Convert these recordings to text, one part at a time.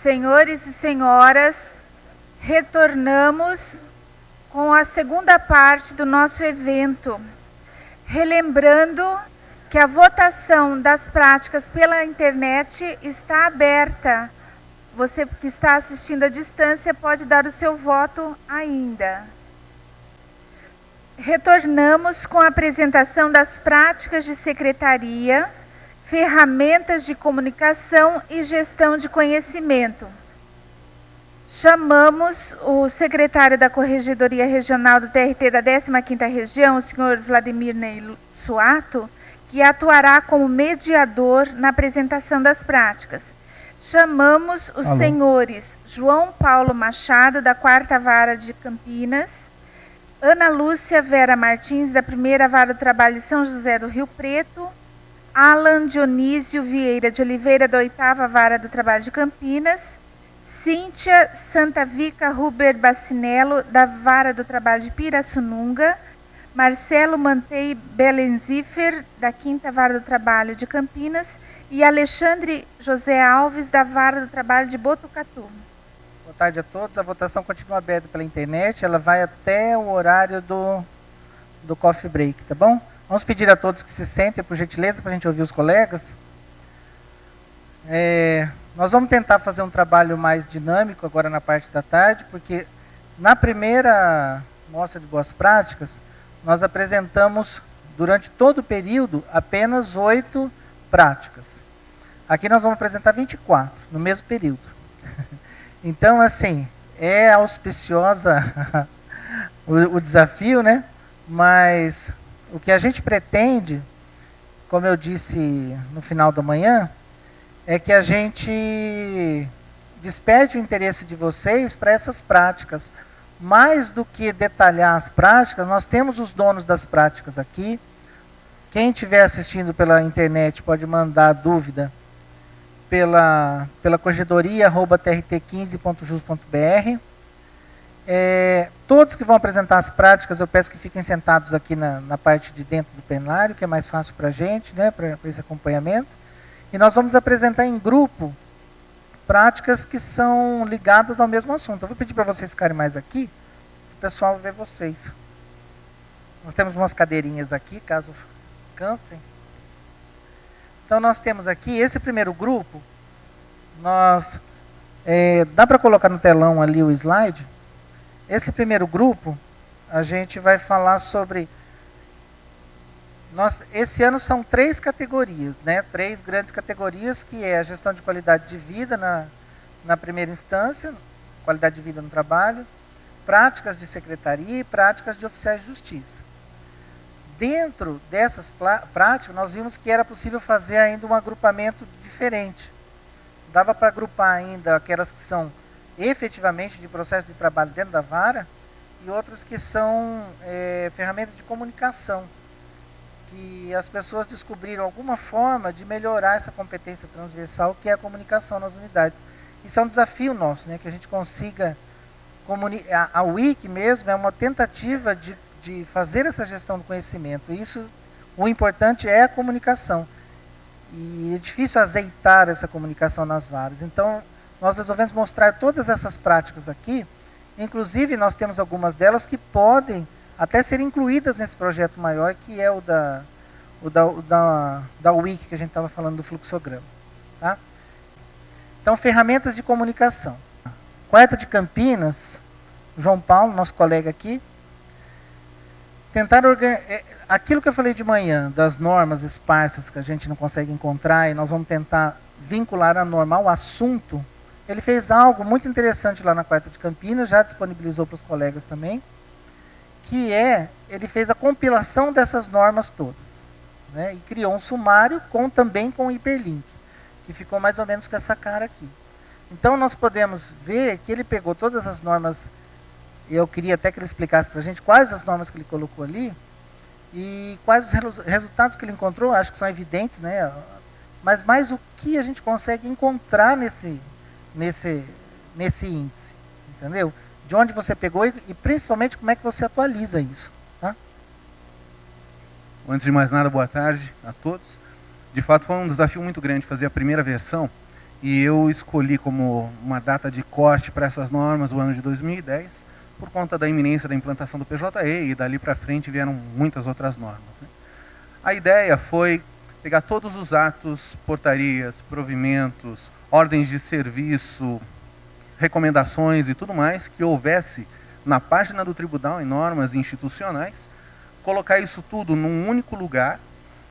Senhores e senhoras, retornamos com a segunda parte do nosso evento, relembrando que a votação das práticas pela internet está aberta. Você que está assistindo à distância pode dar o seu voto ainda. Retornamos com a apresentação das práticas de secretaria, ferramentas de comunicação e gestão de conhecimento. Chamamos o secretário da Corregedoria Regional do TRT da 15ª Região, o senhor Vladimir Ney Suato, que atuará como mediador na apresentação das práticas. Chamamos os senhores João Paulo Machado, da 4ª Vara de Campinas, Ana Lúcia Vera Martins, da 1ª Vara do Trabalho de São José do Rio Preto, Alan Dionísio Vieira de Oliveira, da 8ª Vara do Trabalho de Campinas, Cíntia Santavica Ruber Bacinello, da Vara do Trabalho de Pirassununga, Marcelo Mantei Belenzifer, da 5ª Vara do Trabalho de Campinas, e Alexandre José Alves, da Vara do Trabalho de Botucatu. Boa tarde a todos. A votação continua aberta pela internet. Ela vai até o horário do coffee break, tá bom? Vamos pedir a todos que se sentem, por gentileza, para a gente ouvir os colegas. Nós vamos tentar fazer um trabalho mais dinâmico agora na parte da tarde, porque na primeira mostra de boas práticas, nós apresentamos, durante todo o período, apenas 8 práticas. Aqui nós vamos apresentar 24, no mesmo período. Então, assim, é auspiciosa o desafio, né? Mas o que a gente pretende, como eu disse no final da manhã, é que a gente desperte o interesse de vocês para essas práticas. Mais do que detalhar as práticas, nós temos os donos das práticas aqui. Quem estiver assistindo pela internet pode mandar dúvida pela corregedoria@trt15.jus.br. Todos que vão apresentar as práticas, eu peço que fiquem sentados aqui na parte de dentro do plenário, que é mais fácil para a gente, né, para esse acompanhamento. E nós vamos apresentar em grupo práticas que são ligadas ao mesmo assunto. Eu vou pedir para vocês ficarem mais aqui, para o pessoal ver vocês. Nós temos umas cadeirinhas aqui, caso cansem. Então nós temos aqui esse primeiro grupo. Dá para colocar no telão ali o slide? Esse primeiro grupo, a gente vai falar sobre... Esse ano são 3 categorias, né? 3 grandes categorias, que é a gestão de qualidade de vida na primeira instância, qualidade de vida no trabalho, práticas de secretaria e práticas de oficiais de justiça. Dentro dessas práticas, nós vimos que era possível fazer ainda um agrupamento diferente. Dava para agrupar ainda aquelas que são efetivamente de processo de trabalho dentro da vara e outras que são ferramentas de comunicação, que as pessoas descobriram alguma forma de melhorar essa competência transversal, que é a comunicação nas unidades. Isso é um desafio nosso, né, que a gente consiga comunicar. A Wiki mesmo é uma tentativa de fazer essa gestão do conhecimento. O importante é a comunicação. E é difícil azeitar essa comunicação nas varas. Então, nós resolvemos mostrar todas essas práticas aqui. Inclusive, nós temos algumas delas que podem até ser incluídas nesse projeto maior, que é o da Wiki, que a gente estava falando do fluxograma. Tá? Então, ferramentas de comunicação. Quarta de Campinas, João Paulo, nosso colega aqui, tentar aquilo que eu falei de manhã, das normas esparsas que a gente não consegue encontrar, e nós vamos tentar vincular a norma ao assunto. Ele fez algo muito interessante lá na Quarta de Campinas, já disponibilizou para os colegas também, que ele fez a compilação dessas normas todas, né, e criou um sumário também com hiperlink, que ficou mais ou menos com essa cara aqui. Então nós podemos ver que ele pegou todas as normas, e eu queria até que ele explicasse para a gente quais as normas que ele colocou ali, e quais os resultados que ele encontrou, acho que são evidentes, né, mas mais o que a gente consegue encontrar nesse índice, entendeu? De onde você pegou e principalmente como é que você atualiza isso. Tá? Antes de mais nada, boa tarde a todos. De fato, foi um desafio muito grande fazer a primeira versão. E eu escolhi como uma data de corte para essas normas o ano de 2010, por conta da iminência da implantação do PJE, e dali para frente vieram muitas outras normas, né? A ideia foi pegar todos os atos, portarias, provimentos, ordens de serviço, recomendações e tudo mais que houvesse na página do tribunal em normas institucionais, colocar isso tudo num único lugar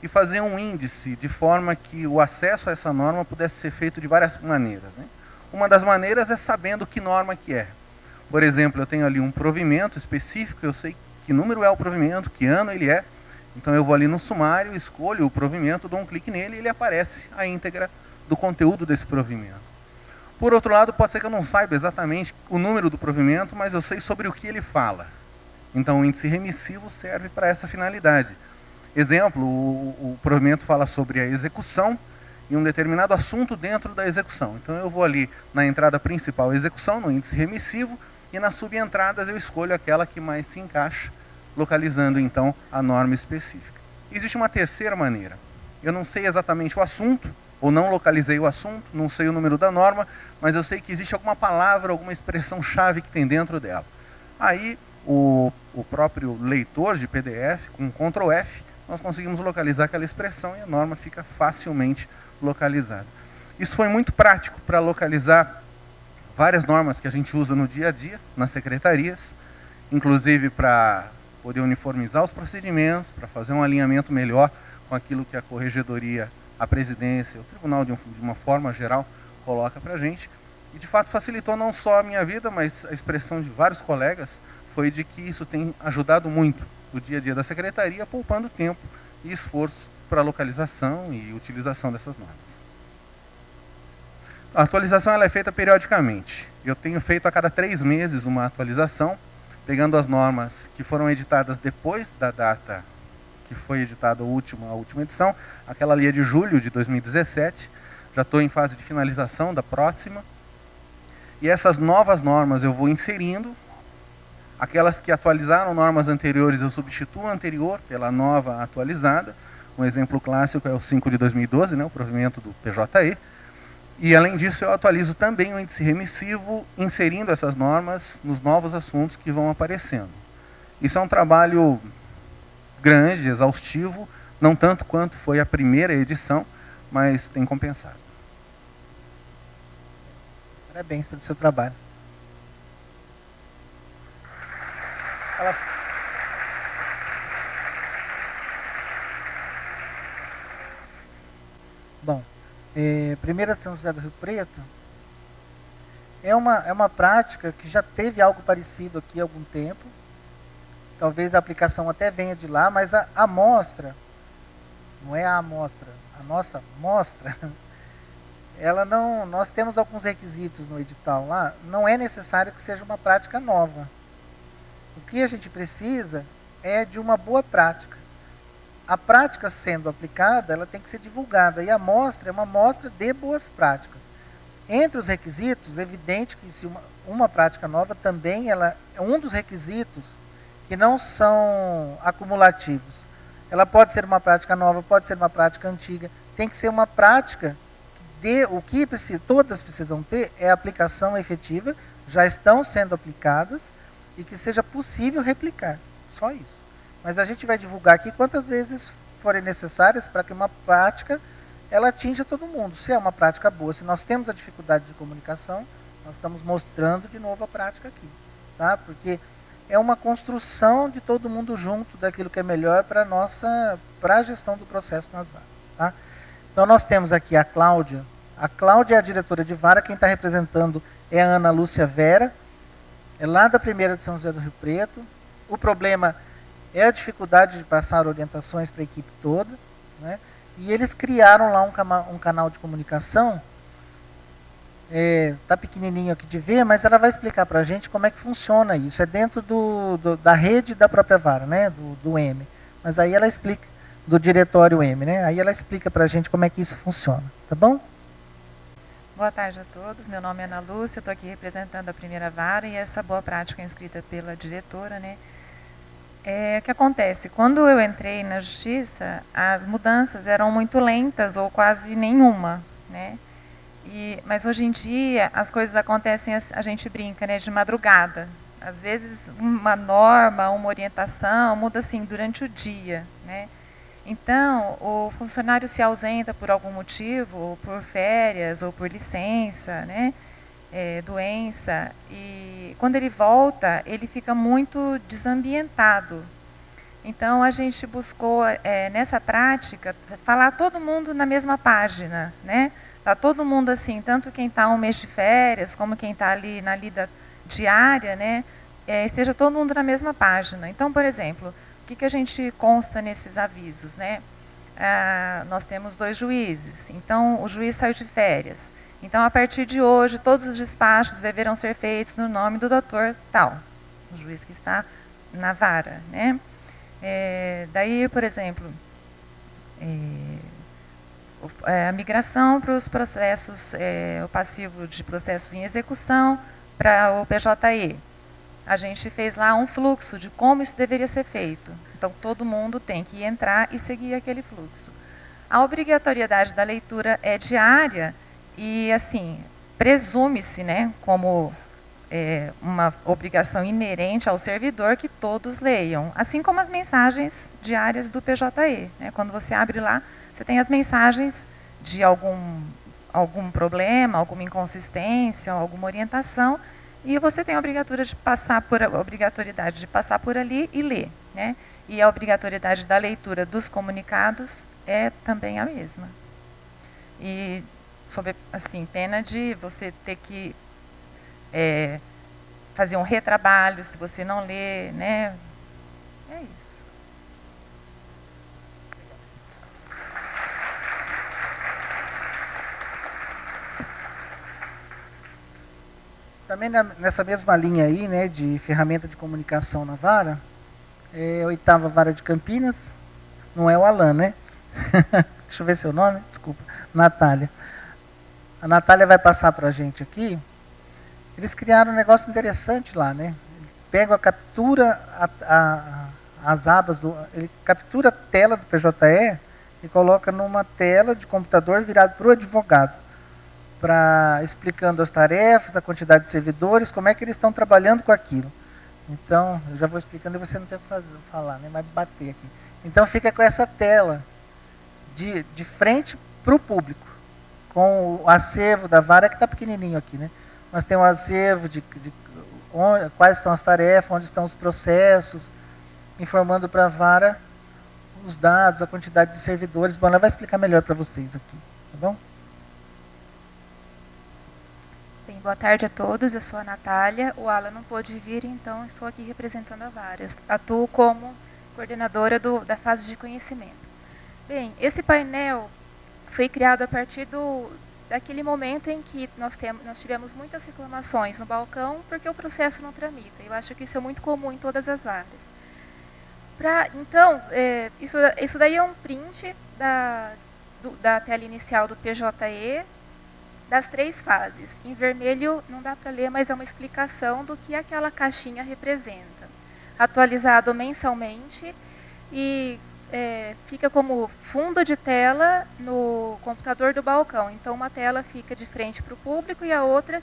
e fazer um índice de forma que o acesso a essa norma pudesse ser feito de várias maneiras, né? Uma das maneiras é sabendo que norma que é. Por exemplo, eu tenho ali um provimento específico, eu sei que número é o provimento, que ano ele é, então eu vou ali no sumário, escolho o provimento, dou um clique nele e ele aparece a íntegra do conteúdo desse provimento. Por outro lado, pode ser que eu não saiba exatamente o número do provimento, mas eu sei sobre o que ele fala. Então o índice remissivo serve para essa finalidade. Exemplo, o provimento fala sobre a execução e um determinado assunto dentro da execução. Então eu vou ali na entrada principal, execução, no índice remissivo, e nas subentradas eu escolho aquela que mais se encaixa, localizando então a norma específica. Existe uma terceira maneira. Eu não sei exatamente o assunto, ou não localizei o assunto, não sei o número da norma, mas eu sei que existe alguma palavra, alguma expressão-chave que tem dentro dela. Aí o próprio leitor de PDF, com Ctrl F, nós conseguimos localizar aquela expressão e a norma fica facilmente localizada. Isso foi muito prático para localizar várias normas que a gente usa no dia a dia, nas secretarias, inclusive para poder uniformizar os procedimentos, para fazer um alinhamento melhor com aquilo que a corregedoria, a presidência, o tribunal de uma forma geral coloca para a gente. E de fato facilitou não só a minha vida, mas a expressão de vários colegas foi de que isso tem ajudado muito o dia a dia da secretaria, poupando tempo e esforço para a localização e utilização dessas normas. A atualização ela é feita periodicamente. Eu tenho feito a cada 3 meses uma atualização, pegando as normas que foram editadas depois da data que foi editada a última edição, aquela ali é de julho de 2017, já estou em fase de finalização da próxima. E essas novas normas eu vou inserindo. Aquelas que atualizaram normas anteriores, eu substituo a anterior pela nova atualizada. Um exemplo clássico é o 5 de 2012, né, o provimento do PJE. E, além disso, eu atualizo também o índice remissivo, inserindo essas normas nos novos assuntos que vão aparecendo. Isso é um trabalho grande, exaustivo, não tanto quanto foi a primeira edição, mas tem compensado. Parabéns pelo seu trabalho. Bom, primeira São José do Rio Preto é uma prática que já teve algo parecido aqui há algum tempo. Talvez a aplicação até venha de lá, mas a amostra, não é a amostra, a nossa mostra, ela não, nós temos alguns requisitos no edital lá, não é necessário que seja uma prática nova. O que a gente precisa é de uma boa prática. A prática sendo aplicada, ela tem que ser divulgada. E a amostra é uma amostra de boas práticas. Entre os requisitos, é evidente que se uma prática nova também ela é um dos requisitos que não são acumulativos. Ela pode ser uma prática nova, pode ser uma prática antiga. Tem que ser uma prática que dê o que todas precisam ter é a aplicação efetiva, já estão sendo aplicadas, e que seja possível replicar. Só isso. Mas a gente vai divulgar aqui quantas vezes forem necessárias para que uma prática ela atinja todo mundo. Se é uma prática boa, se nós temos a dificuldade de comunicação, nós estamos mostrando de novo a prática aqui. Tá? Porque é uma construção de todo mundo junto daquilo que é melhor para a gestão do processo nas varas. Tá? Então nós temos aqui a Cláudia. A Cláudia é a diretora de vara, quem está representando é a Ana Lúcia Vera, é lá da primeira de São José do Rio Preto. O problema é a dificuldade de passar orientações para a equipe toda, né? E eles criaram lá um canal de comunicação, está pequenininho aqui de ver, mas ela vai explicar para a gente como é que funciona isso. É dentro da rede da própria vara, né? do M. Mas aí ela explica, do diretório M, né? Aí ela explica para a gente como é que isso funciona, tá bom? Boa tarde a todos, meu nome é Ana Lúcia, estou aqui representando a primeira vara e essa boa prática inscrita pela diretora, né? O que acontece? Quando eu entrei na justiça, as mudanças eram muito lentas ou quase nenhuma, né? Mas hoje em dia as coisas acontecem, a gente brinca, né, de madrugada. Às vezes uma norma, uma orientação muda assim durante o dia, né? Então o funcionário se ausenta por algum motivo, ou por férias, ou por licença, né? Doença, e quando ele volta ele fica muito desambientado. Então a gente buscou nessa prática falar todo mundo na mesma página, né? Tá todo mundo assim, tanto quem está um mês de férias como quem está ali na lida diária, né? Esteja todo mundo na mesma página. Então, por exemplo, o que a gente consta nesses avisos, né? Nós temos 2 juízes. Então o juiz saiu de férias. Então a partir de hoje todos os despachos deverão ser feitos no nome do doutor tal, o juiz que está na vara, né? Daí, por exemplo, a migração para os processos, o passivo de processos em execução para o PJE. A gente fez lá um fluxo de como isso deveria ser feito. Então, todo mundo tem que entrar e seguir aquele fluxo. A obrigatoriedade da leitura é diária e, assim, presume-se, né, como uma obrigação inerente ao servidor que todos leiam, assim como as mensagens diárias do PJE. Né? Quando você abre lá, você tem as mensagens de algum problema, alguma inconsistência, alguma orientação, e você tem a obrigatoriedade de passar por ali e ler. Né? E a obrigatoriedade da leitura dos comunicados é também a mesma. E sob assim, pena de você ter que fazer um retrabalho se você não lê, né? É isso. Também nessa mesma linha aí, né, de ferramenta de comunicação na vara, a 8ª Vara de Campinas, não é o Alan, né? Deixa eu ver seu nome, desculpa, Natália. A Natália vai passar para a gente aqui. Eles criaram um negócio interessante lá, né? Eles pegam captura as abas, ele captura a tela do PJE e coloca numa tela de computador virado para o advogado, explicando as tarefas, a quantidade de servidores, como é que eles estão trabalhando com aquilo. Então, eu já vou explicando e você não tem o que falar, né? Vai bater aqui. Então, fica com essa tela de frente para o público, com o acervo da vara, que está pequenininho aqui, né? Mas tem um acervo de quais estão as tarefas, onde estão os processos, informando para a vara os dados, a quantidade de servidores. Bom, ela vai explicar melhor para vocês aqui, tá bom? Bem, boa tarde a todos, eu sou a Natália, o Alan não pôde vir, então estou aqui representando a vara. Eu atuo como coordenadora da fase de conhecimento. Bem, esse painel foi criado a partir daquele momento em que nós tivemos muitas reclamações no balcão porque o processo não tramita. Eu acho que isso é muito comum em todas as varas. Então, isso daí é um print da tela inicial do PJE, das 3 fases. Em vermelho não dá para ler, mas é uma explicação do que aquela caixinha representa. Atualizado mensalmente e fica como fundo de tela no computador do balcão. Então, uma tela fica de frente para o público e a outra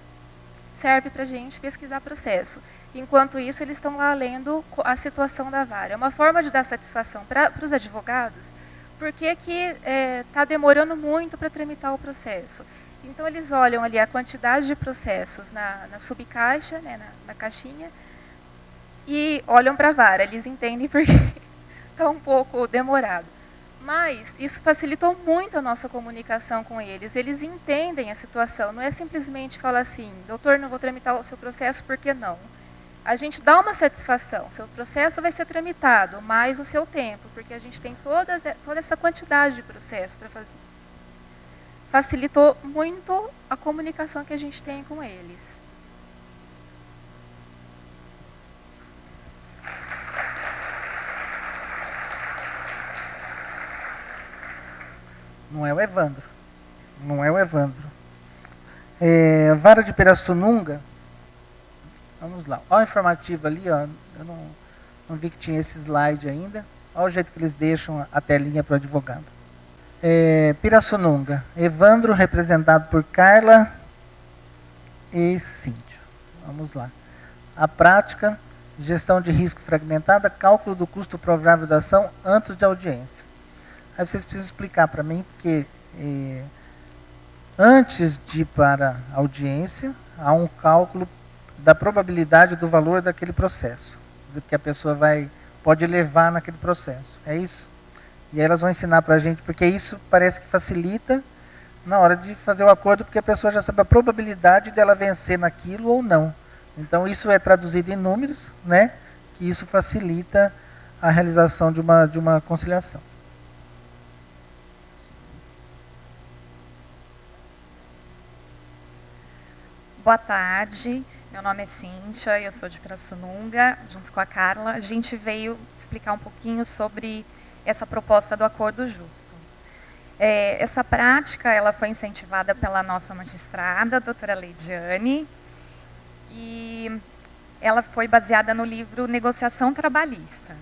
serve para a gente pesquisar processo. Enquanto isso, eles estão lá lendo a situação da vara. É uma forma de dar satisfação para os advogados, porque está demorando muito para tramitar o processo. Então, eles olham ali a quantidade de processos na subcaixa, né, na caixinha, e olham para a vara. Eles entendem porque está um pouco demorado. Mas isso facilitou muito a nossa comunicação com eles. Eles entendem a situação. Não é simplesmente falar assim, doutor, não vou tramitar o seu processo, por que não? A gente dá uma satisfação. Seu processo vai ser tramitado, mais o seu tempo, porque a gente tem toda essa quantidade de processo para fazer. Facilitou muito a comunicação que a gente tem com eles. Não é o Evandro. Não é o Evandro. Vara de Pirassununga. Vamos lá. Olha o informativo ali. Ó. Eu não vi que tinha esse slide ainda. Olha o jeito que eles deixam a telinha para o advogado. Pirassununga. Evandro, representado por Carla e Cíntia. Vamos lá. A prática, gestão de risco fragmentada, cálculo do custo provável da ação antes de audiência. Aí vocês precisam explicar para mim, porque antes de ir para a audiência, há um cálculo da probabilidade do valor daquele processo, do que a pessoa pode levar naquele processo. É isso? E aí elas vão ensinar para a gente, porque isso parece que facilita na hora de fazer o acordo, porque a pessoa já sabe a probabilidade dela vencer naquilo ou não. Então isso é traduzido em números, né? Que isso facilita a realização de uma conciliação. Boa tarde, meu nome é Cíntia, eu sou de Pirassununga, junto com a Carla. A gente veio explicar um pouquinho sobre essa proposta do acordo justo. Essa prática ela foi incentivada pela nossa magistrada, a doutora Leidiane, e ela foi baseada no livro Negociação Trabalhista.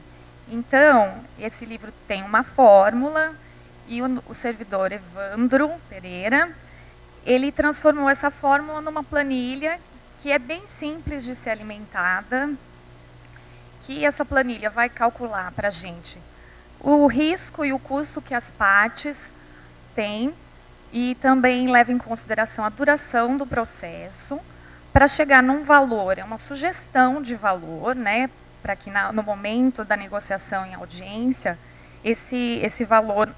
Então, esse livro tem uma fórmula e o servidor Evandro Pereira, ele transformou essa fórmula numa planilha que é bem simples de ser alimentada, que essa planilha vai calcular para a gente o risco e o custo que as partes têm e também leva em consideração a duração do processo para chegar num valor, é uma sugestão de valor, né, para que no momento da negociação em audiência, esse valor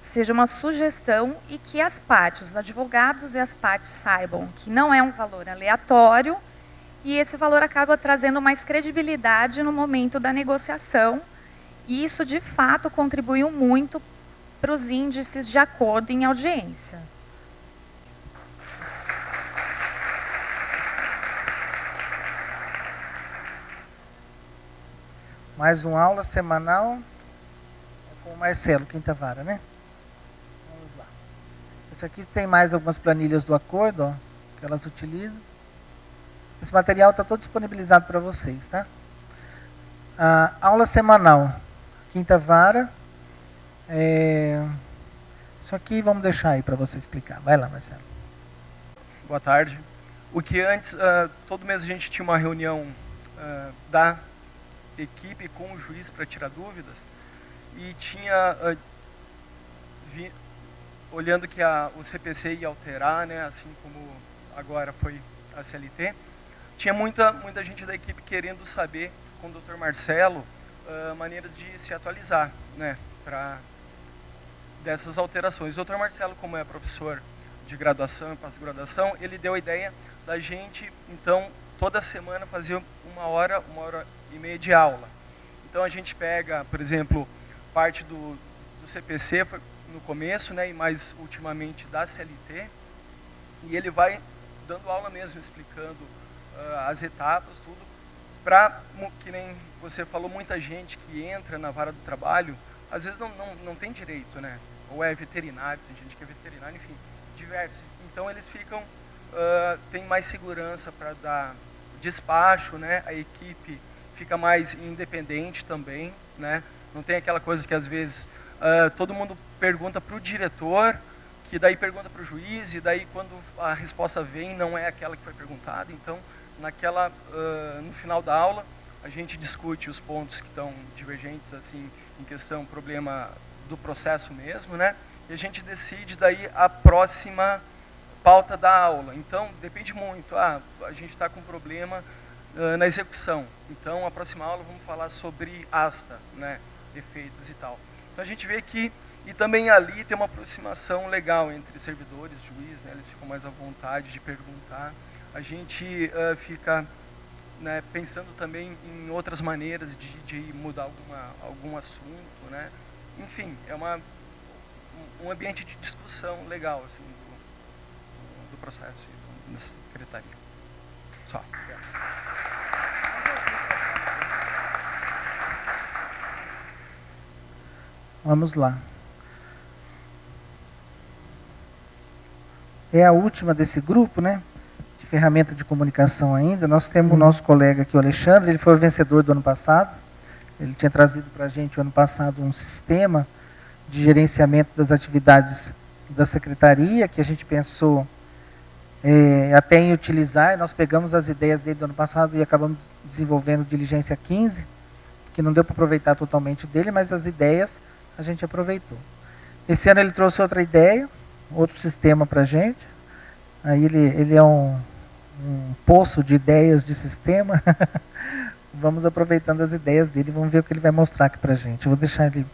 seja uma sugestão e que as partes, os advogados e as partes saibam que não é um valor aleatório e esse valor acaba trazendo mais credibilidade no momento da negociação e isso, de fato, contribuiu muito para os índices de acordo em audiência. Mais uma aula semanal com o Marcelo Quintavara, né? Esse aqui tem mais algumas planilhas do acordo, ó, que elas utilizam. Esse material está todo disponibilizado para vocês, tá? A aula semanal, Quintavara. Isso aqui vamos deixar aí para você explicar. Vai lá, Marcelo. Boa tarde. O que antes, todo mês a gente tinha uma reunião da equipe com o juiz para tirar dúvidas e tinha... olhando que o CPC ia alterar, né, assim como agora foi a CLT, tinha muita gente da equipe querendo saber com o Dr. Marcelo maneiras de se atualizar, né, dessas alterações. O Dr. Marcelo, como é professor de graduação e pós-graduação, ele deu a ideia da gente, então, toda semana fazer uma hora e meia de aula. Então a gente pega, por exemplo, parte do CPC, no começo, né, e mais ultimamente da CLT, e ele vai dando aula mesmo, explicando as etapas, tudo, para, que nem você falou, muita gente que entra na vara do trabalho, às vezes não tem direito, né, ou é veterinário, tem gente que é veterinário, enfim, diversos. Então eles ficam, tem mais segurança para dar despacho, né, a equipe fica mais independente também, né, não tem aquela coisa que às vezes todo mundo pergunta para o diretor, que daí pergunta para o juiz, e daí quando a resposta vem não é aquela que foi perguntada. Então, no final da aula, a gente discute os pontos que estão divergentes, assim, em questão, problema do processo mesmo, né? E a gente decide daí a próxima pauta da aula. Então, depende muito. A gente está com problema na execução. Então, a próxima aula vamos falar sobre asta, né? Efeitos e tal. Então a gente vê que, e também ali tem uma aproximação legal entre servidores, juiz, né, eles ficam mais à vontade de perguntar. A gente fica, né, pensando também em outras maneiras de mudar algum assunto, né. Enfim, é um ambiente de discussão legal assim, do processo da secretaria. Só. Vamos lá. É a última desse grupo, né? De ferramenta de comunicação ainda. Nós temos o nosso colega aqui, o Alexandre, ele foi o vencedor do ano passado. Ele tinha trazido para a gente o ano passado um sistema de gerenciamento das atividades da secretaria, que a gente pensou até em utilizar, e nós pegamos as ideias dele do ano passado e acabamos desenvolvendo diligência 15, que não deu para aproveitar totalmente dele, mas as ideias a gente aproveitou. Esse ano ele trouxe outra ideia, outro sistema para a gente. Aí ele é um poço de ideias de sistema. Vamos aproveitando as ideias dele, vamos ver o que ele vai mostrar aqui para a gente. Eu vou deixar ele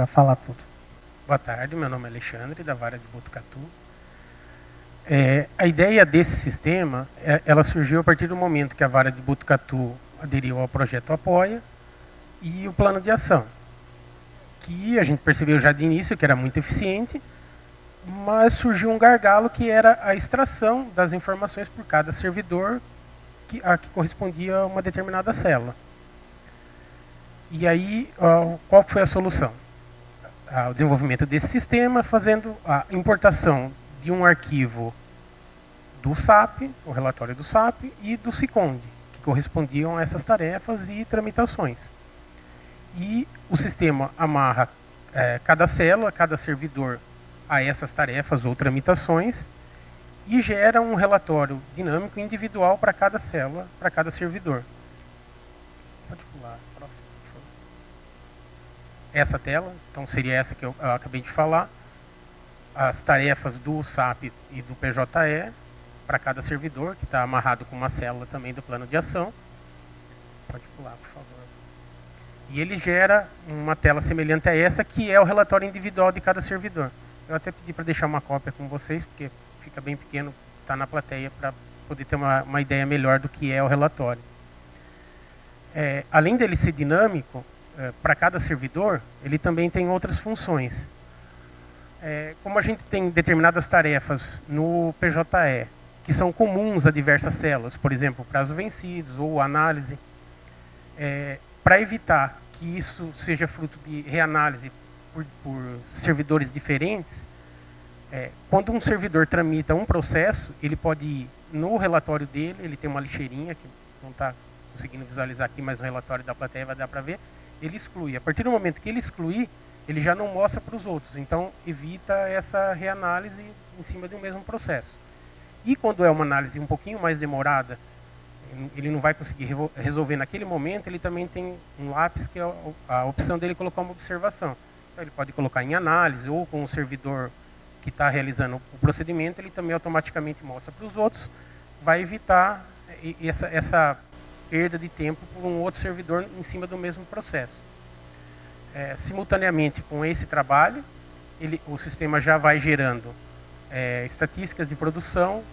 falar tudo. Boa tarde, meu nome é Alexandre, da Vara de Botucatu. A ideia desse sistema, ela surgiu a partir do momento que a Vara de Botucatu aderiu ao projeto Apoia e o plano de ação, que a gente percebeu já de início que era muito eficiente, mas surgiu um gargalo que era a extração das informações por cada servidor a que correspondia a uma determinada célula. E aí, qual foi a solução? O desenvolvimento desse sistema, fazendo a importação de um arquivo do SAP, o relatório do SAP, e do SICOND, que correspondiam a essas tarefas e tramitações. E o sistema amarra cada célula, cada servidor a essas tarefas ou tramitações e gera um relatório dinâmico individual para cada célula, para cada servidor. Pode pular, próximo, por favor. Essa tela, então seria essa que eu acabei de falar. As tarefas do SAP e do PJE para cada servidor, que está amarrado com uma célula também do plano de ação. Pode pular, por favor. E ele gera uma tela semelhante a essa, que é o relatório individual de cada servidor. Eu até pedi para deixar uma cópia com vocês, porque fica bem pequeno, está na plateia, para poder ter uma ideia melhor do que é o relatório. Além dele ser dinâmico, para cada servidor, ele também tem outras funções. Como a gente tem determinadas tarefas no PJE, que são comuns a diversas células, por exemplo, prazos vencidos ou análise, para evitar que isso seja fruto de reanálise por servidores diferentes, quando um servidor tramita um processo, ele pode ir no relatório dele, ele tem uma lixeirinha, que não está conseguindo visualizar aqui, mas no relatório da plateia vai dar para ver, ele exclui. A partir do momento que ele excluir, ele já não mostra para os outros, então evita essa reanálise em cima de um mesmo processo. E quando é uma análise um pouquinho mais demorada, ele não vai conseguir resolver naquele momento, ele também tem um lápis que é a opção dele colocar uma observação. Então ele pode colocar em análise ou com o servidor que está realizando o procedimento, ele também automaticamente mostra para os outros, vai evitar essa perda de tempo por um outro servidor em cima do mesmo processo. Simultaneamente com esse trabalho, o sistema já vai gerando estatísticas de produção,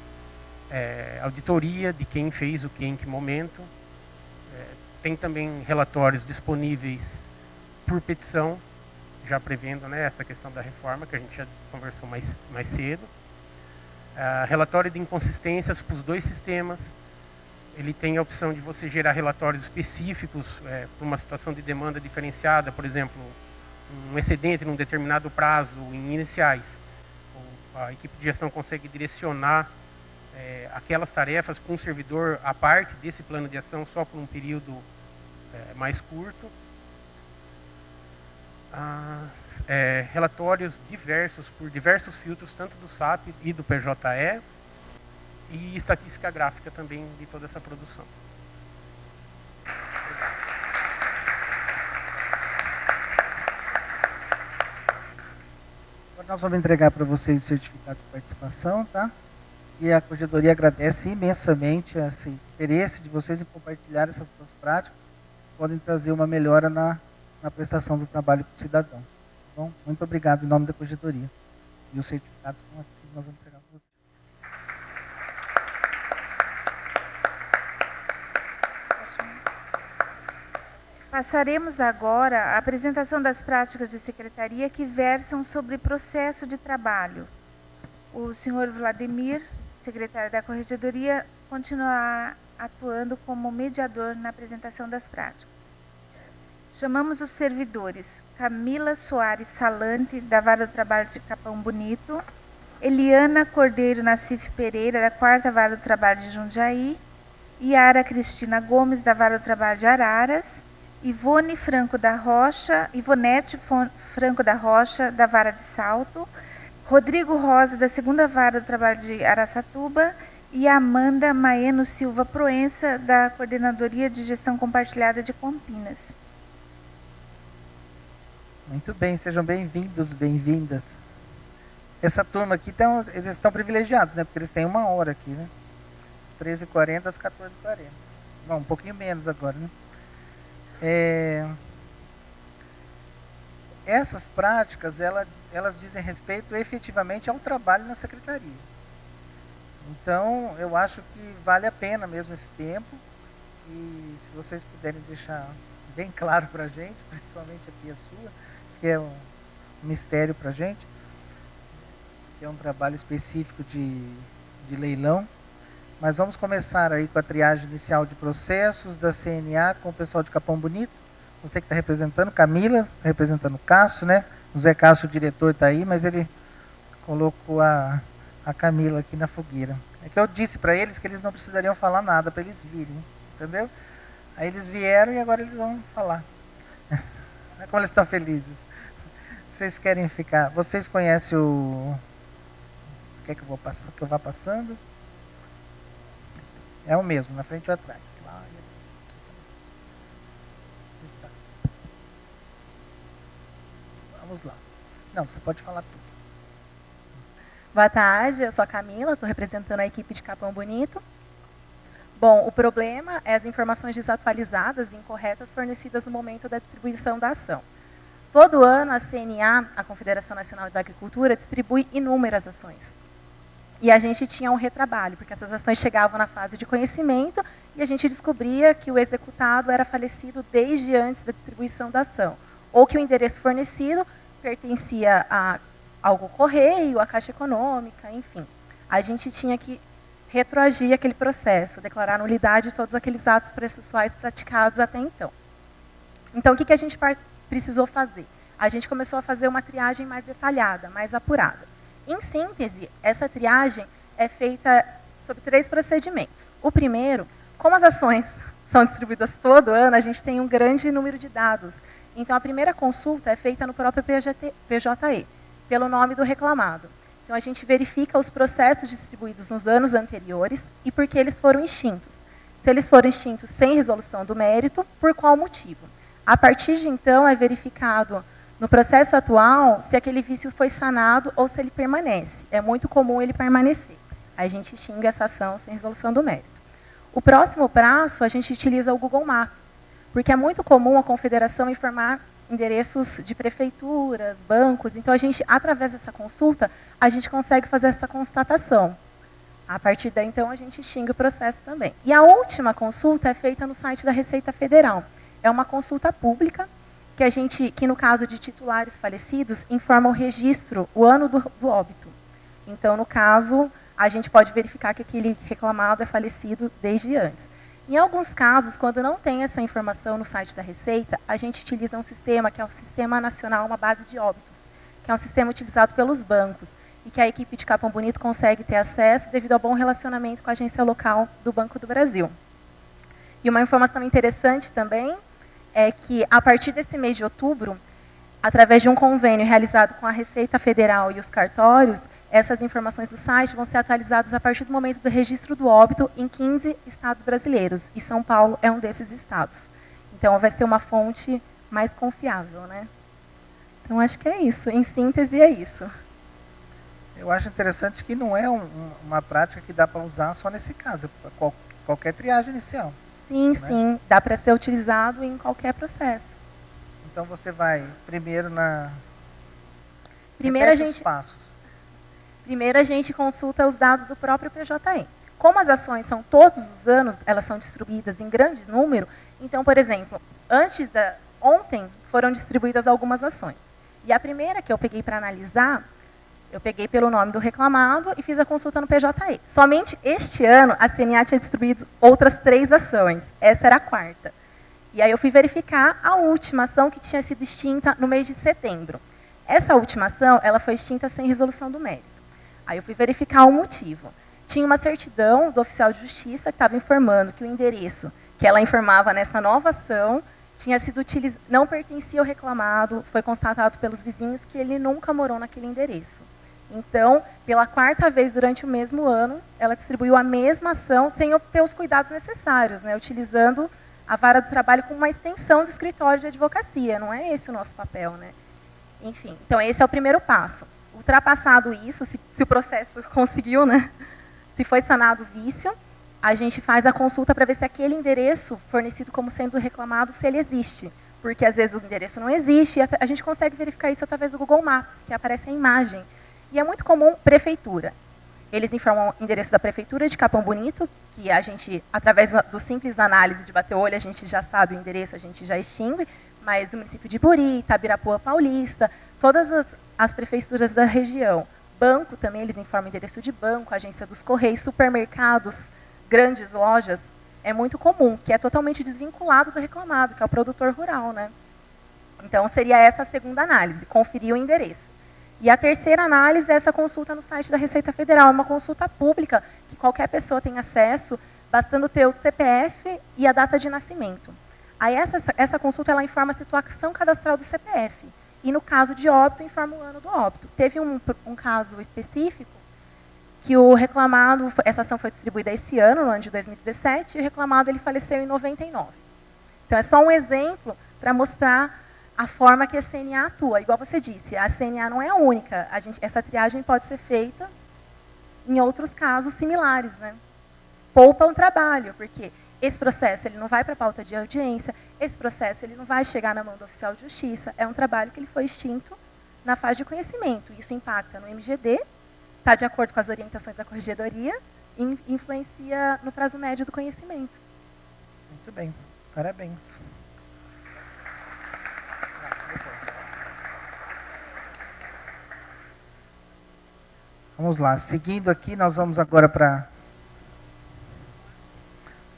auditoria de quem fez o que em que momento. Tem também relatórios disponíveis por petição, já prevendo, né, essa questão da reforma, que a gente já conversou mais cedo. Relatório de inconsistências para os dois sistemas. Ele tem a opção de você gerar relatórios específicos para uma situação de demanda diferenciada, por exemplo, um excedente num determinado prazo em iniciais. A equipe de gestão consegue direcionar aquelas tarefas com um servidor à parte desse plano de ação só por um período mais curto. Relatórios diversos, por diversos filtros, tanto do SAP e do PJE, e estatística gráfica também de toda essa produção. Agora nós vamos entregar para vocês o certificado de participação, tá? E a Corregedoria agradece imensamente esse interesse de vocês em compartilhar essas boas práticas, que podem trazer uma melhora na prestação do trabalho para o cidadão. Bom, muito obrigado em nome da Corregedoria. E os certificados estão aqui, nós vamos entregar para vocês. Passaremos agora à apresentação das práticas de secretaria que versam sobre processo de trabalho. O senhor Vladimir, secretário da Corregedoria, continuará atuando como mediador na apresentação das práticas. Chamamos os servidores Camila Soares Salante, da Vara do Trabalho de Capão Bonito, Eliana Cordeiro Nassif Pereira, da 4ª Vara do Trabalho de Jundiaí, Yara Cristina Gomes, da Vara do Trabalho de Araras, Ivonete Franco da Rocha, da Vara de Salto, Rodrigo Rosa, da 2ª Vara do Trabalho de Araçatuba, e Amanda Maeno Silva Proença, da Coordenadoria de Gestão Compartilhada de Campinas. Muito bem, sejam bem-vindos, bem-vindas. Essa turma aqui, eles estão privilegiados, né? Porque eles têm 1 hora aqui, né? Às 13h40, às 14h40. Bom, um pouquinho menos agora, né? Essas práticas, elas dizem respeito efetivamente ao trabalho na secretaria. Então, eu acho que vale a pena mesmo esse tempo. E se vocês puderem deixar bem claro para a gente, principalmente aqui a sua, que é um mistério para a gente, que é um trabalho específico de leilão. Mas vamos começar aí com a triagem inicial de processos da CNA com o pessoal de Capão Bonito. Você que está representando, Camila, está representando o Cássio, né? O Zé Cássio, o diretor, está aí, mas ele colocou a Camila aqui na fogueira. É que eu disse para eles que eles não precisariam falar nada para eles virem, entendeu? Aí eles vieram e agora eles vão falar. Como eles estão felizes. Vocês querem ficar... Vocês conhecem o... Você quer que eu vá passando? É o mesmo, na frente ou atrás. Lá e aqui. Está. Vamos lá. Não, você pode falar tudo. Boa tarde, eu sou a Camila, estou representando a equipe de Capão Bonito. Bom, o problema é as informações desatualizadas e incorretas fornecidas no momento da distribuição da ação. Todo ano, a CNA, a Confederação Nacional da Agricultura, distribui inúmeras ações. E a gente tinha um retrabalho, porque essas ações chegavam na fase de conhecimento e a gente descobria que o executado era falecido desde antes da distribuição da ação, ou que o endereço fornecido pertencia a algo correio, a Caixa Econômica, enfim. A gente tinha que retroagir aquele processo, declarar nulidade de todos aqueles atos processuais praticados até então. Então, o que a gente precisou fazer? A gente começou a fazer uma triagem mais detalhada, mais apurada. Em síntese, essa triagem é feita sobre 3 procedimentos. O primeiro, como as ações são distribuídas todo ano, a gente tem um grande número de dados. Então, a primeira consulta é feita no próprio PJE, pelo nome do reclamado. Então, a gente verifica os processos distribuídos nos anos anteriores e por que eles foram extintos. Se eles foram extintos sem resolução do mérito, por qual motivo? A partir de então, é verificado no processo atual se aquele vício foi sanado ou se ele permanece. É muito comum ele permanecer. Aí a gente extingue essa ação sem resolução do mérito. O próximo passo, a gente utiliza o Google Maps, porque é muito comum a confederação informar endereços de prefeituras, bancos. Então, a gente, através dessa consulta, a gente consegue fazer essa constatação. A partir daí, então, a gente extingue o processo também. E a última consulta é feita no site da Receita Federal. É uma consulta pública, que no caso de titulares falecidos, informa o registro, o ano do óbito. Então, no caso, a gente pode verificar que aquele reclamado é falecido desde antes. Em alguns casos, quando não tem essa informação no site da Receita, a gente utiliza um sistema que é o Sistema Nacional, uma base de óbitos, que é um sistema utilizado pelos bancos e que a equipe de Capão Bonito consegue ter acesso devido ao bom relacionamento com a agência local do Banco do Brasil. E uma informação interessante também é que, a partir desse mês de outubro, através de um convênio realizado com a Receita Federal e os cartórios, essas informações do site vão ser atualizadas a partir do momento do registro do óbito em 15 estados brasileiros, e São Paulo é um desses estados. Então, vai ser uma fonte mais confiável, né? Então, acho que é isso. Em síntese, é isso. Eu acho interessante que não é uma prática que dá para usar só nesse caso, qualquer triagem inicial. Sim, né? Sim. Dá para ser utilizado em qualquer processo. Então, você vai primeiro os passos. Primeiro, a gente consulta os dados do próprio PJE. Como as ações são todos os anos, elas são distribuídas em grande número, então, por exemplo, ontem foram distribuídas algumas ações. E a primeira que eu peguei para analisar, eu peguei pelo nome do reclamado e fiz a consulta no PJE. Somente este ano, a CNA tinha distribuído outras 3 ações. Essa era a 4ª. E aí eu fui verificar a última ação que tinha sido extinta no mês de setembro. Essa última ação, ela foi extinta sem resolução do mérito. Aí eu fui verificar o motivo. Tinha uma certidão do oficial de justiça que estava informando que o endereço que ela informava nessa nova ação não pertencia ao reclamado, foi constatado pelos vizinhos que ele nunca morou naquele endereço. Então, pela 4ª vez durante o mesmo ano, ela distribuiu a mesma ação sem obter os cuidados necessários, né, utilizando a vara do trabalho como uma extensão do escritório de advocacia. Não é esse o nosso papel, né? Enfim, então esse é o primeiro passo. Ultrapassado isso, se o processo conseguiu, né, se foi sanado o vício, a gente faz a consulta para ver se aquele endereço fornecido como sendo reclamado, se ele existe. Porque às vezes o endereço não existe, e a gente consegue verificar isso através do Google Maps, que aparece a imagem. E é muito comum prefeitura. Eles informam o endereço da prefeitura de Capão Bonito, que a gente, através do simples análise de bater o olho, a gente já sabe o endereço, a gente já extingue, mas o município de Buri, Itabirapuã Paulista, todas as prefeituras da região. Banco também, eles informam o endereço de banco, agência dos Correios, supermercados, grandes lojas, é muito comum, que é totalmente desvinculado do reclamado, que é o produtor rural, né? Então, seria essa a segunda análise, conferir o endereço. E a terceira análise é essa consulta no site da Receita Federal, é uma consulta pública que qualquer pessoa tem acesso, bastando ter o CPF e a data de nascimento. Aí essa consulta ela informa a situação cadastral do CPF. E no caso de óbito, informa o ano do óbito. Teve um caso específico que o reclamado, essa ação foi distribuída esse ano, no ano de 2017, e o reclamado ele faleceu em 99. Então é só um exemplo para mostrar a forma que a CNA atua. Igual você disse, a CNA não é a única. Essa triagem pode ser feita em outros casos similares, né? Poupa um trabalho, porque esse processo ele não vai para a pauta de audiência, esse processo ele não vai chegar na mão do oficial de justiça, é um trabalho que ele foi extinto na fase de conhecimento. Isso impacta no MGD, está de acordo com as orientações da corregedoria e influencia no prazo médio do conhecimento. Muito bem, parabéns. Vamos lá, seguindo aqui, nós vamos agora para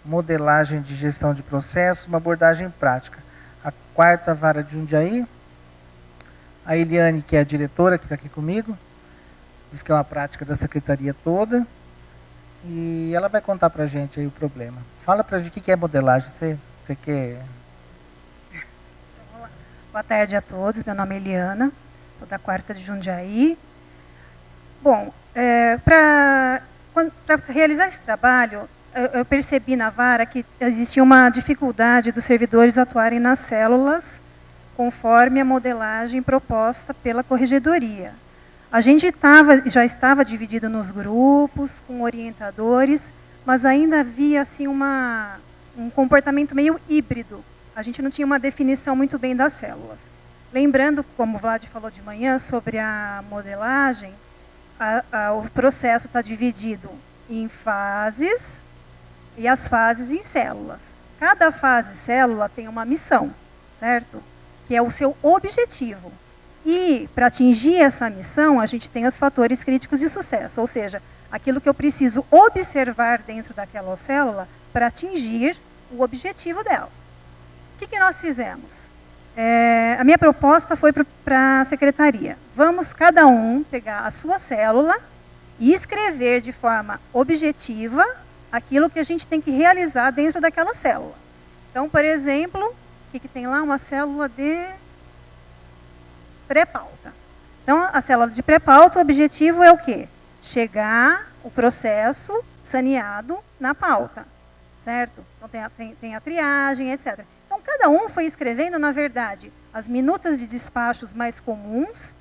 modelagem de gestão de processo, uma abordagem prática. A 4ª vara de Jundiaí, a Eliane, que é a diretora, que está aqui comigo, diz que é uma prática da secretaria toda, e ela vai contar para a gente aí o problema. Fala para a gente o que é modelagem, você quer... Boa tarde a todos, meu nome é Eliana, sou da 4ª de Jundiaí. Bom, para realizar esse trabalho, eu percebi na vara que existia uma dificuldade dos servidores atuarem nas células, conforme a modelagem proposta pela corregedoria. A gente já estava dividido nos grupos, com orientadores, mas ainda havia assim, um comportamento meio híbrido. A gente não tinha uma definição muito bem das células. Lembrando, como o Vlad falou de manhã, sobre a modelagem, o processo está dividido em fases e as fases em células. Cada fase célula tem uma missão, certo? Que é o seu objetivo. E, para atingir essa missão, a gente tem os fatores críticos de sucesso, ou seja, aquilo que eu preciso observar dentro daquela célula para atingir o objetivo dela. O que nós fizemos? A minha proposta foi para a secretaria. Vamos cada um pegar a sua célula e escrever de forma objetiva aquilo que a gente tem que realizar dentro daquela célula. Então, por exemplo, o que tem lá? Uma célula de pré-pauta. Então, a célula de pré-pauta, o objetivo é o quê? Chegar o processo saneado na pauta, certo? Então, tem a triagem, etc. Então, cada um foi escrevendo, na verdade, as minutas de despachos mais comuns,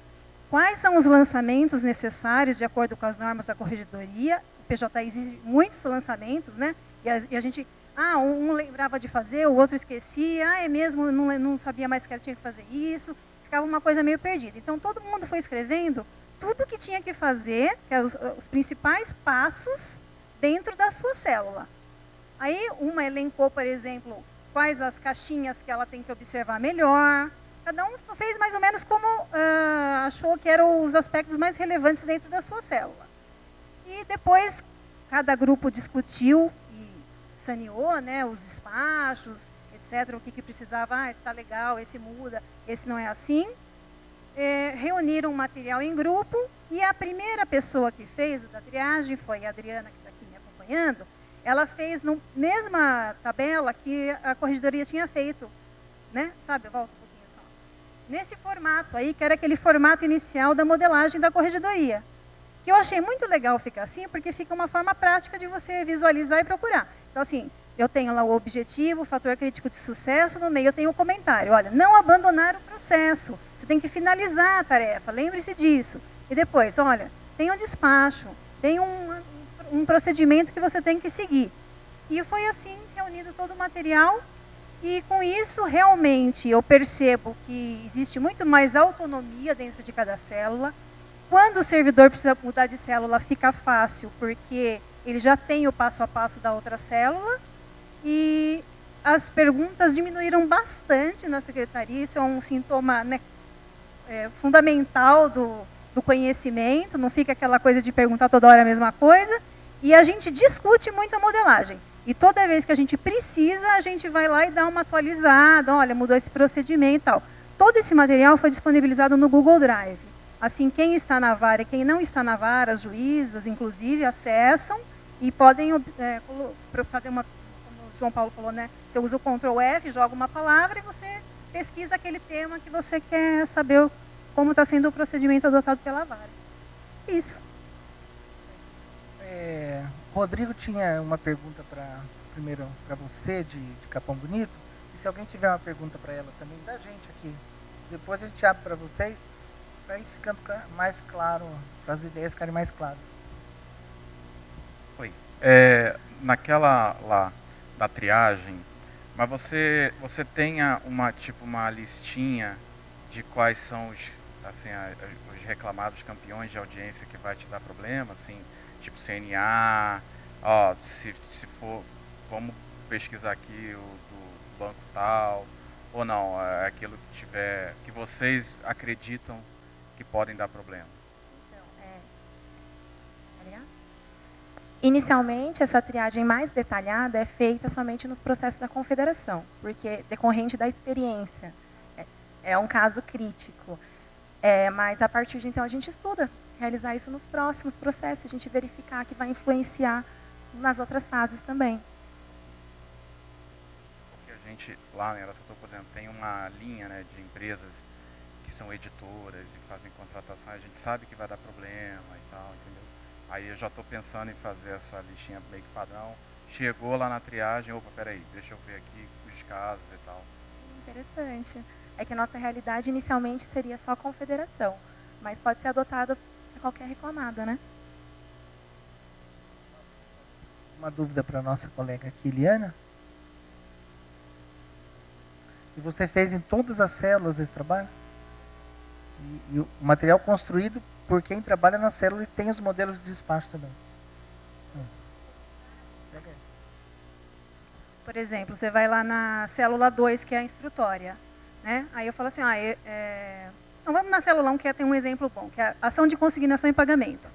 quais são os lançamentos necessários de acordo com as normas da corregedoria. O PJ exige muitos lançamentos, né? E a gente, um lembrava de fazer, o outro esquecia, é mesmo, não sabia mais que tinha que fazer isso, ficava uma coisa meio perdida. Então, todo mundo foi escrevendo tudo que tinha que fazer, que eram os principais passos dentro da sua célula. Aí, uma elencou, por exemplo, quais as caixinhas que ela tem que observar melhor. Cada um fez mais ou menos como achou que eram os aspectos mais relevantes dentro da sua célula. E depois, cada grupo discutiu e saneou, né, os despachos, etc., o que precisava, esse está legal, esse muda, esse não é assim. Reuniram o material em grupo e a primeira pessoa que fez da triagem foi a Adriana, que está aqui me acompanhando. Ela fez na mesma tabela que a corregedoria tinha feito né? Sabe, volta um pouquinho só. Nesse formato aí, que era aquele formato inicial da modelagem da corregedoria. Que eu achei muito legal ficar assim, porque fica uma forma prática de você visualizar e procurar. Então, assim, eu tenho lá o objetivo, o fator crítico de sucesso, no meio eu tenho o comentário. Olha, não abandonar o processo. Você tem que finalizar a tarefa, lembre-se disso. E depois, olha, tem um despacho, tem um procedimento que você tem que seguir. E foi assim, reunido todo o material. E com isso, realmente, eu percebo que existe muito mais autonomia dentro de cada célula. Quando o servidor precisa mudar de célula, fica fácil, porque ele já tem o passo a passo da outra célula. E as perguntas diminuíram bastante na secretaria. Isso é um sintoma, né, fundamental do conhecimento. Não fica aquela coisa de perguntar toda hora a mesma coisa. E a gente discute muito a modelagem. E toda vez que a gente precisa, a gente vai lá e dá uma atualizada. Olha, mudou esse procedimento e tal. Todo esse material foi disponibilizado no Google Drive. Assim, quem está na vara e quem não está na vara, as juízas, inclusive, acessam e podem fazer uma, como o João Paulo falou, né? Você usa o Ctrl F, joga uma palavra e você pesquisa aquele tema que você quer saber como está sendo o procedimento adotado pela vara. Isso. Rodrigo tinha uma pergunta primeiro para você, de Capão Bonito. E se alguém tiver uma pergunta para ela também, da gente aqui. Depois a gente abre para vocês, para ir ficando mais claro, para as ideias ficarem mais claras. Oi. Naquela lá da triagem, mas você tenha uma listinha de quais são os reclamados campeões de audiência que vai te dar problema, assim, tipo CNA, se for, vamos pesquisar aqui o do banco tal, ou não, é aquilo que vocês acreditam que podem dar problema. Inicialmente, essa triagem mais detalhada é feita somente nos processos da confederação, porque decorrente da experiência. É um caso crítico. Mas a partir de então a gente estuda, realizar isso nos próximos processos, a gente verificar que vai influenciar nas outras fases também. Porque a gente, lá em Araçatuba, por exemplo, tem uma linha, né, de empresas que são editoras e fazem contratação, a gente sabe que vai dar problema e tal, entendeu? Aí eu já estou pensando em fazer essa listinha meio que padrão. Chegou lá na triagem, opa, peraí, deixa eu ver aqui os casos e tal. Interessante. É que a nossa realidade inicialmente seria só a confederação, mas pode ser adotada por qualquer reclamada, né? Uma dúvida para a nossa colega aqui, Eliana. E você fez em todas as células esse trabalho? E o material construído por quem trabalha na célula e tem os modelos de despacho também. Por exemplo, você vai lá na célula 2, que é a instrutória. Né? Aí eu falo assim, então vamos na célula 1, que tem um exemplo bom, que é a ação de consignação e pagamento.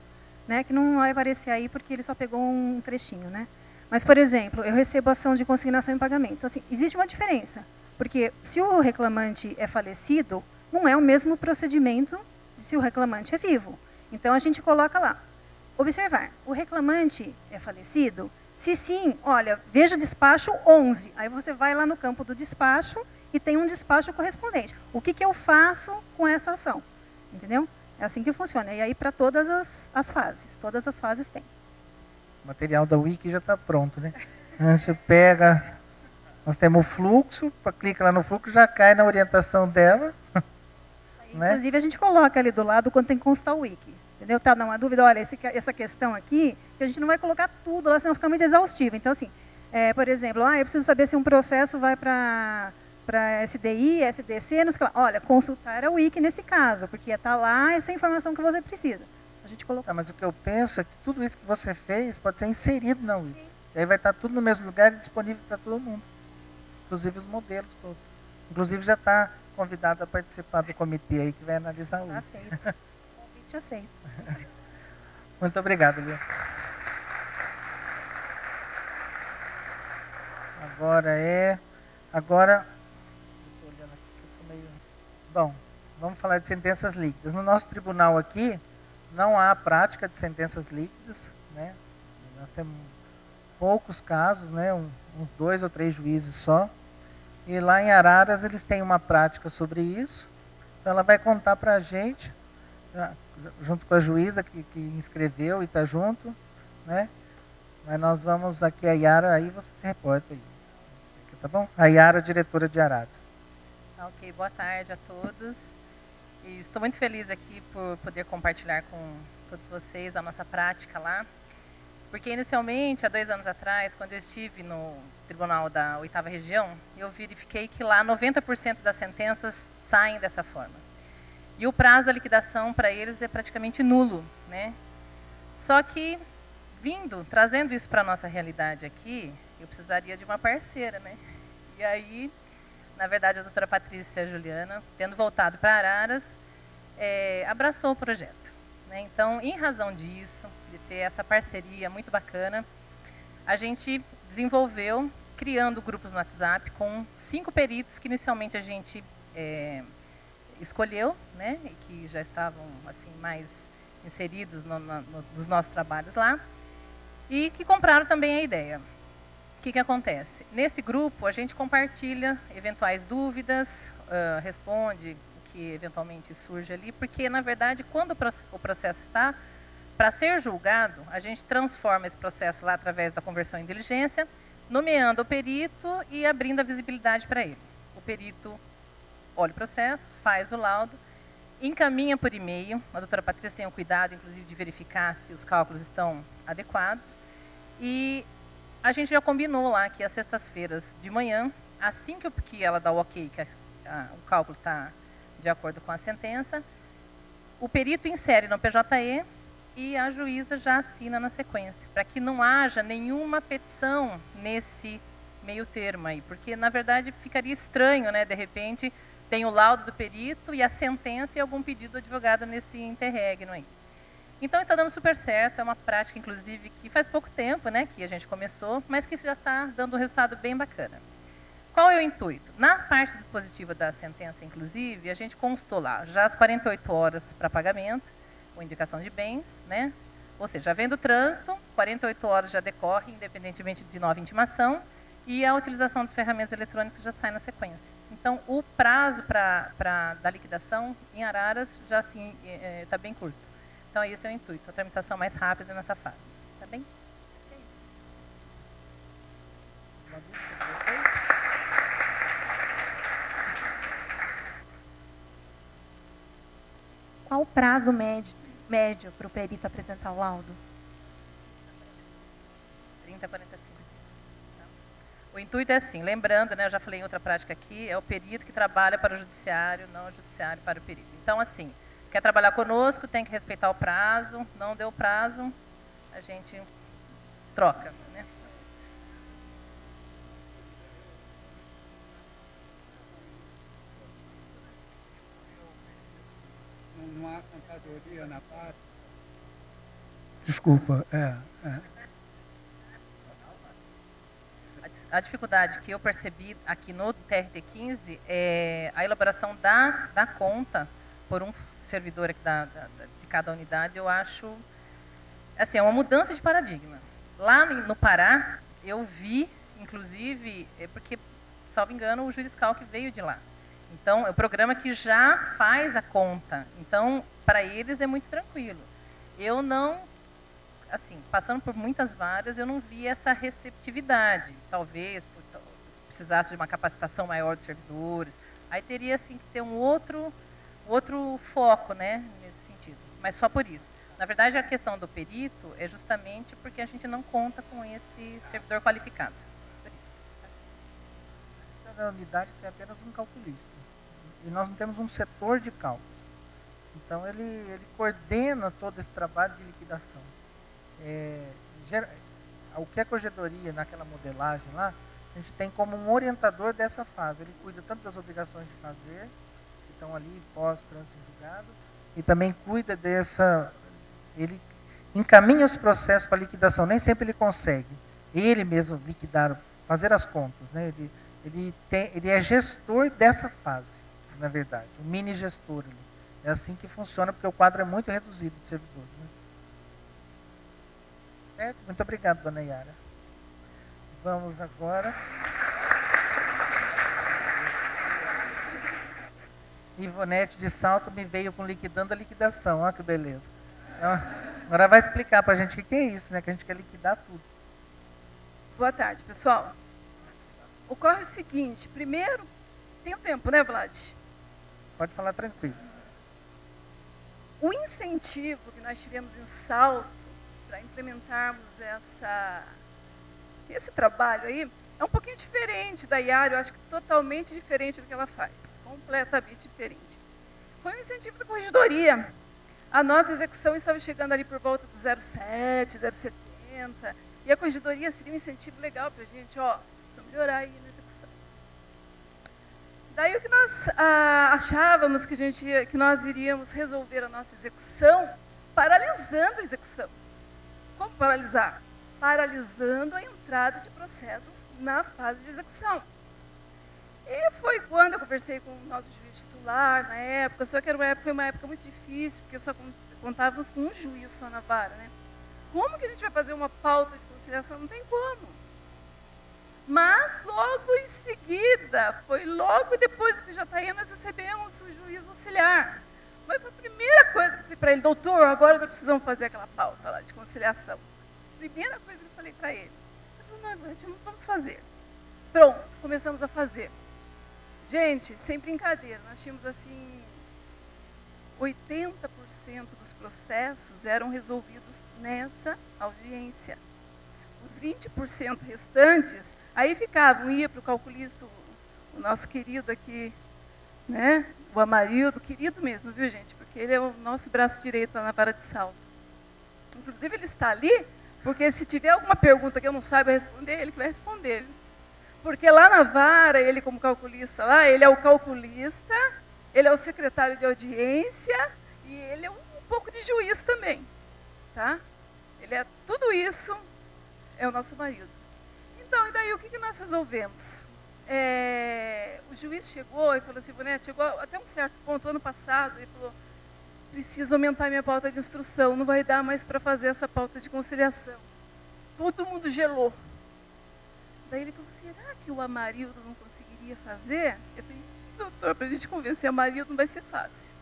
Né? Que não vai aparecer aí porque ele só pegou um trechinho. Né? Mas, por exemplo, eu recebo ação de consignação e pagamento. Então, assim, existe uma diferença. Porque se o reclamante é falecido, não é o mesmo procedimento de se o reclamante é vivo. Então, a gente coloca lá, observar, o reclamante é falecido? Se sim, olha, veja o despacho 11. Aí você vai lá no campo do despacho e tem um despacho correspondente. O que eu faço com essa ação? Entendeu? É assim que funciona. E aí para todas as fases. Todas as fases tem. O material da Wiki já está pronto, né? Você pega, nós temos o fluxo, clica lá no fluxo, já cai na orientação dela. Né? Inclusive a gente coloca ali do lado quando tem que constar o Wiki. Entendeu? Tá, não, a dúvida, olha, essa questão aqui, que a gente não vai colocar tudo lá, senão fica muito exaustivo. Então, assim, por exemplo, eu preciso saber se um processo vai para SDI, SDC, não sei lá. Olha, consultar a Wiki nesse caso, porque está lá essa informação que você precisa. A gente colocou. Mas o que eu penso é que tudo isso que você fez pode ser inserido na Wiki. Sim. E aí vai estar tudo no mesmo lugar e disponível para todo mundo. Inclusive os modelos todos. Inclusive já está convidado a participar do comitê aí que vai analisar o Wiki. Aceito. Convite aceito. Muito obrigado, Lia. Agora, estou olhando aqui que eu tô meio... Bom, vamos falar de sentenças líquidas. No nosso tribunal aqui, não há prática de sentenças líquidas, né? Nós temos poucos casos, né? Uns 2 ou 3 juízes só. E lá em Araras eles têm uma prática sobre isso. Então ela vai contar para a gente, junto com a juíza que inscreveu e está junto, né? Mas nós vamos aqui, a Yara, aí você se reporta aí. Tá bom? A Yara, diretora de Araras. Ok, boa tarde a todos. E estou muito feliz aqui por poder compartilhar com todos vocês a nossa prática lá. Porque inicialmente, há 2 anos atrás, quando eu estive no Tribunal da 8ª Região, eu verifiquei que lá 90% das sentenças saem dessa forma. E o prazo da liquidação para eles é praticamente nulo, né? Só que, trazendo isso para a nossa realidade aqui, eu precisaria de uma parceira, né? E aí, na verdade, a doutora Patrícia Juliana, tendo voltado para Araras, abraçou o projeto, né? Então, em razão disso, de ter essa parceria muito bacana, a gente desenvolveu, criando grupos no WhatsApp, com 5 peritos que inicialmente a gente escolheu, né? E que já estavam assim, mais inseridos nos nossos trabalhos lá, e que compraram também a ideia. O que acontece? Nesse grupo, a gente compartilha eventuais dúvidas, responde o que eventualmente surge ali, porque, na verdade, quando o processo está para ser julgado, a gente transforma esse processo lá através da conversão em diligência, nomeando o perito e abrindo a visibilidade para ele. O perito olha o processo, faz o laudo, encaminha por e-mail. A doutora Patrícia tem o cuidado, inclusive, de verificar se os cálculos estão adequados. E a gente já combinou lá que às sextas-feiras de manhã, assim que ela dá o ok, que o cálculo está de acordo com a sentença, o perito insere no PJE e a juíza já assina na sequência, para que não haja nenhuma petição nesse meio termo aí, porque, na verdade, ficaria estranho, né? De repente, tem o laudo do perito e a sentença e algum pedido do advogado nesse interregno aí. Então, está dando super certo, é uma prática, inclusive, que faz pouco tempo, né, que a gente começou, mas que já está dando um resultado bem bacana. Qual é o intuito? Na parte dispositiva da sentença, inclusive, a gente constou lá já as 48 horas para pagamento, com indicação de bens, né? Ou seja, havendo trânsito, 48 horas já decorre, independentemente de nova intimação, e a utilização das ferramentas eletrônicas já sai na sequência. Então, o prazo da liquidação em Araras já assim, está bem curto. Então, esse é o intuito, a tramitação mais rápida nessa fase. Tá bem? Qual o prazo médio para o perito apresentar o laudo? 30 a 45 dias. O intuito é assim, lembrando, né, eu já falei em outra prática aqui, é o perito que trabalha para o judiciário, não o judiciário para o perito. Então, assim, quer trabalhar conosco, tem que respeitar o prazo, não deu prazo, a gente troca, né? Não há contadoria na parte. Desculpa, A dificuldade que eu percebi aqui no TRT15 é a elaboração da conta por um servidor aqui de cada unidade. Eu acho, assim, é uma mudança de paradigma. Lá no Pará, eu vi, inclusive, porque, salvo engano, o juriscal que veio de lá. Então, é o programa que já faz a conta. Então, para eles é muito tranquilo. Eu não, assim, passando por muitas varas, eu não vi essa receptividade. Talvez precisasse de uma capacitação maior dos servidores. Aí teria, assim, que ter um outro foco, né, nesse sentido. Mas só por isso. Na verdade, a questão do perito é justamente porque a gente não conta com esse servidor qualificado. Por isso. Cada unidade tem apenas um calculista. E nós não temos um setor de cálculos. Então, ele coordena todo esse trabalho de liquidação. O que a corregedoria, naquela modelagem lá, a gente tem como um orientador dessa fase. Ele cuida tanto das obrigações de fazer, que estão ali pós-trânsito em julgado, e também cuida ele encaminha os processos para liquidação. Nem sempre ele consegue ele mesmo liquidar, fazer as contas, né? Ele é gestor dessa fase, na verdade, um mini gestor ali. É assim que funciona, porque o quadro é muito reduzido de servidores, né? Certo? Muito obrigado, dona Yara. Vamos agora. Ivonete de Salto me veio com liquidando a liquidação. Olha que beleza. Então, agora vai explicar para a gente o que é isso, né? Que a gente quer liquidar tudo. Boa tarde, pessoal. Ocorre o seguinte, primeiro, tem o tempo, né, Vlad? Pode falar tranquilo. O incentivo que nós tivemos em Salto para implementarmos esse trabalho aí é um pouquinho diferente da Iara, eu acho que totalmente diferente do que ela faz, completamente diferente. Foi um incentivo da corregedoria. A nossa execução estava chegando ali por volta do 0,7, 0,70, e a corregedoria seria um incentivo legal para a gente, ó, vocês precisam melhorar aí na execução. Daí o que nós achávamos que nós iríamos resolver a nossa execução paralisando a execução. Como paralisar? Paralisando a entrada de processos na fase de execução. E foi quando eu conversei com o nosso juiz titular na época, só que foi uma época muito difícil, porque só contávamos com um juiz só na vara, né? Como que a gente vai fazer uma pauta de conciliação? Não tem como. Mas logo em seguida, foi logo depois do PJE, nós recebemos o juiz auxiliar. Mas foi a primeira coisa que eu falei para ele, doutor, agora nós precisamos fazer aquela pauta lá de conciliação. Primeira coisa que eu falei para ele. Ele falou, não, vamos fazer. Pronto, começamos a fazer. Gente, sem brincadeira, nós tínhamos assim, 80% dos processos eram resolvidos nessa audiência. Os 20% restantes, aí ficavam, ia para o calculista, o nosso querido aqui, né, o Amarildo, querido mesmo, viu gente, porque ele é o nosso braço direito lá na vara de Salto. Inclusive ele está ali, porque se tiver alguma pergunta que eu não saiba responder, ele que vai responder. Porque lá na vara, ele como calculista lá, ele é o calculista, ele é o secretário de audiência e ele é um pouco de juiz também, tá? Ele é tudo isso, é o nosso marido. Então, e daí o que nós resolvemos? O juiz chegou e falou assim, Ivonete, chegou até um certo ponto, ano passado, ele falou, preciso aumentar minha pauta de instrução, não vai dar mais para fazer essa pauta de conciliação. Todo mundo gelou. Daí ele falou, será que o Amarildo não conseguiria fazer? Eu falei, doutor, para a gente convencer o Amarildo não vai ser fácil.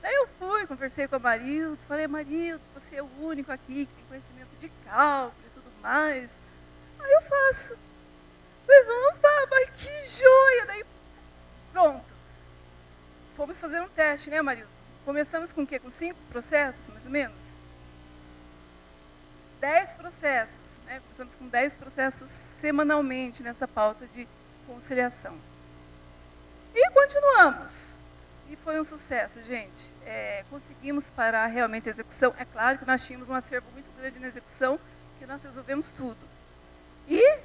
Daí eu fui, conversei com o Amarildo, falei, Amarildo, você é o único aqui que tem conhecimento de cálculo e tudo mais. Aí eu faço. Falei, vamos, mas que joia! Daí, pronto. Fomos fazer um teste, né, Amarildo? Começamos com o quê? Com 5 processos, mais ou menos? 10 processos, né? Começamos com 10 processos semanalmente nessa pauta de conciliação. E continuamos. E foi um sucesso, gente. Conseguimos parar realmente a execução. É claro que nós tínhamos um acervo muito grande na execução, que nós resolvemos tudo. E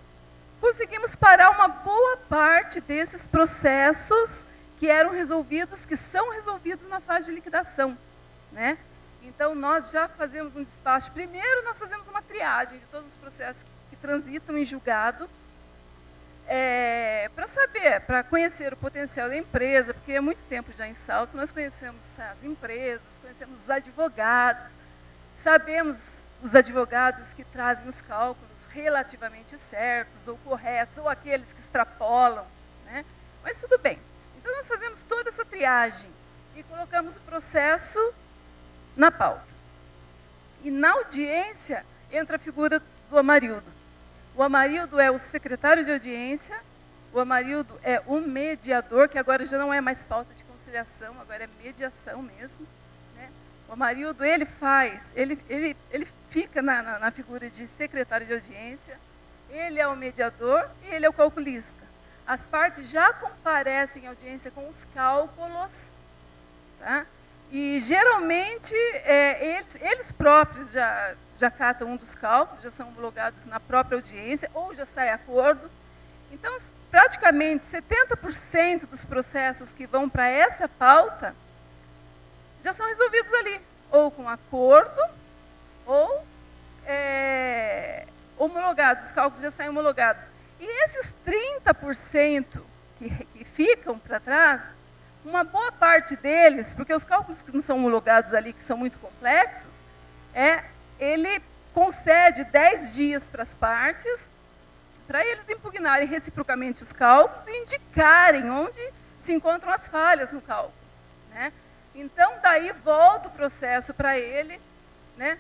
conseguimos parar uma boa parte desses processos que eram resolvidos, que são resolvidos na fase de liquidação, né? Então, nós já fazemos um despacho. Primeiro, nós fazemos uma triagem de todos os processos que transitam em julgado, para saber, para conhecer o potencial da empresa, porque há muito tempo já em Salto, nós conhecemos as empresas, conhecemos os advogados, sabemos os advogados que trazem os cálculos relativamente certos, ou corretos, ou aqueles que extrapolam, né? Mas tudo bem. Então, nós fazemos toda essa triagem e colocamos o processo na pauta. E na audiência entra a figura do Amarildo. O Amarildo é o secretário de audiência, o Amarildo é o mediador, que agora já não é mais pauta de conciliação, agora é mediação mesmo, né? O Amarildo, ele fica na figura de secretário de audiência, ele é o mediador e ele é o calculista. As partes já comparecem em audiência com os cálculos, tá? E, geralmente, eles próprios já catam um dos cálculos, já são homologados na própria audiência, ou já sai acordo. Então, praticamente 70% dos processos que vão para essa pauta já são resolvidos ali, ou com acordo, ou homologados, os cálculos já saem homologados. E esses 30% que ficam para trás, uma boa parte deles, porque os cálculos que não são homologados ali, que são muito complexos, ele concede 10 dias para as partes, para eles impugnarem reciprocamente os cálculos e indicarem onde se encontram as falhas no cálculo, né? Então, daí volta o processo para ele, né?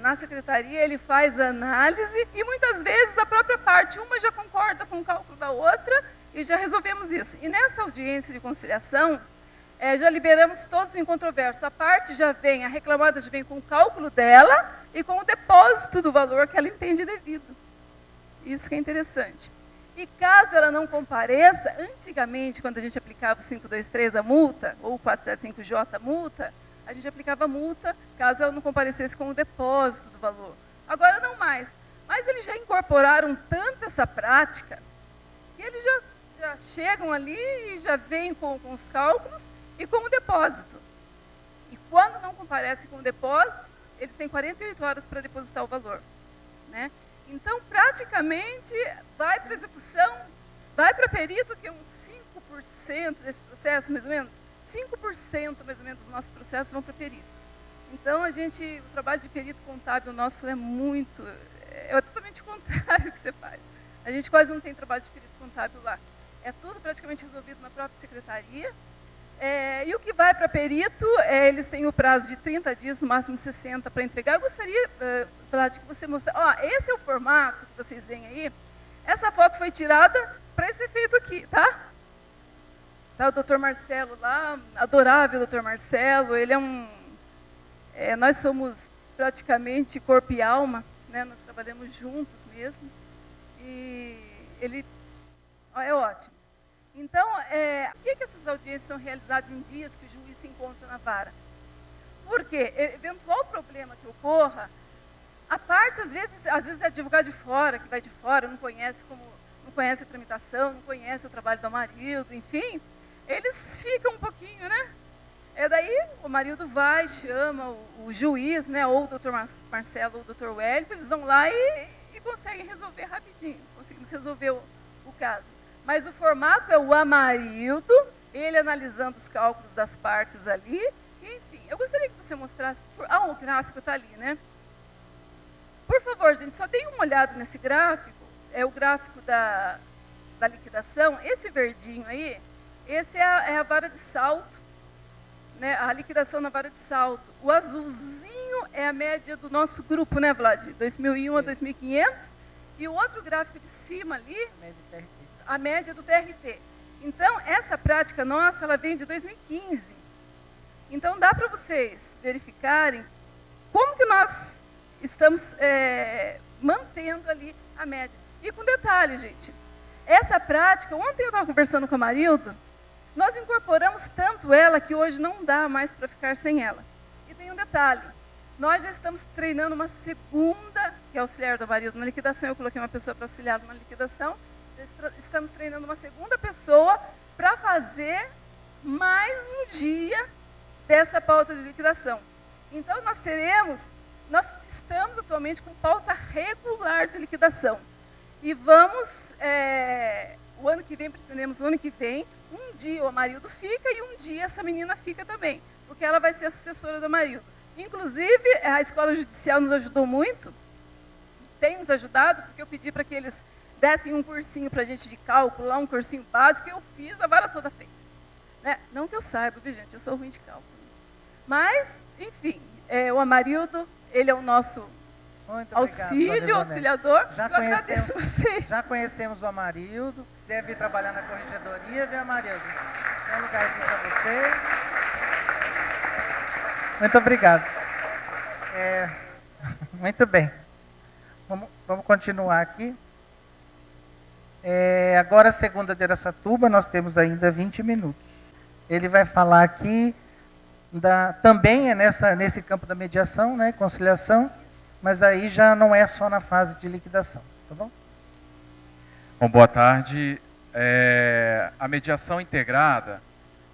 Na secretaria ele faz a análise e muitas vezes da própria parte, uma já concorda com o cálculo da outra e já resolvemos isso. E nessa audiência de conciliação, já liberamos todos os incontroversos. A parte já vem, a reclamada já vem com o cálculo dela e com o depósito do valor que ela entende devido. Isso que é interessante. E caso ela não compareça, antigamente, quando a gente aplicava o 523 a multa, ou o 475J a multa, a gente aplicava multa caso ela não comparecesse com o depósito do valor. Agora não mais. Mas eles já incorporaram tanto essa prática, que eles já chegam ali e já vêm com os cálculos e com o depósito. E quando não comparecem com o depósito, eles têm 48 horas para depositar o valor, né? Então, praticamente, vai para execução, vai para perito, que é uns 5% desse processo, mais ou menos. 5% mais ou menos dos nossos processos vão para perito. Então, o trabalho de perito contábil nosso é totalmente o contrário que você faz. A gente quase não tem trabalho de perito contábil lá. É tudo praticamente resolvido na própria secretaria. E o que vai para perito, eles têm o prazo de 30 dias, no máximo 60, para entregar. Eu gostaria, Vlad, que você mostrasse. Esse é o formato que vocês veem aí. Essa foto foi tirada para esse efeito aqui, tá? Tá o doutor Marcelo lá, adorável doutor Marcelo. Ele nós somos praticamente corpo e alma, né? Nós trabalhamos juntos mesmo. E ele é ótimo. Então, por que essas audiências são realizadas em dias que o juiz se encontra na vara? Porque, eventual problema que ocorra, a parte, às vezes é advogado de fora, que vai de fora, não conhece a tramitação, não conhece o trabalho do Amarildo, enfim, eles ficam um pouquinho, né? Daí o Amarildo vai, chama o juiz, né, ou o doutor Marcelo ou o doutor Wellington, eles vão lá e conseguem resolver rapidinho, conseguimos resolver o caso. Mas o formato é o Amarildo, ele analisando os cálculos das partes ali. Enfim, eu gostaria que você mostrasse... o gráfico está ali, né? Por favor, gente, só deem uma olhada nesse gráfico. É o gráfico da liquidação. Esse verdinho aí, esse é a vara de salto, né? A liquidação na vara de salto. O azulzinho é a média do nosso grupo, né, Vlad? 2001 a 2.500. E o outro gráfico de cima ali... a média do TRT. Então, essa prática nossa, ela vem de 2015. Então, dá para vocês verificarem como que nós estamos mantendo ali a média. E com detalhe, gente, essa prática, ontem eu estava conversando com a Marildo, nós incorporamos tanto ela que hoje não dá mais para ficar sem ela. E tem um detalhe, nós já estamos treinando uma segunda, que é auxiliar do Marildo na liquidação, eu coloquei uma pessoa para auxiliar na liquidação, estamos treinando uma segunda pessoa para fazer mais um dia dessa pauta de liquidação. Então, nós estamos atualmente com pauta regular de liquidação. E vamos, o ano que vem, pretendemos o ano que vem, um dia o Amarildo fica e um dia essa menina fica também, porque ela vai ser a sucessora do Amarildo. Inclusive, a Escola Judicial nos ajudou muito, tem nos ajudado, porque eu pedi para que eles dessem um cursinho para a gente de cálculo, lá um cursinho básico, e eu fiz, a vara toda fez. Né? Não que eu saiba, viu, gente? Eu sou ruim de cálculo. Mas, enfim, o Amarildo, ele é o nosso auxílio, auxiliador. Já conhecemos o Amarildo. Se quiser vir trabalhar na corregedoria, vem, Amarildo. Tem um lugarzinho para você. Muito obrigado. Muito bem. Vamos continuar aqui. Agora, a segunda de Araçatuba, nós temos ainda 20 minutos. Ele vai falar aqui, também nesse campo da mediação, né, conciliação, mas aí já não é só na fase de liquidação, tá bom? Bom, boa tarde. A mediação integrada,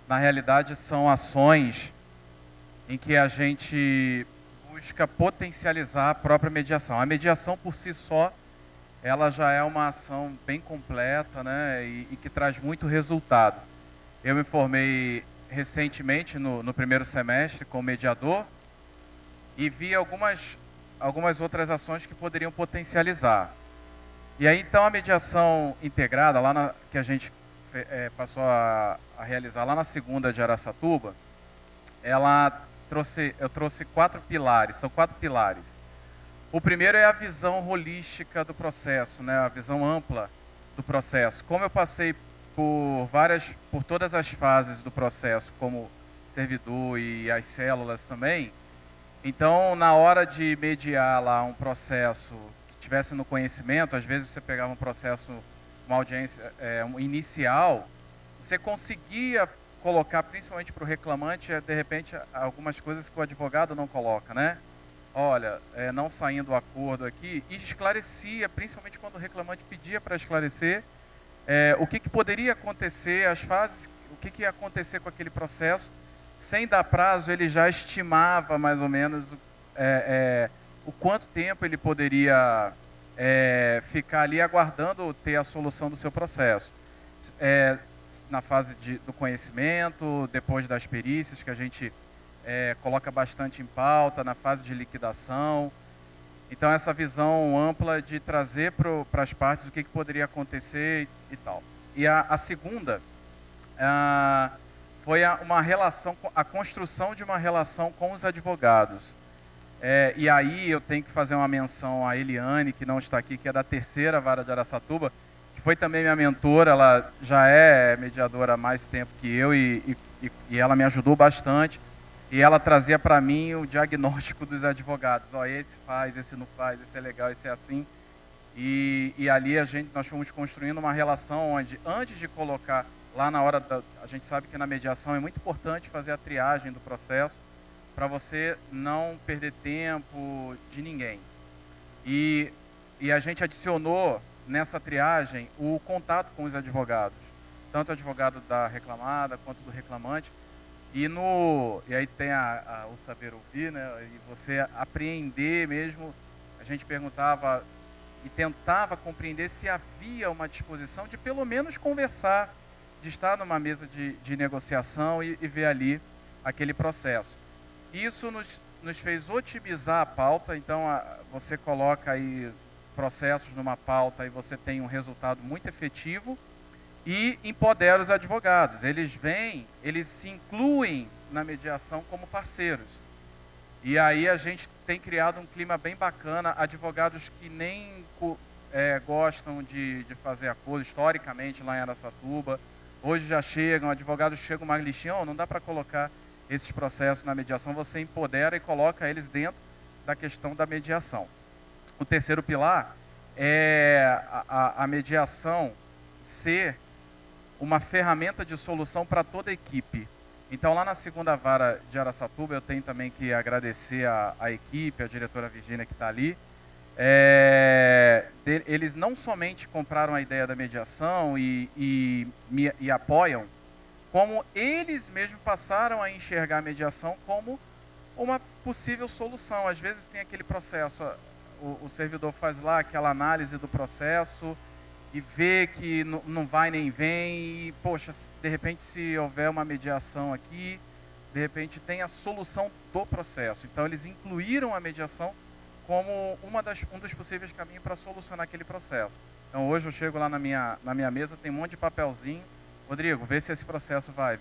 na realidade, são ações em que a gente busca potencializar a própria mediação. A mediação, por si só, ela já é uma ação bem completa, né, e que traz muito resultado. Eu me formei recentemente, no primeiro semestre, como mediador, e vi algumas outras ações que poderiam potencializar. E aí, então, a mediação integrada, que a gente passou a realizar lá na segunda de Araçatuba, eu trouxe 4 pilares, são 4 pilares. O primeiro é a visão holística do processo, né, a visão ampla do processo. Como eu passei por todas as fases do processo, como servidor e as células também, então na hora de mediar lá um processo que tivesse no conhecimento, às vezes você pegava um processo, uma audiência inicial, você conseguia colocar, principalmente para o reclamante, de repente, algumas coisas que o advogado não coloca, né? Olha, não saindo o acordo aqui, e esclarecia, principalmente quando o reclamante pedia para esclarecer, o que poderia acontecer, as fases, o que ia acontecer com aquele processo. Sem dar prazo, ele já estimava mais ou menos o quanto tempo ele poderia ficar ali aguardando ter a solução do seu processo. Na fase do conhecimento, depois das perícias, que a gente coloca bastante em pauta, na fase de liquidação. Então, essa visão ampla de trazer para as partes o que poderia acontecer e tal. E a segunda foi a construção de uma relação com os advogados. E aí eu tenho que fazer uma menção à Eliane, que não está aqui, que é da 3ª Vara de Araçatuba, que foi também minha mentora. Ela já é mediadora há mais tempo que eu e ela me ajudou bastante. E ela trazia para mim o diagnóstico dos advogados. Esse faz, esse não faz, esse é legal, esse é assim. E ali nós fomos construindo uma relação onde, antes de colocar lá na hora a gente sabe que na mediação é muito importante fazer a triagem do processo para você não perder tempo de ninguém. E a gente adicionou nessa triagem o contato com os advogados, tanto o advogado da reclamada quanto do reclamante. E aí tem o saber ouvir, né? E você apreender mesmo. A gente perguntava e tentava compreender se havia uma disposição de pelo menos conversar, de estar numa mesa de negociação e ver ali aquele processo. Isso nos fez otimizar a pauta. Então você coloca aí processos numa pauta e você tem um resultado muito efetivo. E empodera os advogados. Eles se incluem na mediação como parceiros. E aí a gente tem criado um clima bem bacana. Advogados que nem gostam de fazer acordo, historicamente lá em Araçatuba, hoje já chegam, advogados chegam uma listinha, não dá para colocar esses processos na mediação, você empodera e coloca eles dentro da questão da mediação. O terceiro pilar é a mediação ser uma ferramenta de solução para toda a equipe. Então, lá na 2ª Vara de Araçatuba, eu tenho também que agradecer a equipe, a diretora Virgínia que está ali. Eles não somente compraram a ideia da mediação e apoiam, como eles mesmos passaram a enxergar a mediação como uma possível solução. Às vezes tem aquele processo, o servidor faz lá aquela análise do processo, e vê que não vai nem vem, e, poxa, de repente se houver uma mediação aqui, de repente tem a solução do processo. Então eles incluíram a mediação como um dos possíveis caminhos para solucionar aquele processo. Então hoje eu chego lá na minha mesa, tem um monte de papelzinho. Rodrigo, vê se esse processo vai,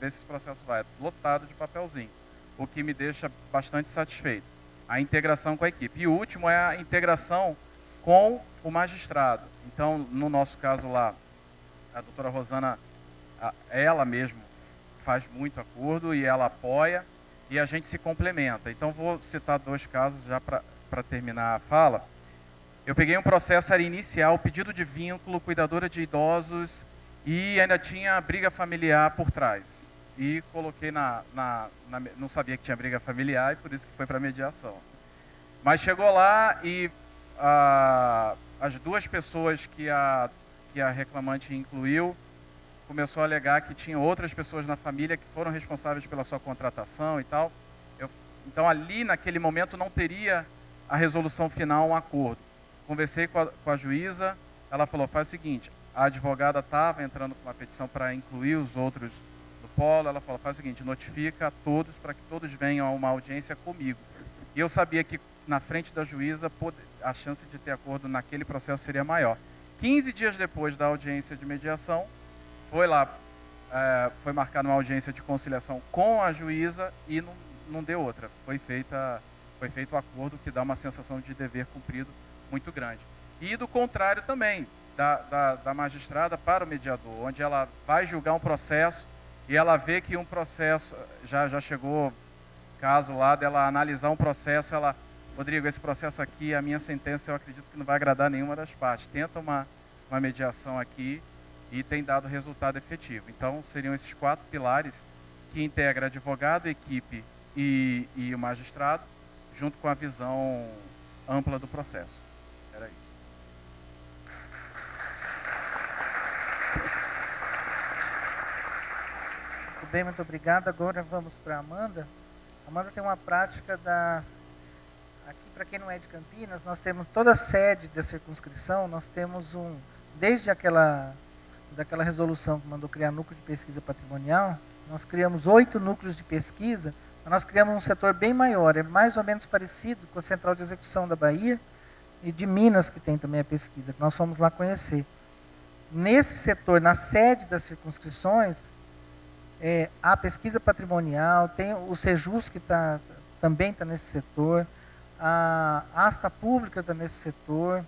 lotado de papelzinho, o que me deixa bastante satisfeito. A integração com a equipe. E o último é a integração com o magistrado. Então, no nosso caso lá, a doutora Rosana, ela mesma faz muito acordo e ela apoia e a gente se complementa. Então, vou citar 2 casos já para terminar a fala. Eu peguei um processo, era inicial, pedido de vínculo, cuidadora de idosos e ainda tinha briga familiar por trás. E coloquei não sabia que tinha briga familiar e por isso que foi para mediação. Mas chegou lá e as 2 pessoas que a reclamante incluiu começou a alegar que tinha outras pessoas na família que foram responsáveis pela sua contratação e tal. Então ali naquele momento não teria a resolução final, um acordo. Conversei com a juíza, ela falou, faz o seguinte, a advogada estava entrando com uma petição para incluir os outros do polo, ela falou, faz o seguinte, notifica a todos para que todos venham a uma audiência comigo. E eu sabia que na frente da juíza a chance de ter acordo naquele processo seria maior. 15 dias depois da audiência de mediação, foi marcada uma audiência de conciliação com a juíza e não deu outra. Foi feito o acordo, que dá uma sensação de dever cumprido muito grande. E do contrário também, da magistrada para o mediador, onde ela vai julgar um processo e ela vê que um processo, já chegou caso lá dela analisar um processo, ela, Rodrigo, esse processo aqui, a minha sentença eu acredito que não vai agradar nenhuma das partes. Tenta uma mediação aqui e tem dado resultado efetivo. Então, seriam esses 4 pilares que integram advogado, equipe e o magistrado, junto com a visão ampla do processo. Era isso. Muito bem, muito obrigado. Agora vamos para a Amanda. A Amanda tem uma prática aqui, para quem não é de Campinas, nós temos toda a sede da circunscrição, nós temos desde daquela resolução que mandou criar núcleo de pesquisa patrimonial, nós criamos 8 núcleos de pesquisa, mas nós criamos um setor bem maior, é mais ou menos parecido com a Central de Execução da Bahia e de Minas, que tem também a pesquisa, que nós fomos lá conhecer. Nesse setor, na sede das circunscrições, a pesquisa patrimonial, tem o Sejus, que também está nesse setor, a Asta Pública está nesse setor,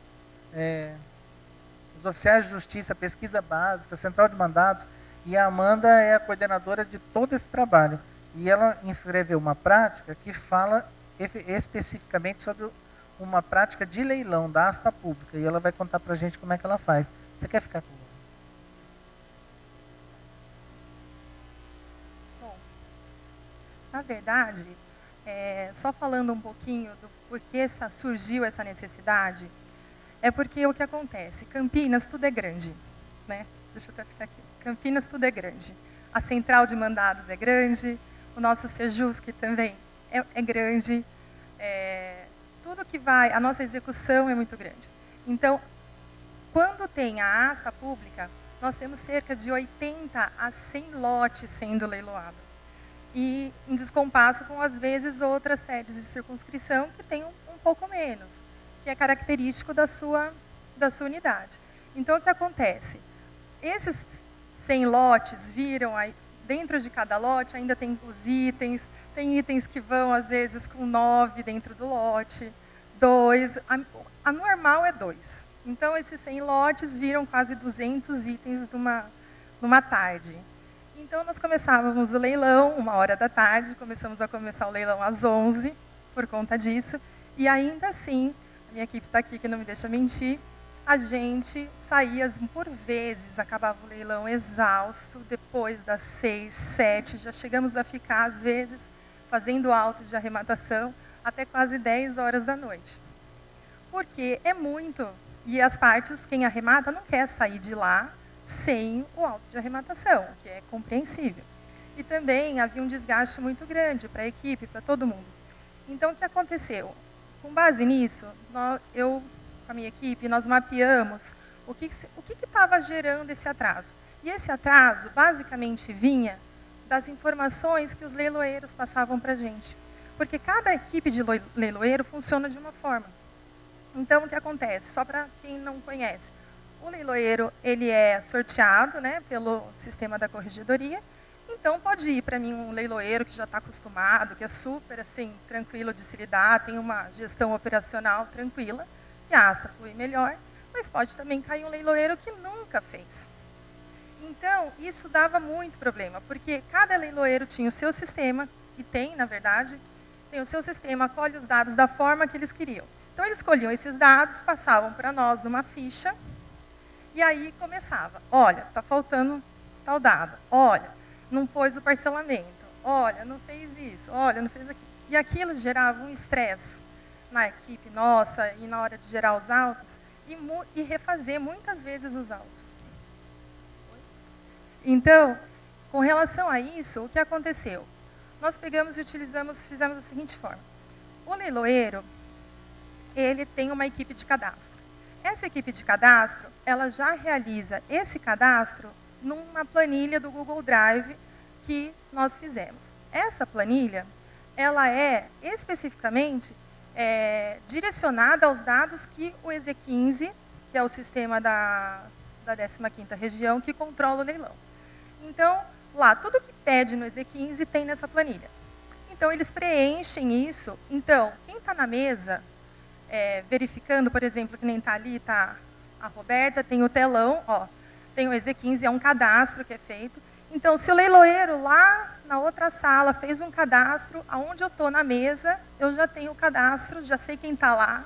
os oficiais de justiça, a pesquisa básica, a central de mandados, e a Amanda é a coordenadora de todo esse trabalho. E ela escreveu uma prática que fala especificamente sobre uma prática de leilão da Asta Pública, e ela vai contar para a gente como é que ela faz. Você quer ficar com ela? Bom, na verdade, só falando um pouquinho do porquê surgiu essa necessidade, é porque o que acontece? Campinas, tudo é grande, né? Deixa eu até ficar aqui. Campinas, tudo é grande. A central de mandados é grande, o nosso Sejus, que também é grande, tudo que vai, a nossa execução é muito grande. Então, quando tem a asta pública, nós temos cerca de 80 a 100 lotes sendo leiloados. E em descompasso com, às vezes, outras sedes de circunscrição que tem um pouco menos, que é característico da sua unidade. Então, o que acontece? Esses 100 lotes viram, aí, dentro de cada lote ainda tem os itens, tem itens que vão, às vezes, com 9 dentro do lote, 2, a normal é 2. Então, esses 100 lotes viram quase 200 itens numa tarde. Então, nós começávamos o leilão 13h, começamos a começar o leilão às 11h, por conta disso, e ainda assim, a minha equipe está aqui que não me deixa mentir, a gente saía, por vezes, acabava o leilão exausto, depois das 6, 7, já chegamos a ficar, às vezes, fazendo auto de arrematação, até quase 10 horas da noite. Porque é muito, e as partes, quem arremata, não quer sair de lá sem o auto de arrematação, que é compreensível. E também havia um desgaste muito grande para a equipe, para todo mundo. Então, o que aconteceu? Com base nisso, eu, com a minha equipe, nós mapeamos o que estava gerando esse atraso. E esse atraso, basicamente, vinha das informações que os leiloeiros passavam para a gente. Porque cada equipe de leiloeiro funciona de uma forma. Então, o que acontece? Só para quem não conhece. O leiloeiro, ele é sorteado, né, pelo sistema da corregedoria. Então, pode ir para mim um leiloeiro que já está acostumado, que é super assim, tranquilo de se lidar, tem uma gestão operacional tranquila, e a asta flui melhor, mas pode também cair um leiloeiro que nunca fez. Então, isso dava muito problema, porque cada leiloeiro tinha o seu sistema, e tem, na verdade, tem o seu sistema, acolhe os dados da forma que eles queriam. Então, eles escolhiam esses dados, passavam para nós numa ficha, e aí começava, olha, está faltando tal dado, olha, não pôs o parcelamento, olha, não fez isso, olha, não fez aquilo. E aquilo gerava um estresse na equipe nossa e na hora de gerar os autos e refazer muitas vezes os autos. Então, com relação a isso, o que aconteceu? Nós pegamos e fizemos da seguinte forma. O leiloeiro, ele tem uma equipe de cadastro. Essa equipe de cadastro, ela já realiza esse cadastro numa planilha do Google Drive que nós fizemos. Essa planilha, ela é especificamente direcionada aos dados que o EZ15, que é o sistema da 15ª região, que controla o leilão. Então, lá, tudo que pede no EZ15 tem nessa planilha. Então, eles preenchem isso. Então, quem está na mesa, verificando, por exemplo, que nem está ali, está a Roberta, tem o telão, ó, tem o EZ15, é um cadastro que é feito. Então, se o leiloeiro lá na outra sala fez um cadastro, aonde eu estou na mesa, eu já tenho o cadastro, já sei quem está lá.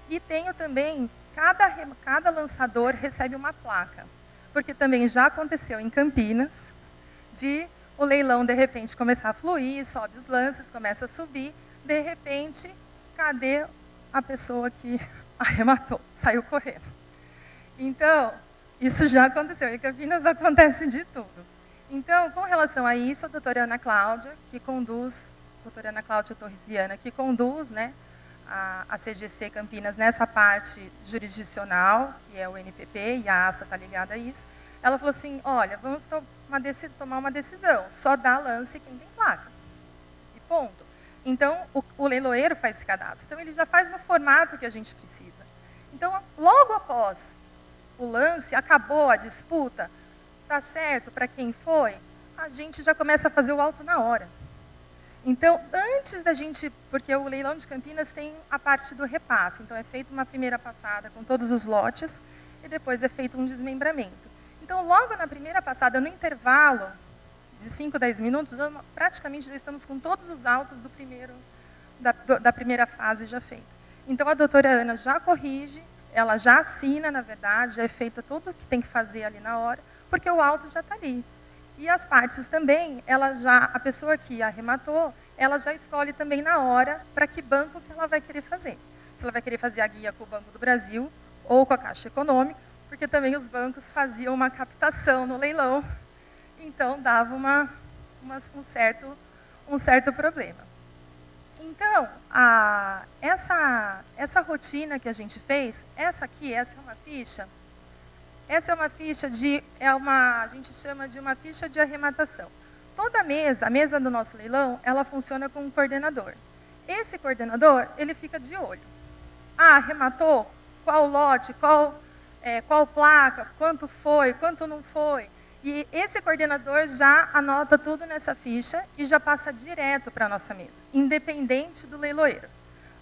E tenho também, cada lançador recebe uma placa. Porque também já aconteceu em Campinas, de o leilão, de repente, começar a fluir, sobe os lances, começa a subir, de repente, cadê a pessoa que arrematou? Saiu correndo. Então, isso já aconteceu. Em Campinas acontece de tudo. Então, com relação a isso, a doutora Ana Cláudia, que conduz, doutora Ana Cláudia Torres Viana, que conduz, né, a CGC Campinas nessa parte jurisdicional, que é o NPP, e a ASA está ligada a isso, ela falou assim, olha, vamos tomar uma decisão, só dá lance quem tem placa. E ponto. Então, o leiloeiro faz esse cadastro. Então, ele já faz no formato que a gente precisa. Então, logo após o lance, acabou a disputa, está certo para quem foi, a gente já começa a fazer o auto na hora. Então, antes da gente, porque o leilão de Campinas tem a parte do repasse, então é feita uma primeira passada com todos os lotes e depois é feito um desmembramento. Então, logo na primeira passada, no intervalo de 5, 10 minutos, praticamente já estamos com todos os autos da primeira fase já feita. Então, a doutora Ana já corrige, ela já assina, na verdade, já é feito tudo o que tem que fazer ali na hora, porque o auto já está ali. E as partes também, a pessoa que arrematou, ela já escolhe também na hora para que banco que ela vai querer fazer. Se ela vai querer fazer a guia com o Banco do Brasil ou com a Caixa Econômica, porque também os bancos faziam uma captação no leilão, então dava um certo problema. Então, essa rotina que a gente fez, essa é uma ficha. Essa é uma ficha a gente chama de uma ficha de arrematação. Toda a mesa do nosso leilão, ela funciona com um coordenador. Esse coordenador, ele fica de olho. Arrematou? Qual lote? Qual placa? Quanto foi? Quanto não foi? E esse coordenador já anota tudo nessa ficha e já passa direto para a nossa mesa, independente do leiloeiro.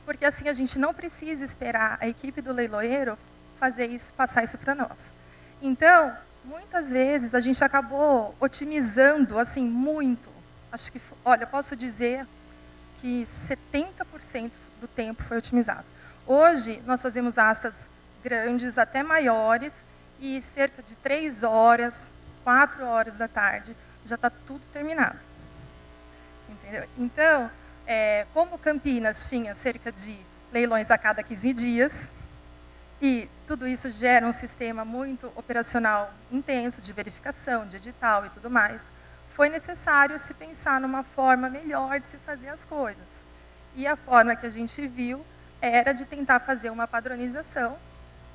Porque assim a gente não precisa esperar a equipe do leiloeiro passar isso para nós. Então, muitas vezes a gente acabou otimizando assim muito. Acho que, olha, posso dizer que 70% do tempo foi otimizado. Hoje nós fazemos astas grandes, até maiores, e cerca de 3 horas, 4 horas da tarde, já está tudo terminado. Entendeu? Então, como Campinas tinha cerca de leilões a cada 15 dias, e tudo isso gera um sistema muito operacional intenso, de verificação, de edital e tudo mais, foi necessário se pensar numa forma melhor de se fazer as coisas. E a forma que a gente viu era de tentar fazer uma padronização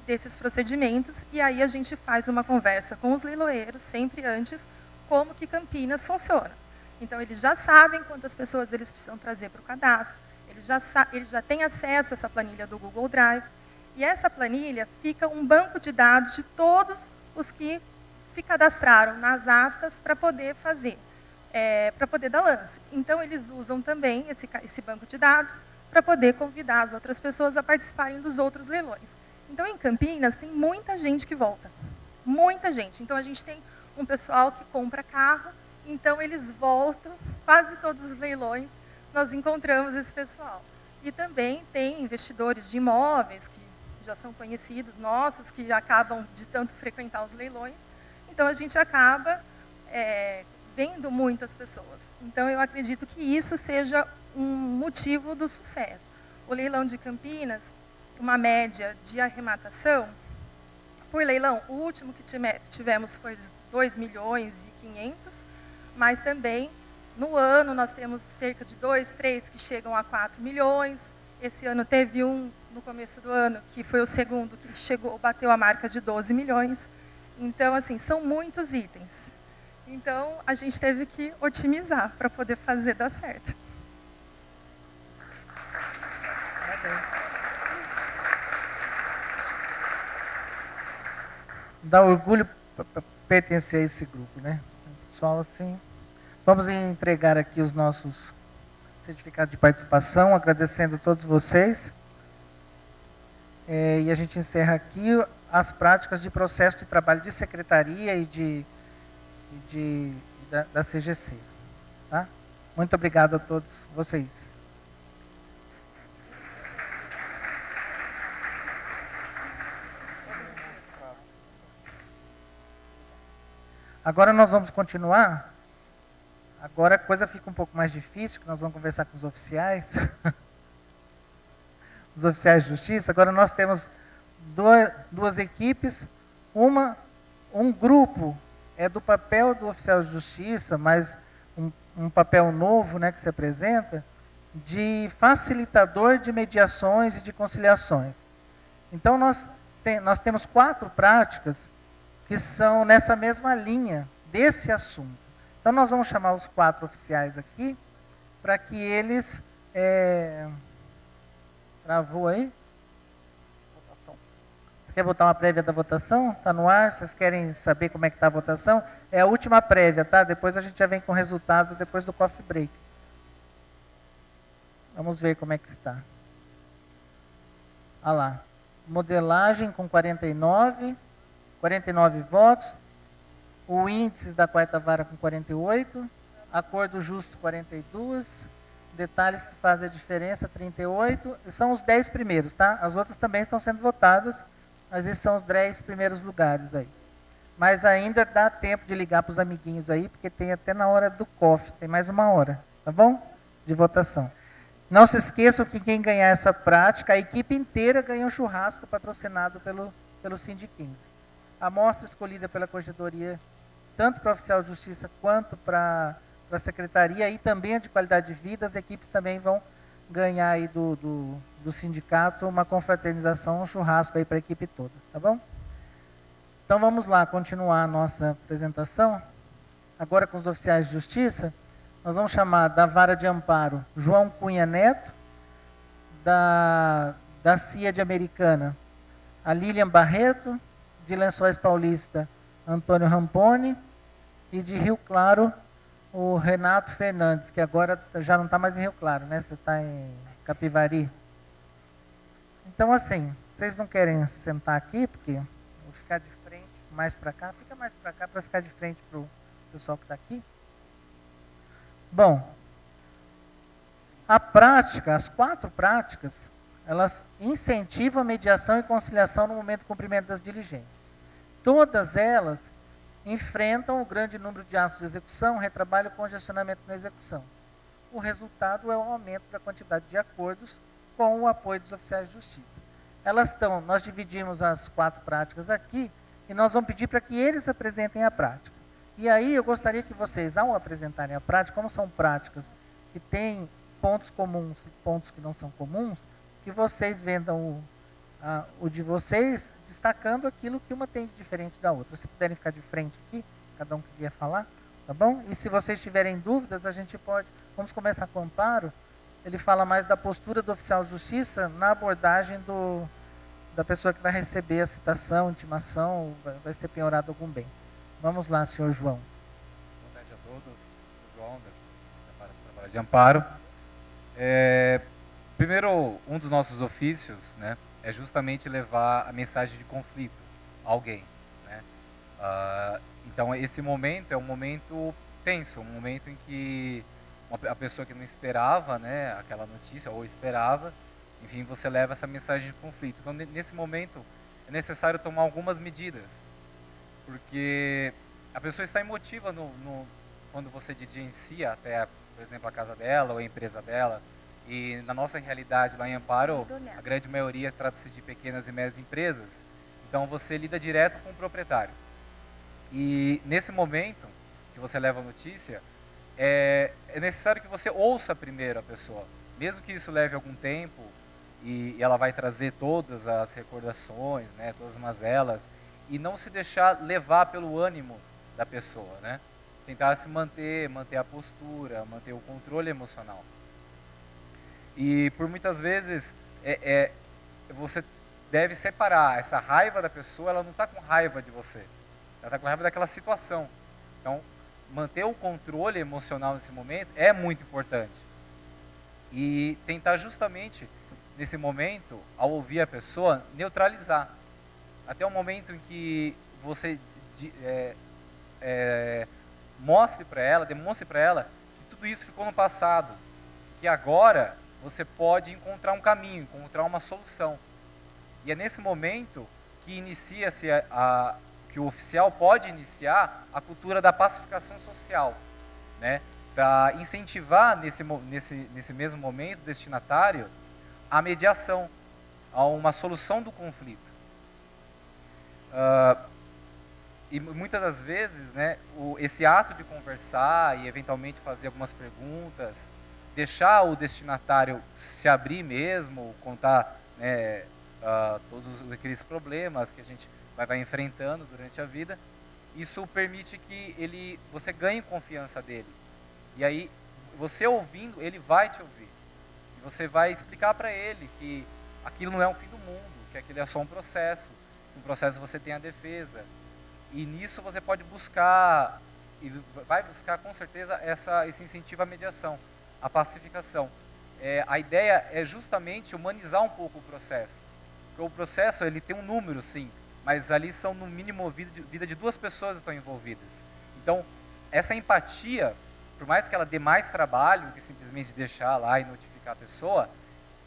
desses procedimentos, e aí a gente faz uma conversa com os leiloeiros, sempre antes, como que Campinas funciona. Então, eles já sabem quantas pessoas eles precisam trazer para o cadastro, eles já têm acesso a essa planilha do Google Drive, e essa planilha fica um banco de dados de todos os que se cadastraram nas astas para poder fazer, para poder dar lance. Então, eles usam também esse banco de dados para poder convidar as outras pessoas a participarem dos outros leilões. Então, em Campinas, tem muita gente que volta. Muita gente. Então, a gente tem um pessoal que compra carro, então eles voltam, quase todos os leilões, nós encontramos esse pessoal. E também tem investidores de imóveis, que já são conhecidos nossos, que acabam de tanto frequentar os leilões. Então, a gente acaba vendo muitas pessoas. Então, eu acredito que isso seja um motivo do sucesso. O leilão de Campinas, uma média de arrematação, por leilão, o último que tivemos foi de 2.500.000, mas também, no ano, nós temos cerca de 2, 3 que chegam a 4 milhões. Esse ano teve um, no começo do ano, que foi o segundo, que bateu a marca de 12 milhões. Então, assim, são muitos itens. Então, a gente teve que otimizar para poder fazer dar certo. Dá orgulho pertencer a esse grupo, né? O pessoal, assim, Vamos entregar aqui os nossos certificados de participação, agradecendo a todos vocês. E a gente encerra aqui as práticas de processo de trabalho de secretaria e da CGC. Tá? Muito obrigado a todos vocês. Agora nós vamos continuar. Agora a coisa fica um pouco mais difícil, que nós vamos conversar com os oficiais. Os oficiais de justiça. Agora nós temos duas equipes. Um grupo é do papel do oficial de justiça, mas um papel novo, né, que se apresenta, de facilitador de mediações e de conciliações. Então nós temos 4 práticas que são nessa mesma linha desse assunto. Então nós vamos chamar os 4 oficiais aqui para que eles... Travou aí? Votação. Você quer botar uma prévia da votação? Está no ar? Vocês querem saber como é que está a votação? É a última prévia, tá? Depois a gente já vem com o resultado depois do coffee break. Vamos ver como é que está. Olha lá. Modelagem com 49 votos. O índice da 4ª vara com 48. Acordo justo 42. Detalhes que fazem a diferença 38. São os 10 primeiros, tá? As outras também estão sendo votadas, mas esses são os 10 primeiros lugares aí. Mas ainda dá tempo de ligar para os amiguinhos aí, porque tem até na hora do coffee, tem mais 1 hora, tá bom? De votação. Não se esqueçam que quem ganhar essa prática, a equipe inteira ganha um churrasco patrocinado pelo Sind 15. A amostra escolhida pela corregedoria, tanto para o oficial de justiça quanto para a secretaria, e também a de qualidade de vida, as equipes também vão ganhar aí do sindicato uma confraternização, um churrasco aí para a equipe toda, tá bom? Então vamos lá, continuar a nossa apresentação. Agora com os oficiais de justiça, nós vamos chamar da Vara de Amparo João Cunha Neto, da CIA de Americana, a Lilian Barreto, de Lençóis Paulista, Antônio Ramponi, e de Rio Claro, o Renato Fernandes, que agora já não está mais em Rio Claro, né? Você está em Capivari. Então, assim, vocês não querem sentar aqui, porque eu vou ficar de frente, mais para cá. Fica mais para cá para ficar de frente para o pessoal que está aqui. Bom, a prática, as 4 práticas, elas incentivam a mediação e conciliação no momento do cumprimento das diligências. Todas elas enfrentam o grande número de atos de execução, retrabalho e congestionamento na execução. O resultado é o aumento da quantidade de acordos com o apoio dos oficiais de justiça. Nós dividimos as 4 práticas aqui e nós vamos pedir para que eles apresentem a prática. E aí eu gostaria que vocês, ao apresentarem a prática, como são práticas que têm pontos comuns e pontos que não são comuns, que vocês vendam o de vocês, destacando aquilo que uma tem de diferente da outra. Se puderem ficar de frente aqui, cada um que queria falar, tá bom? E se vocês tiverem dúvidas, a gente pode... Vamos começar com o Amparo. Ele fala mais da postura do oficial de justiça na abordagem da pessoa que vai receber a citação, intimação, vai ser penhorado algum bem. Vamos lá, senhor João. Boa tarde a todos. Sou João, da Vara de Amparo. Primeiro, um dos nossos ofícios, né, é justamente levar a mensagem de conflito a alguém, né? Então, esse momento é um momento tenso, um momento em que a pessoa que não esperava, né, aquela notícia, ou esperava, enfim, você leva essa mensagem de conflito. Então, nesse momento, é necessário tomar algumas medidas, porque a pessoa está emotiva quando você diligencia até, por exemplo, a casa dela ou a empresa dela. E na nossa realidade lá em Amparo, a grande maioria trata-se de pequenas e médias empresas. Então você lida direto com o proprietário. E nesse momento que você leva a notícia, é necessário que você ouça primeiro a pessoa. Mesmo que isso leve algum tempo e ela vai trazer todas as recordações, né, todas as mazelas, e não se deixar levar pelo ânimo da pessoa, né? Tentar se manter a postura, manter o controle emocional. E por muitas vezes você deve separar essa raiva da pessoa. Ela não está com raiva de você, ela está com raiva daquela situação. Então manter o controle emocional nesse momento é muito importante. E tentar justamente, nesse momento, ao ouvir a pessoa, neutralizar. Até o momento em que você demonstre para ela que tudo isso ficou no passado. Que agora você pode encontrar um caminho, encontrar uma solução. E é nesse momento que inicia-se que o oficial pode iniciar a cultura da pacificação social, né? Para incentivar nesse mesmo momento destinatário a mediação, a uma solução do conflito. E muitas das vezes, né, esse ato de conversar e eventualmente fazer algumas perguntas, deixar o destinatário se abrir mesmo, contar, né, todos aqueles problemas que a gente vai enfrentando durante a vida, isso permite que você ganhe confiança dele. E aí, você ouvindo, ele vai te ouvir. E você vai explicar para ele que aquilo não é um fim do mundo, que aquilo é só um processo. No processo você tem a defesa. E nisso você pode buscar, e vai buscar com certeza esse incentivo à mediação, à pacificação. A ideia é justamente humanizar um pouco o processo. Porque o processo ele tem um número, sim, mas ali são no mínimo vida de 2 pessoas que estão envolvidas. Então, essa empatia, por mais que ela dê mais trabalho do que simplesmente deixar lá e notificar a pessoa,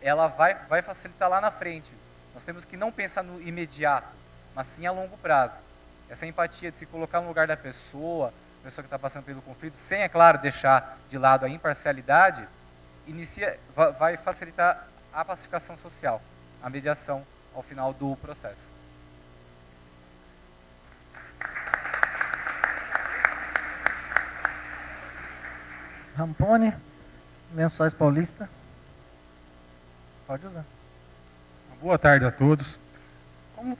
ela vai facilitar lá na frente. Nós temos que não pensar no imediato, mas sim a longo prazo. Essa empatia de se colocar no lugar da pessoa, a pessoa que está passando pelo conflito, sem, é claro, deixar de lado a imparcialidade, vai facilitar a pacificação social, a mediação ao final do processo. Rampone, Lençóis Paulista. Pode usar. Boa tarde a todos.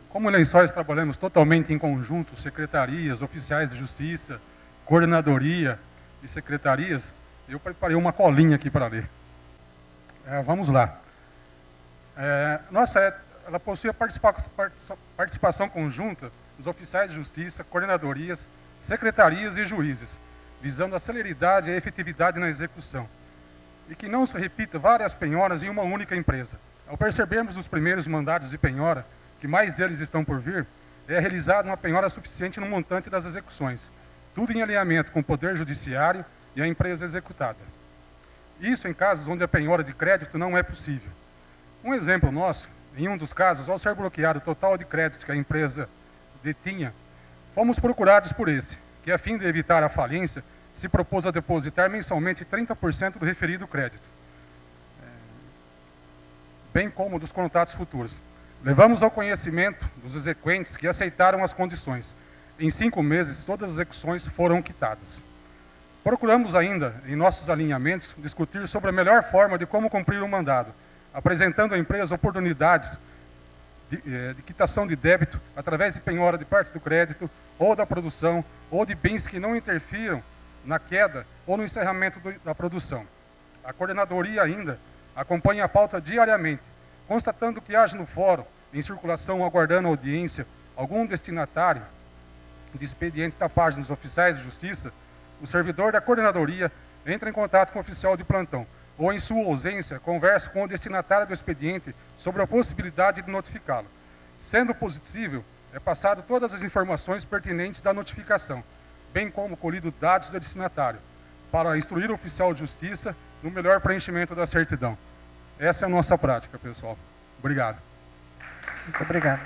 Como Lençóis trabalhamos totalmente em conjunto, secretarias, oficiais de justiça, coordenadoria e secretarias, eu preparei uma colinha aqui para ler. Vamos lá. Ela possui a participação conjunta dos oficiais de justiça, coordenadorias, secretarias e juízes, visando a celeridade e a efetividade na execução, e que não se repita várias penhoras em uma única empresa. Ao percebermos os primeiros mandados de penhora, que mais deles estão por vir, é realizada uma penhora suficiente no montante das execuções, tudo em alinhamento com o Poder Judiciário e a empresa executada. Isso em casos onde a penhora de crédito não é possível. Um exemplo nosso, em um dos casos, ao ser bloqueado o total de crédito que a empresa detinha, fomos procurados por esse, que a fim de evitar a falência, se propôs a depositar mensalmente 30% do referido crédito, bem como dos contratos futuros. Levamos ao conhecimento dos exequentes que aceitaram as condições. Em 5 meses, todas as execuções foram quitadas. Procuramos ainda, em nossos alinhamentos, discutir sobre a melhor forma de como cumprir o mandado, apresentando à empresa oportunidades de quitação de débito através de penhora de parte do crédito, ou da produção, ou de bens que não interfiram na queda ou no encerramento da produção. A coordenadoria ainda acompanha a pauta diariamente, constatando que haja no fórum, em circulação aguardando audiência, algum destinatário de expediente da página dos oficiais de justiça, o servidor da coordenadoria entra em contato com o oficial de plantão, ou em sua ausência, conversa com o destinatário do expediente sobre a possibilidade de notificá-lo. Sendo possível, é passado todas as informações pertinentes da notificação, bem como colhido dados do destinatário, para instruir o oficial de justiça no melhor preenchimento da certidão. Essa é a nossa prática, pessoal. Obrigado. Muito obrigado.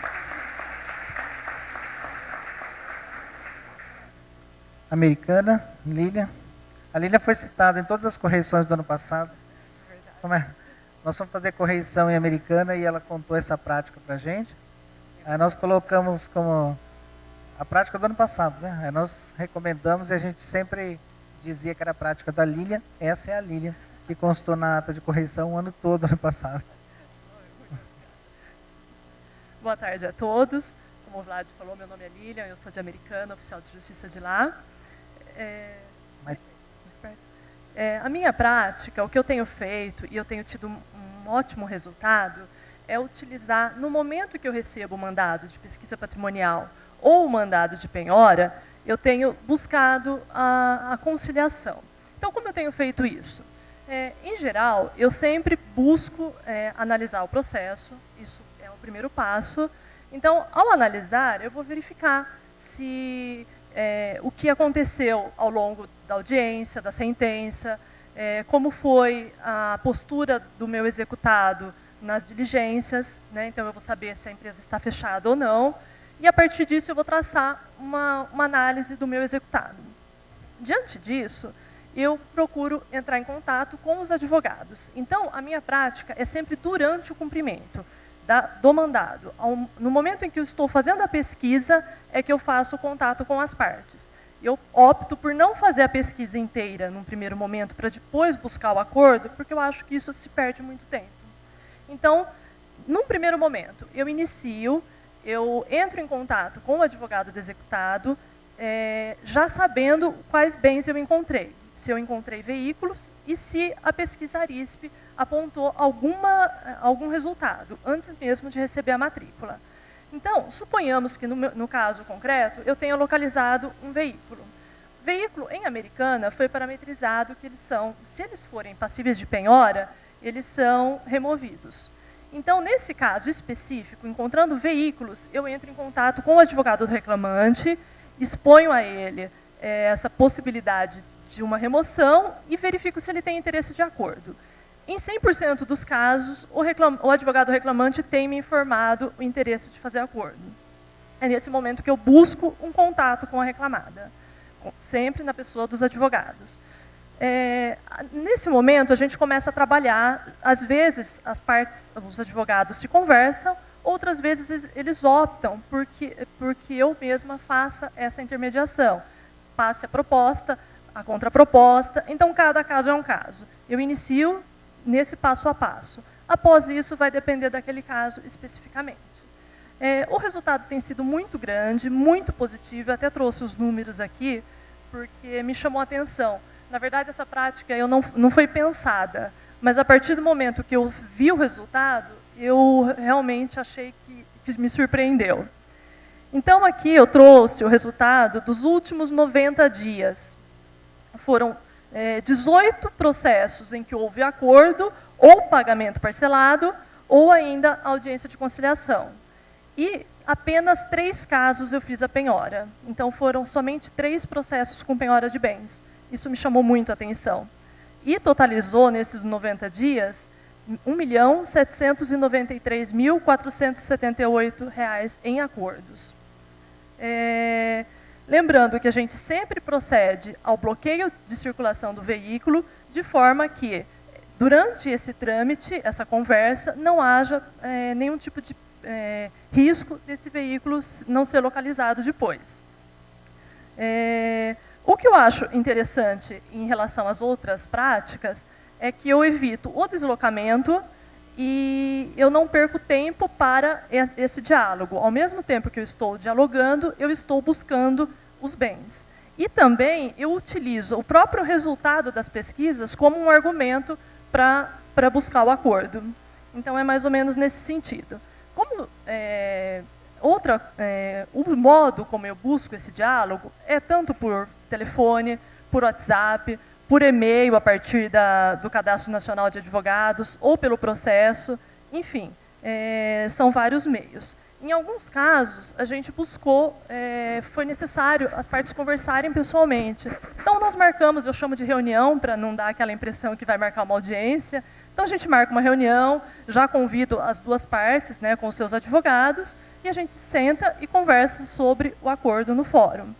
Americana, Lília. A Lília foi citada em todas as correções do ano passado. Como é? Nós vamos fazer correção em Americana e ela contou essa prática para a gente. Aí nós colocamos como a prática do ano passado, né? Aí nós recomendamos e a gente sempre dizia que era a prática da Lília. Essa é a Lília, que constou na ata de correção o ano todo, ano passado. Boa tarde a todos. Como o Vlad falou, meu nome é Lília, eu sou de Americana, oficial de justiça de lá. Mais perto. A minha prática, o que eu tenho feito, e eu tenho tido um ótimo resultado, é utilizar, no momento que eu recebo o mandado de pesquisa patrimonial ou o mandado de penhora, eu tenho buscado a conciliação. Então, como eu tenho feito isso? Em geral, eu sempre busco analisar o processo, isso é o primeiro passo. Então, ao analisar, eu vou verificar se o que aconteceu ao longo da audiência, da sentença, como foi a postura do meu executado nas diligências, né? Então eu vou saber se a empresa está fechada ou não, e a partir disso eu vou traçar uma análise do meu executado. Diante disso, eu procuro entrar em contato com os advogados. Então, a minha prática é sempre durante o cumprimento do mandado. No momento em que eu estou fazendo a pesquisa, é que eu faço o contato com as partes. Eu opto por não fazer a pesquisa inteira num primeiro momento, para depois buscar o acordo, porque eu acho que isso se perde muito tempo. Então, num primeiro momento, eu entro em contato com o advogado do executado, já sabendo quais bens eu encontrei. Se eu encontrei veículos e se a pesquisa ARISP apontou algum resultado, antes mesmo de receber a matrícula. Então, suponhamos que no caso concreto, eu tenha localizado um veículo. O veículo, em Americana, foi parametrizado que se eles forem passíveis de penhora, eles são removidos. Então, nesse caso específico, encontrando veículos, eu entro em contato com o advogado do reclamante, exponho a ele essa possibilidade de uma remoção e verifico se ele tem interesse de acordo. Em 100% dos casos, o advogado reclamante tem me informado o interesse de fazer acordo. É nesse momento que eu busco um contato com a reclamada, sempre na pessoa dos advogados. Nesse momento, a gente começa a trabalhar, às vezes os advogados se conversam, outras vezes eles optam porque eu mesma faça essa intermediação, passe a proposta, a contraproposta, então cada caso é um caso. Eu inicio nesse passo a passo. Após isso, vai depender daquele caso especificamente. O resultado tem sido muito grande, muito positivo, eu até trouxe os números aqui, porque me chamou a atenção. Na verdade, essa prática não foi pensada, mas a partir do momento que eu vi o resultado, eu realmente achei que me surpreendeu. Então, aqui eu trouxe o resultado dos últimos 90 dias. Foram 18 processos em que houve acordo, ou pagamento parcelado, ou ainda audiência de conciliação. E apenas 3 casos eu fiz a penhora. Então, foram somente 3 processos com penhora de bens. Isso me chamou muito a atenção. E totalizou, nesses 90 dias, R$ 1.793.478 em acordos. Lembrando que a gente sempre procede ao bloqueio de circulação do veículo, de forma que, durante esse trâmite, essa conversa, não haja nenhum tipo de risco desse veículo não ser localizado depois. O que eu acho interessante em relação às outras práticas é que eu evito o deslocamento e eu não perco tempo para esse diálogo. Ao mesmo tempo que eu estou dialogando, eu estou buscando os bens. E também eu utilizo o próprio resultado das pesquisas como um argumento para buscar o acordo. Então, é mais ou menos nesse sentido. O modo como eu busco esse diálogo é tanto por telefone, por WhatsApp, por e-mail a partir do Cadastro Nacional de Advogados, ou pelo processo, enfim, são vários meios. Em alguns casos, a gente buscou, foi necessário as partes conversarem pessoalmente. Então, nós marcamos, eu chamo de reunião, para não dar aquela impressão que vai marcar uma audiência. Então, a gente marca uma reunião, já convido as duas partes, né, com os seus advogados, e a gente senta e conversa sobre o acordo no fórum.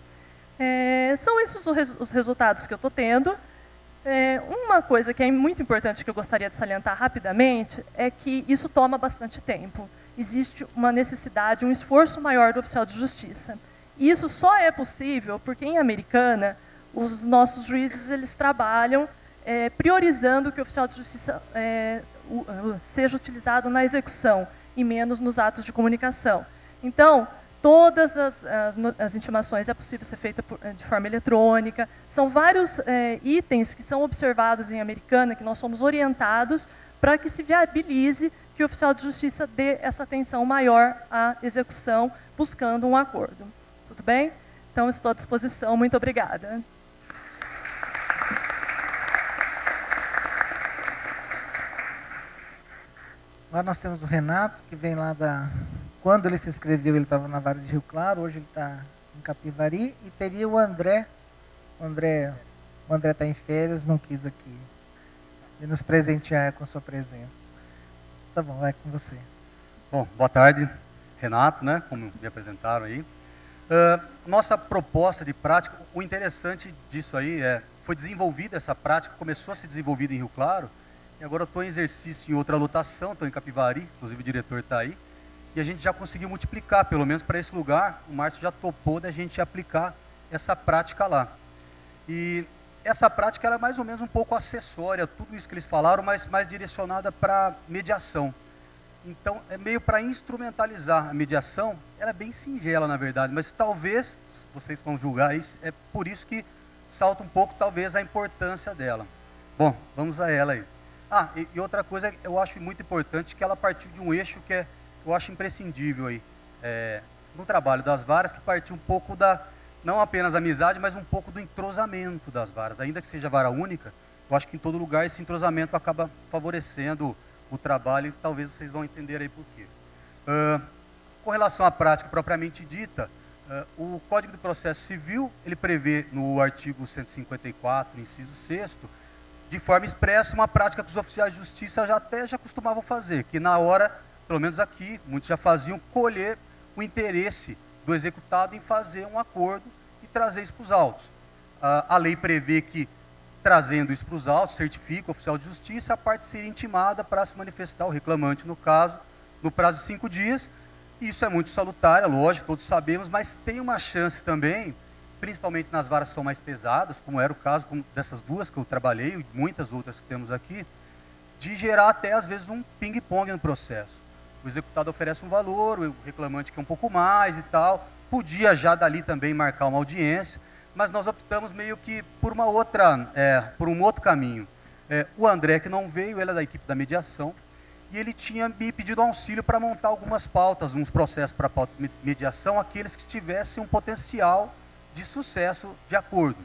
São esses os resultados que eu estou tendo. Uma coisa que é muito importante que eu gostaria de salientar rapidamente é que isso toma bastante tempo. Existe uma necessidade, um esforço maior do oficial de justiça. E isso só é possível porque, em Americana, os nossos juízes eles trabalham priorizando que o oficial de justiça seja utilizado na execução e menos nos atos de comunicação. Então, todas as intimações é possível ser feita de forma eletrônica. São vários itens que são observados em Americana, que nós somos orientados para que se viabilize que o oficial de justiça dê essa atenção maior à execução, buscando um acordo. Tudo bem? Então, estou à disposição. Muito obrigada. Lá nós temos o Renato, que vem lá da... Quando ele se inscreveu, ele estava na Vara de Rio Claro, hoje ele está em Capivari. E teria o André. O André está em férias, não quis aqui e nos presentear com sua presença. Tá bom, vai com você. Bom, boa tarde, Renato, né, como me apresentaram aí. Nossa proposta de prática, o interessante disso aí foi desenvolvida essa prática, começou a ser desenvolvida em Rio Claro, e agora eu estou em exercício em outra lotação, estou em Capivari, inclusive o diretor está aí, e a gente já conseguiu multiplicar, pelo menos para esse lugar, o Márcio já topou da gente aplicar essa prática lá. E essa prática ela é mais ou menos um pouco acessória, tudo isso que eles falaram, mas mais direcionada para mediação. Então, é meio para instrumentalizar a mediação, ela é bem singela, na verdade, mas talvez, vocês vão julgar isso, é por isso que salta um pouco, talvez, a importância dela. Bom, vamos a ela aí. E outra coisa, eu acho muito importante, que ela partiu de um eixo que eu acho imprescindível aí, no trabalho das varas, que partiu um pouco não apenas a amizade, mas um pouco do entrosamento das varas. Ainda que seja vara única, eu acho que em todo lugar esse entrosamento acaba favorecendo o trabalho, e talvez vocês vão entender aí por quê. Com relação à prática propriamente dita, o Código de Processo Civil, ele prevê no artigo 154, inciso 6º, de forma expressa, uma prática que os oficiais de justiça já costumavam fazer, que na hora, pelo menos aqui, muitos já faziam, colher o interesse do executado em fazer um acordo e trazer isso para os autos. A lei prevê que, trazendo isso para os autos, certifica o oficial de justiça, a parte seria intimada para se manifestar, o reclamante no caso, no prazo de 5 dias. Isso é muito salutar, é lógico, todos sabemos, mas tem uma chance também, principalmente nas varas que são mais pesadas, como era o caso dessas duas que eu trabalhei, e muitas outras que temos aqui, de gerar até, às vezes, um ping-pong no processo. O executado oferece um valor, o reclamante quer um pouco mais e tal. Podia já dali também marcar uma audiência, mas nós optamos meio que por um outro caminho. O André, que não veio, ele é da equipe da mediação, e ele tinha me pedido auxílio para montar algumas pautas, uns processos para pauta de mediação, aqueles que tivessem um potencial de sucesso de acordo.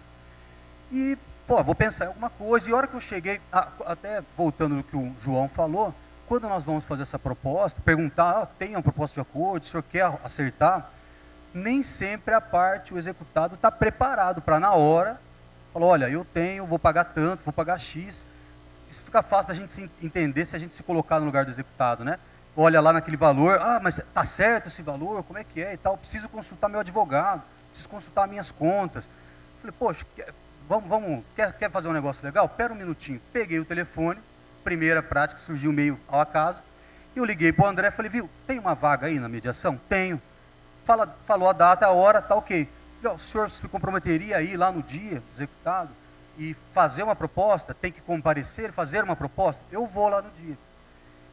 E, vou pensar em alguma coisa, e a hora que eu cheguei, até voltando no que o João falou, quando nós vamos fazer essa proposta, perguntar, tem uma proposta de acordo, o senhor quer acertar? Nem sempre o executado está preparado para, na hora, falar, olha, eu tenho, vou pagar tanto, vou pagar X. Isso fica fácil da gente entender se a gente se colocar no lugar do executado, né? Olha lá naquele valor, mas está certo esse valor, como é que é e tal, preciso consultar meu advogado, preciso consultar minhas contas. Falei, poxa, quer fazer um negócio legal? Espera um minutinho. Peguei o telefone, primeira prática, surgiu meio ao acaso, e eu liguei para o André e falei, viu, tem uma vaga aí na mediação? Tenho. Falou a data, a hora, tá ok. O senhor se comprometeria a ir lá no dia, executado, e fazer uma proposta? Tem que comparecer, fazer uma proposta? Eu vou lá no dia.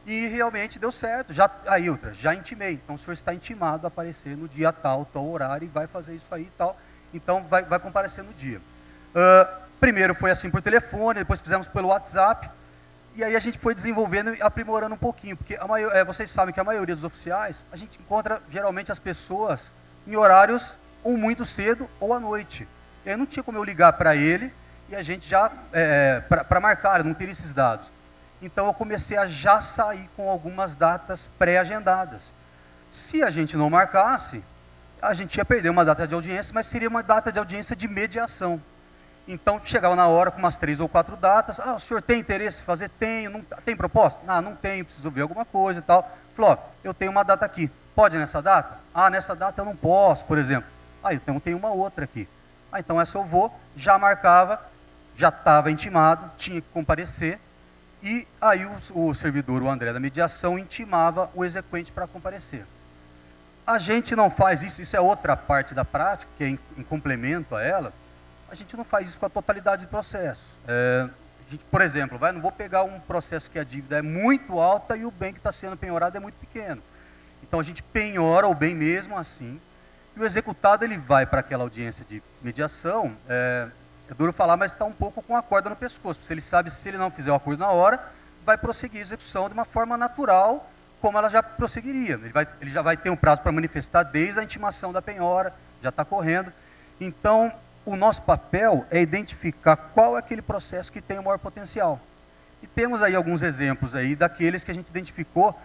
E realmente deu certo. Já intimei. Então o senhor está intimado a aparecer no dia tal horário, e vai fazer isso aí e tal. Então vai comparecer no dia. Primeiro foi assim por telefone, depois fizemos pelo WhatsApp. E aí a gente foi desenvolvendo e aprimorando um pouquinho, porque vocês sabem que a maioria dos oficiais, a gente encontra geralmente as pessoas em horários ou muito cedo ou à noite. E aí não tinha como eu ligar para ele e a gente já, para marcar, não teria esses dados. Então eu comecei a já sair com algumas datas pré-agendadas. Se a gente não marcasse, a gente ia perder uma data de audiência, mas seria uma data de audiência de mediação. Então, chegava na hora com umas 3 ou 4 datas. O senhor tem interesse em fazer? Tenho. Não, tem proposta? Não tenho, preciso ver alguma coisa e tal. Falou, eu tenho uma data aqui. Pode nessa data? Nessa data eu não posso, por exemplo. Então tem uma outra aqui. Então essa eu vou, já marcava, já estava intimado, tinha que comparecer. E aí o servidor, o André da mediação, intimava o exequente para comparecer. A gente não faz isso é outra parte da prática, que é em complemento a ela. A gente não faz isso com a totalidade do processo. Por exemplo, não vou pegar um processo que a dívida é muito alta e o bem que está sendo penhorado é muito pequeno. Então a gente penhora o bem mesmo assim, e o executado ele vai para aquela audiência de mediação, é duro falar, mas está um pouco com a corda no pescoço, porque ele sabe que se ele não fizer o acordo na hora, vai prosseguir a execução de uma forma natural, como ela já prosseguiria. Ele já vai ter um prazo para manifestar desde a intimação da penhora, já está correndo. Então, o nosso papel é identificar qual é aquele processo que tem o maior potencial. E temos aí alguns exemplos aí daqueles que a gente identificou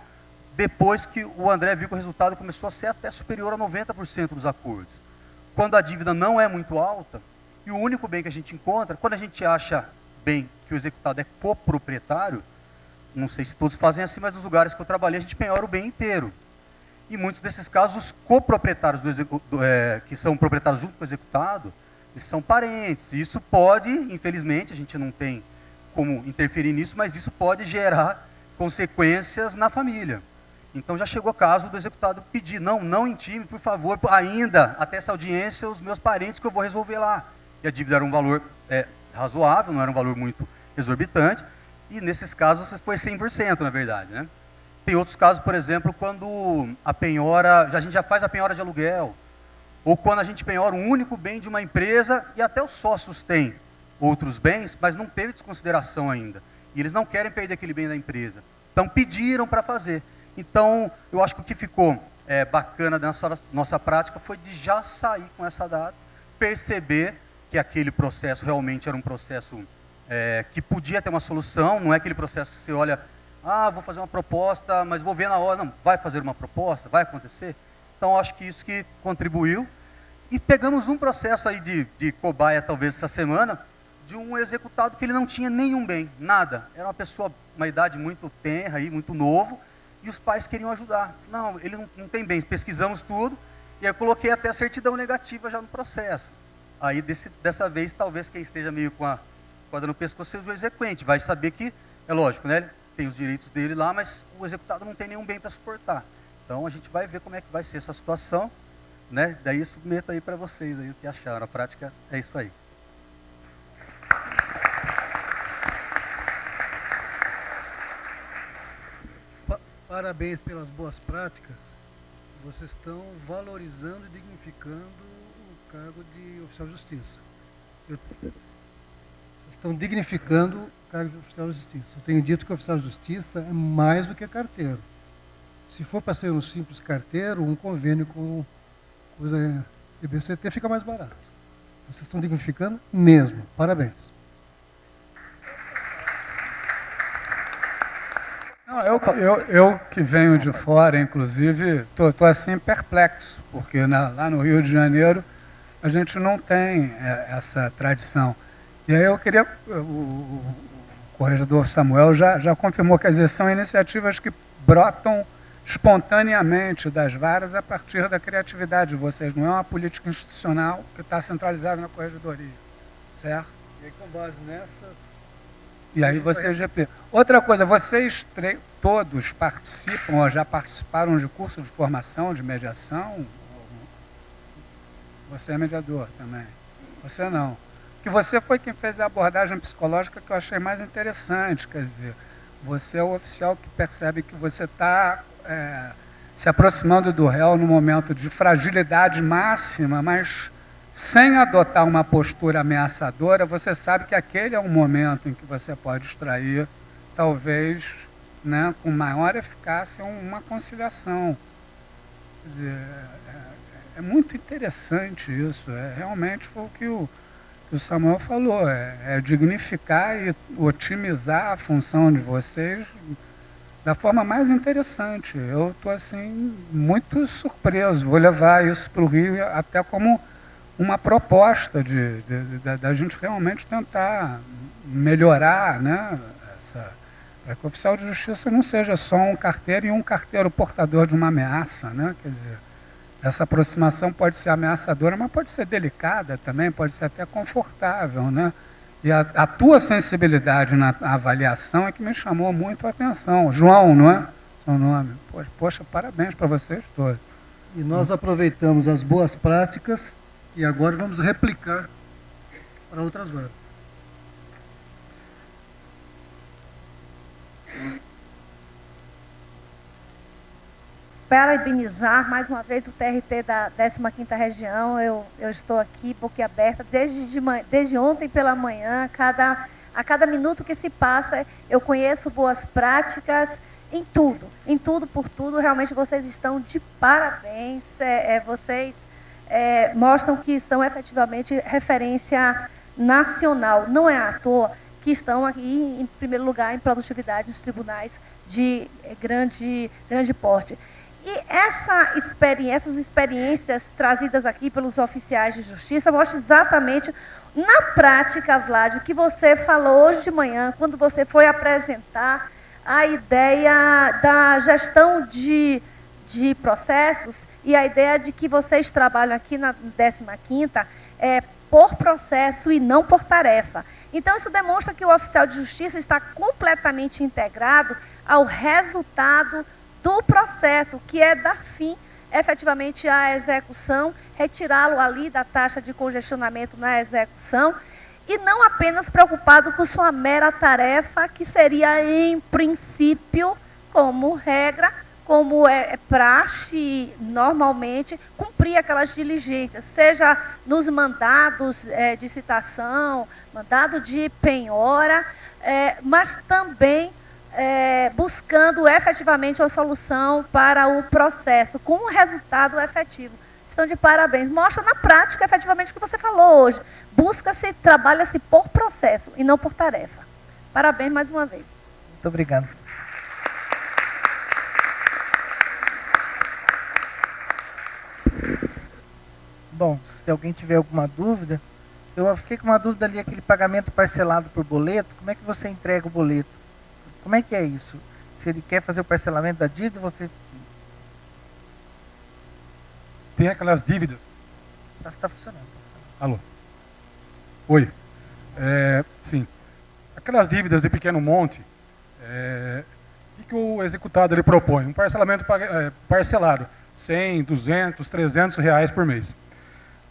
depois que o André viu que o resultado começou a ser até superior a 90% dos acordos. Quando a dívida não é muito alta, e o único bem que a gente encontra, quando a gente acha bem que o executado é coproprietário, não sei se todos fazem assim, mas nos lugares que eu trabalhei a gente penhora o bem inteiro. E muitos desses casos, os coproprietários que são proprietários junto com o executado, eles são parentes. E isso pode, infelizmente, a gente não tem como interferir nisso, mas isso pode gerar consequências na família. Então já chegou o caso do executado pedir, não intime, por favor, ainda até essa audiência, os meus parentes que eu vou resolver lá. E a dívida era um valor razoável, não era um valor muito exorbitante, e nesses casos foi 100%, na verdade, né? Tem outros casos, por exemplo, quando a gente já faz a penhora de aluguel, ou quando a gente penhora um único bem de uma empresa, e até os sócios têm outros bens, mas não teve desconsideração ainda. E eles não querem perder aquele bem da empresa. Então pediram para fazer. Então, eu acho que o que ficou bacana da nossa prática foi de já sair com essa data, perceber que aquele processo realmente era um processo que podia ter uma solução, não é aquele processo que você olha, vou fazer uma proposta, mas vou ver na hora. Não, vai fazer uma proposta, vai acontecer. Então, acho que isso que contribuiu. E pegamos um processo aí de cobaia, talvez, essa semana, de um executado que ele não tinha nenhum bem, nada. Era uma pessoa, uma idade muito tenra, aí, muito novo, e os pais queriam ajudar. Não, ele não tem bens. Pesquisamos tudo, e aí eu coloquei até a certidão negativa já no processo. Aí, dessa vez, talvez quem esteja meio com a corda no pescoço seja o exequente. Vai saber que, é lógico, né? Ele tem os direitos dele lá, mas o executado não tem nenhum bem para suportar. Então, a gente vai ver como é que vai ser essa situação, né? Daí eu submeto aí para vocês aí o que acharam. A prática é isso aí. Parabéns pelas boas práticas. Vocês estão valorizando e dignificando o cargo de oficial de justiça. Vocês estão dignificando o cargo de oficial de justiça. Eu tenho dito que o oficial de justiça é mais do que carteiro. Se for para ser um simples carteiro, um convênio com o EBCT fica mais barato. Vocês estão dignificando mesmo. Parabéns. Não, eu que venho de fora, inclusive, estou assim perplexo, porque lá no Rio de Janeiro a gente não tem essa tradição. E aí eu queria, o corregedor Samuel já confirmou que são iniciativas que brotam espontaneamente das varas a partir da criatividade de vocês. Não é uma política institucional que está centralizada na corregedoria, certo? E aí, com base nessas... E aí você GP. Outra coisa, vocês todos participam ou já participaram de curso de formação, de mediação? Você é mediador também. Você não. Que você foi quem fez a abordagem psicológica que eu achei mais interessante. Quer dizer, você é o oficial que percebe que você está se aproximando do réu no momento de fragilidade máxima, mas sem adotar uma postura ameaçadora, você sabe que aquele é um momento em que você pode extrair, talvez, né, com maior eficácia, uma conciliação. Quer dizer, é muito interessante isso. Realmente foi o que o Samuel falou, é dignificar e otimizar a função de vocês da forma mais interessante. Eu estou assim, muito surpreso. Vou levar isso para o Rio até como uma proposta da gente realmente tentar melhorar, né, para que o oficial de justiça não seja só um carteiro e um carteiro portador de uma ameaça, né? Quer dizer, essa aproximação pode ser ameaçadora, mas pode ser delicada também, pode ser até confortável, né? E a tua sensibilidade na avaliação é que me chamou muito a atenção. João, não é? Seu nome. Poxa, parabéns para vocês todos. E nós aproveitamos as boas práticas e agora vamos replicar para outras varas. Parabenizar mais uma vez o TRT da 15ª Região. Eu estou aqui boquiaberta desde ontem pela manhã. A cada minuto que se passa, eu conheço boas práticas em tudo, por tudo. Realmente vocês estão de parabéns. Vocês mostram que são efetivamente referência nacional. Não é à toa que estão aqui, em primeiro lugar, em produtividade dos tribunais de grande porte. E essas experiências trazidas aqui pelos oficiais de justiça mostram exatamente, na prática, Vlad, o que você falou hoje de manhã, quando você foi apresentar a ideia da gestão de processos e a ideia de que vocês trabalham aqui na 15ª por processo e não por tarefa. Então, isso demonstra que o oficial de justiça está completamente integrado ao resultado do processo, que é dar fim, efetivamente, à execução, retirá-lo ali da taxa de congestionamento na execução, e não apenas preocupado com sua mera tarefa, que seria, em princípio, como regra, como é praxe normalmente, cumprir aquelas diligências, seja nos mandados de citação, mandado de penhora, mas também buscando efetivamente uma solução para o processo, com um resultado efetivo. Estão de parabéns. Mostra na prática efetivamente o que você falou hoje. Busca-se, trabalha-se por processo e não por tarefa. Parabéns mais uma vez. Muito obrigado. Bom, se alguém tiver alguma dúvida, eu fiquei com uma dúvida ali, aquele pagamento parcelado por boleto, como é que você entrega o boleto? Como é que é isso? Se ele quer fazer o parcelamento da dívida, você... Tem aquelas dívidas. Está funcionando. Alô? Oi. Sim. Aquelas dívidas de pequeno monte, o que o executado ele propõe? Um parcelamento parcelado, 100, 200, 300 reais por mês.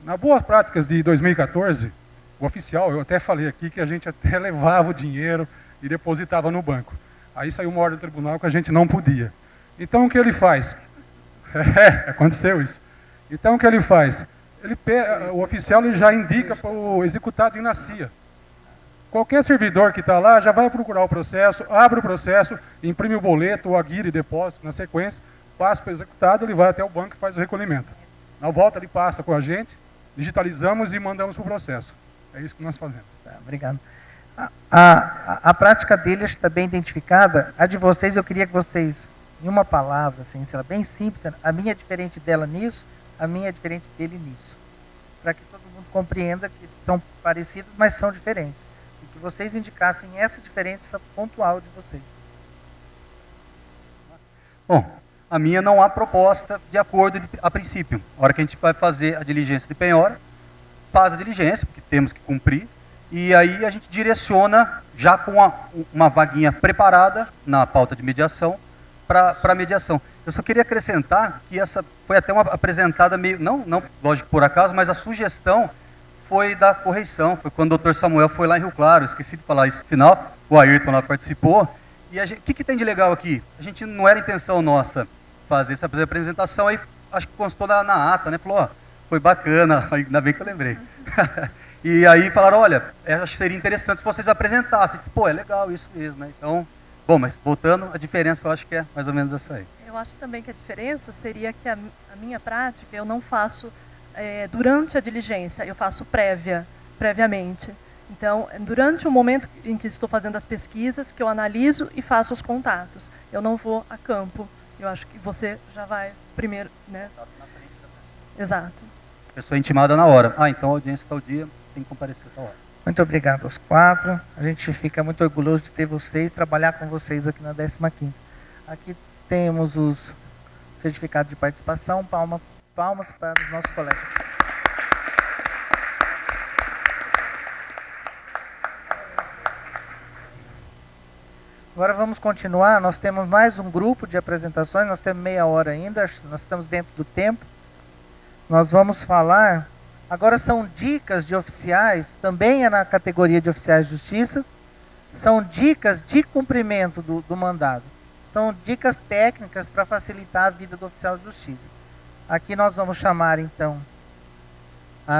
Na boas práticas de 2014, o oficial, eu até falei aqui que a gente até levava o dinheiro e depositava no banco. Aí saiu uma ordem do tribunal que a gente não podia. Então o que ele faz? Aconteceu isso. Então o que ele faz? O oficial ele já indica para o executado ir na CIA. Qualquer servidor que está lá já vai procurar o processo, abre o processo, imprime o boleto, o aguire, depósito na sequência, passa para o executado, ele vai até o banco e faz o recolhimento. Na volta ele passa com a gente, digitalizamos e mandamos para o processo. É isso que nós fazemos. Tá, obrigado. A prática dele está bem identificada. A de vocês, eu queria que vocês, em uma palavra, assim, sei lá, bem simples, a minha é diferente dela nisso, a minha é diferente dele nisso. Para que todo mundo compreenda que são parecidos, mas são diferentes. E que vocês indicassem essa diferença pontual de vocês. Bom, a minha não há proposta de acordo a princípio. A hora que a gente vai fazer a diligência de penhora, faz a diligência, porque temos que cumprir, e aí a gente direciona já com uma vaguinha preparada na pauta de mediação para a mediação. Eu só queria acrescentar que essa foi até uma apresentada meio, não lógico por acaso, mas a sugestão foi da correição, foi quando o Dr. Samuel foi lá em Rio Claro, esqueci de falar isso no final, o Ayrton lá participou, e o que tem de legal aqui? A gente não era intenção nossa fazer essa apresentação, aí acho que constou na ata, né? Falou, ó, foi bacana, ainda bem que eu lembrei. E aí falaram, olha, acho que seria interessante se vocês apresentassem. Pô, é legal isso mesmo, né? Então, bom, mas voltando, a diferença eu acho que é mais ou menos essa aí. Eu acho também que a diferença seria que a minha prática eu não faço durante a diligência, eu faço previamente. Então, durante o momento em que estou fazendo as pesquisas, que eu analiso e faço os contatos. Eu não vou a campo. Eu acho que você já vai primeiro, né? Exato. A pessoa é intimada na hora. Então a audiência tal dia tem que comparecer tal hora. Muito obrigado aos 4. A gente fica muito orgulhoso de ter vocês, trabalhar com vocês aqui na 15ª. Aqui temos os certificados de participação. Palmas para os nossos colegas. Agora vamos continuar. Nós temos mais um grupo de apresentações. Nós temos meia hora ainda. Nós estamos dentro do tempo. Nós vamos falar... Agora são dicas de oficiais. Também é na categoria de oficiais de justiça. São dicas de cumprimento do mandado. São dicas técnicas para facilitar a vida do oficial de justiça. Aqui nós vamos chamar, então...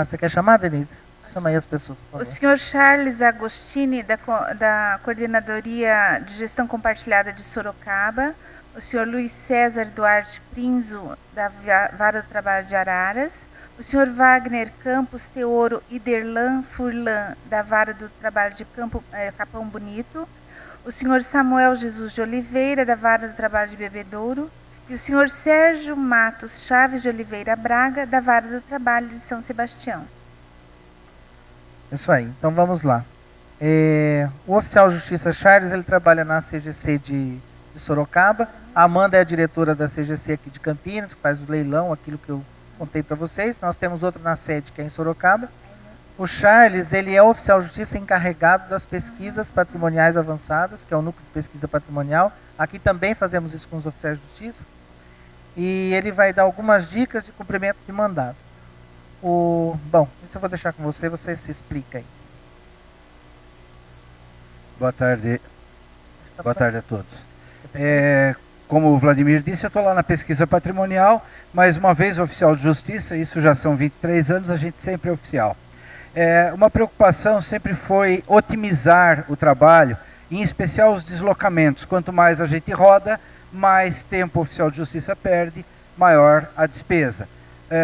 você quer chamar, Denise? Chama aí as pessoas, por favor. O senhor Charles Agostini, da Coordenadoria de Gestão Compartilhada de Sorocaba. O senhor Luiz César Duarte Prinzo, da Vara do Trabalho de Araras. O o senhor Wagner Campos Teoro Iderlan Furlan, da Vara do Trabalho de Capão Bonito, o senhor Samuel Jesus de Oliveira, da Vara do Trabalho de Bebedouro, e o senhor Sérgio Matos Chaves de Oliveira Braga, da Vara do Trabalho de São Sebastião. Isso aí, então vamos lá. O oficial de justiça Charles, ele trabalha na CGC de Sorocaba. A Amanda é a diretora da CGC aqui de Campinas, que faz o leilão, aquilo que eu contei para vocês. Nós temos outro na sede, que é em Sorocaba. O Charles, ele é o oficial de justiça encarregado das pesquisas patrimoniais avançadas, que é o núcleo de pesquisa patrimonial. Aqui também fazemos isso com os oficiais de justiça. E ele vai dar algumas dicas de cumprimento de mandado. Bom, isso eu vou deixar com você se explica aí. Boa tarde. Boa tarde a todos. Como o Vladimir disse, eu estou lá na pesquisa patrimonial, mais uma vez oficial de justiça, isso já são 23 anos, a gente sempre é oficial. Uma preocupação sempre foi otimizar o trabalho, em especial os deslocamentos. Quanto mais a gente roda, mais tempo o oficial de justiça perde, maior a despesa.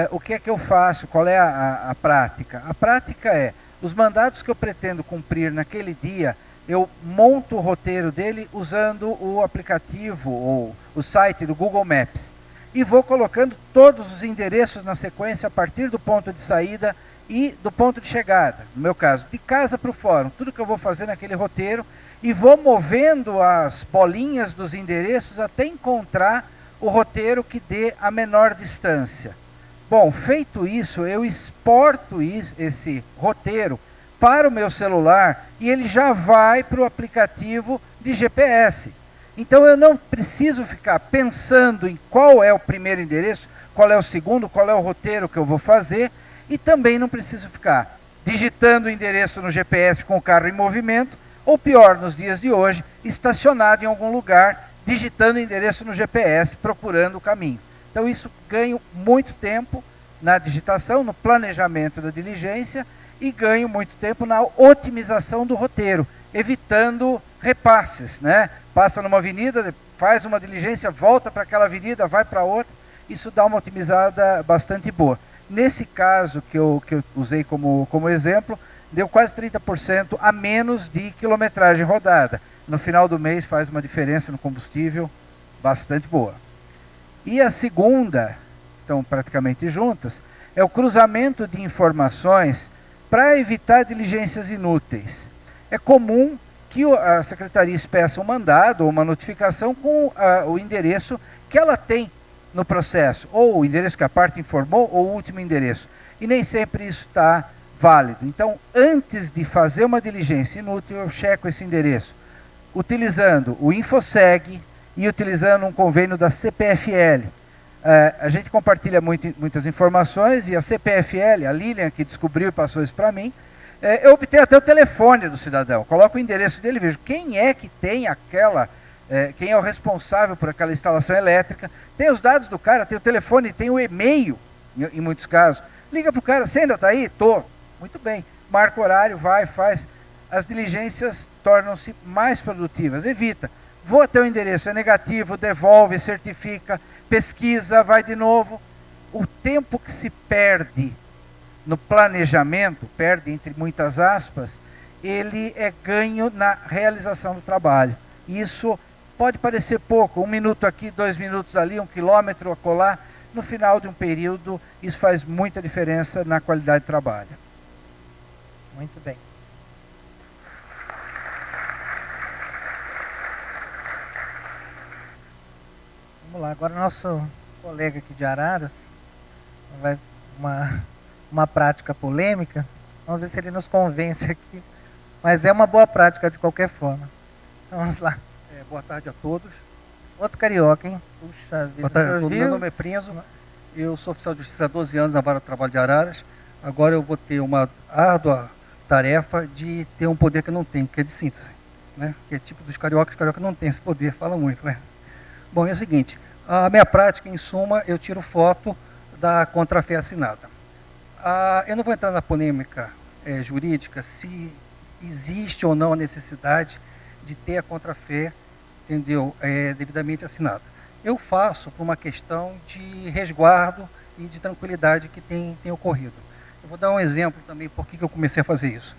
O que é que eu faço? Qual é a prática? A prática é, os mandados que eu pretendo cumprir naquele dia, eu monto o roteiro dele usando o aplicativo ou o site do Google Maps. E vou colocando todos os endereços na sequência a partir do ponto de saída e do ponto de chegada. No meu caso, de casa para o fórum, tudo que eu vou fazer naquele roteiro, e vou movendo as bolinhas dos endereços até encontrar o roteiro que dê a menor distância. Bom, feito isso, eu exporto esse roteiro para o meu celular e ele já vai para o aplicativo de GPS. Então eu não preciso ficar pensando em qual é o primeiro endereço, qual é o segundo, qual é o roteiro que eu vou fazer, e também não preciso ficar digitando o endereço no GPS com o carro em movimento, ou pior, nos dias de hoje, estacionado em algum lugar, digitando o endereço no GPS, procurando o caminho. Então isso ganho muito tempo na digitação, no planejamento da diligência, e ganho muito tempo na otimização do roteiro, evitando repasses, né? Passa numa avenida, faz uma diligência, volta para aquela avenida, vai para outra, isso dá uma otimizada bastante boa. Nesse caso que eu usei como exemplo, deu quase 30% a menos de quilometragem rodada. No final do mês faz uma diferença no combustível bastante boa. E a segunda, estão praticamente juntas, é o cruzamento de informações para evitar diligências inúteis. É comum que a secretaria peça um mandado ou uma notificação com o endereço que ela tem no processo, ou o endereço que a parte informou, ou o último endereço. E nem sempre isso está válido. Então, antes de fazer uma diligência inútil, eu checo esse endereço, utilizando o InfoSeg e utilizando um convênio da CPFL. A gente compartilha muitas informações, e a CPFL, a Lilian, que descobriu e passou isso para mim, eu obtenho até o telefone do cidadão, coloco o endereço dele e vejo quem é que tem quem é o responsável por aquela instalação elétrica, tem os dados do cara, tem o telefone, tem o e-mail, em muitos casos. Liga para o cara, você ainda está aí? Tô. Muito bem. Marca o horário, vai, faz. As diligências tornam-se mais produtivas. Evita. Vou até o endereço, é negativo, devolve, certifica, pesquisa, vai de novo. O tempo que se perde no planejamento, perde entre muitas aspas, ele é ganho na realização do trabalho. Isso pode parecer pouco, 1 minuto aqui, 2 minutos ali, 1 quilômetro acolá. No final de um período, isso faz muita diferença na qualidade de trabalho. Muito bem. Vamos lá, agora nosso colega aqui de Araras vai uma prática polêmica. Vamos ver se ele nos convence aqui. Mas é uma boa prática de qualquer forma. Vamos lá. Boa tarde a todos. Outro carioca, hein? Puxa vida. Boa tarde a todos. Meu nome é Prenzo. Eu sou oficial de justiça há 12 anos na Vara do Trabalho de Araras. Agora eu vou ter uma árdua tarefa de ter um poder que eu não tenho, que é de síntese, né? Que é tipo dos cariocas. Os cariocas não têm esse poder, fala muito, né? Bom, é o seguinte, a minha prática, em suma, eu tiro foto da contrafé assinada. Eu não vou entrar na polêmica jurídica se existe ou não a necessidade de ter a contrafé, entendeu, devidamente assinada. Eu faço por uma questão de resguardo e de tranquilidade que tem ocorrido. Eu vou dar um exemplo também por que eu comecei a fazer isso.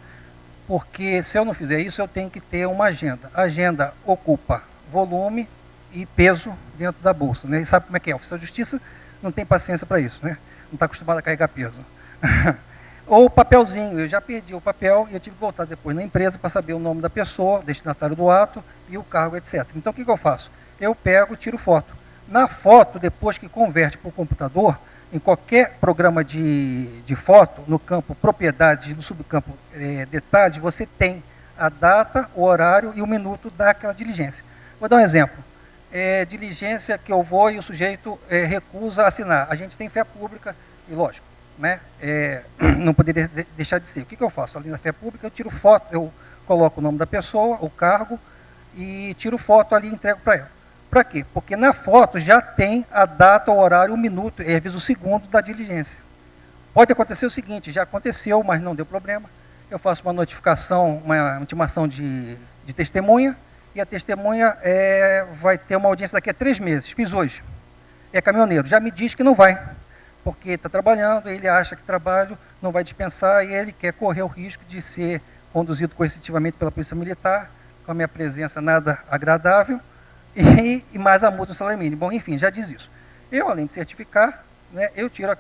Porque se eu não fizer isso, eu tenho que ter uma agenda. A agenda ocupa volume e peso dentro da bolsa, né? E sabe como é que é? O oficial de justiça não tem paciência para isso, né? Não está acostumado a carregar peso. Ou o papelzinho, eu já perdi o papel e eu tive que voltar depois na empresa para saber o nome da pessoa, o destinatário do ato e o cargo, etc. Então o que eu faço? Eu pego, tiro foto. Na foto, depois que converte para o computador, em qualquer programa de foto, no campo propriedade, no subcampo detalhes, você tem a data, o horário e o minuto daquela diligência. Vou dar um exemplo. Diligência que eu vou e o sujeito recusa assinar. A gente tem fé pública, e lógico, né, não poderia deixar de ser. O que eu faço? Além da fé pública, eu tiro foto, eu coloco o nome da pessoa, o cargo, e tiro foto ali e entrego para ela. Para quê? Porque na foto já tem a data, o horário, o minuto, e às vezes o segundo da diligência. Pode acontecer o seguinte, já aconteceu, mas não deu problema. Eu faço uma notificação, uma intimação de testemunha, e a testemunha vai ter uma audiência daqui a 3 meses. Fiz hoje. É caminhoneiro, já me diz que não vai, porque está trabalhando, ele acha que trabalho não vai dispensar, e ele quer correr o risco de ser conduzido coercitivamente pela Polícia Militar, com a minha presença nada agradável, e mais a multa no salário mínimo. Bom, enfim, já diz isso. Eu, além de certificar, né, eu tiro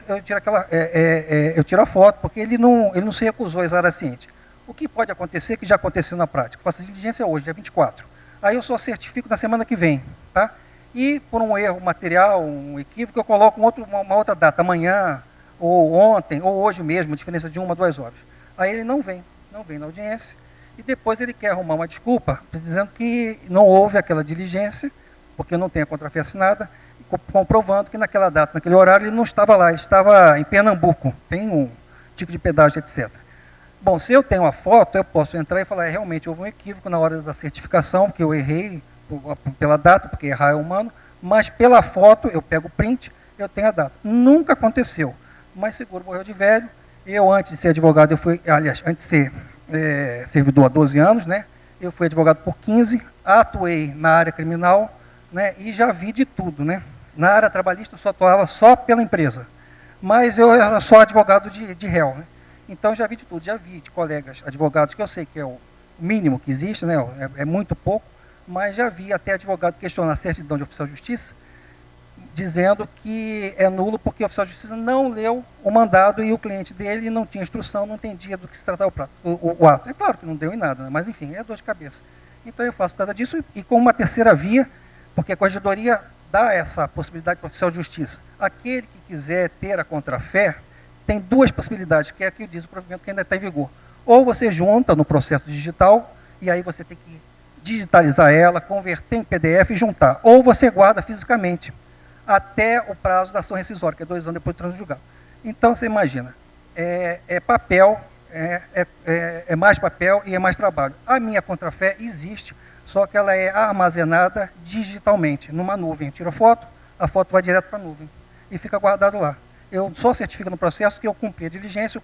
a foto, porque ele não se recusou a exarar a ciente. O que pode acontecer, que já aconteceu na prática, faço a diligência hoje, dia 24. Aí eu só certifico na semana que vem, tá? E por um erro material, um equívoco, eu coloco uma outra data, amanhã, ou ontem, ou hoje mesmo, diferença de 1 a 2 horas. Aí ele não vem na audiência, e depois ele quer arrumar uma desculpa, dizendo que não houve aquela diligência, porque não tem a contrafé assinada, comprovando que naquela data, naquele horário, ele não estava lá, ele estava em Pernambuco, tem um ticket de pedágio, etc. Bom, se eu tenho a foto, eu posso entrar e falar, realmente houve um equívoco na hora da certificação, porque eu errei pela data, porque errar é humano, mas pela foto, eu pego o print, eu tenho a data. Nunca aconteceu, mas seguro morreu de velho. Eu, antes de ser advogado, antes de ser servidor há 12 anos, né? Eu fui advogado por 15, atuei na área criminal, né? E já vi de tudo, né? Na área trabalhista eu só atuava só pela empresa, mas eu era só advogado de réu, né? Então já vi de tudo, já vi de colegas advogados, que eu sei que é o mínimo que existe, né? É muito pouco, mas já vi até advogado questionar a certidão de oficial de justiça, dizendo que é nulo porque o oficial de justiça não leu o mandado e o cliente dele não tinha instrução, não entendia do que se tratava o ato. É claro que não deu em nada, né? Mas enfim, é dor de cabeça. Então eu faço por causa disso e com uma terceira via, porque a corregedoria dá essa possibilidade para o oficial de justiça. Aquele que quiser ter a contrafé, tem 2 possibilidades, que é aqui diz o provimento que ainda está em vigor. Ou você junta no processo digital, e aí você tem que digitalizar ela, converter em PDF e juntar. Ou você guarda fisicamente, até o prazo da ação rescisória, que é 2 anos depois do trânsito julgado. Então, você imagina, papel, é mais papel e é mais trabalho. A minha contrafé existe, só que ela é armazenada digitalmente, numa nuvem. Eu tiro a foto vai direto para a nuvem e fica guardado lá. Eu só certifico no processo que eu cumpri a diligência,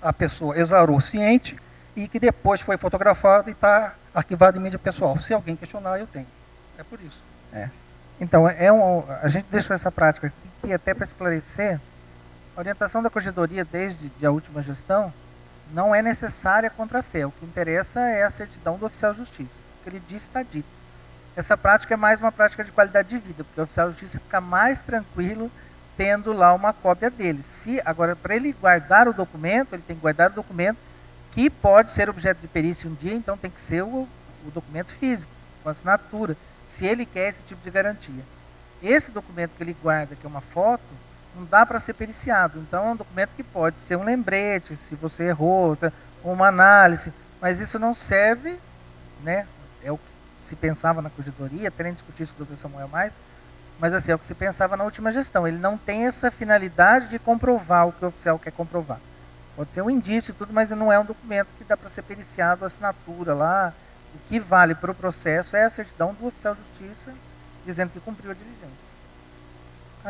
a pessoa exarou ciente e que depois foi fotografado e está arquivado em mídia pessoal. Se alguém questionar, eu tenho. É por isso. Então, a gente deixou essa prática aqui, que até para esclarecer, a orientação da corregedoria desde a última gestão não é necessária a contrafé. O que interessa é a certidão do oficial de justiça. O que ele disse está dito. Essa prática é mais uma prática de qualidade de vida, porque o oficial de justiça fica mais tranquilo tendo lá uma cópia dele. Agora, para ele guardar o documento, ele tem que guardar o documento que pode ser objeto de perícia um dia, então tem que ser o documento físico, com assinatura, se ele quer esse tipo de garantia. Esse documento que ele guarda, que é uma foto, não dá para ser periciado. Então, é um documento que pode ser um lembrete, se você errou, uma análise, mas isso não serve, né? É o que se pensava na corregedoria, até nem discutir isso com o Dr. Samuel mais, mas assim, é o que se pensava na última gestão. Ele não tem essa finalidade de comprovar o que o oficial quer comprovar. Pode ser um indício e tudo, mas não é um documento que dá para ser periciado, a assinatura lá. O que vale para o processo é a certidão do oficial de justiça dizendo que cumpriu a diligência.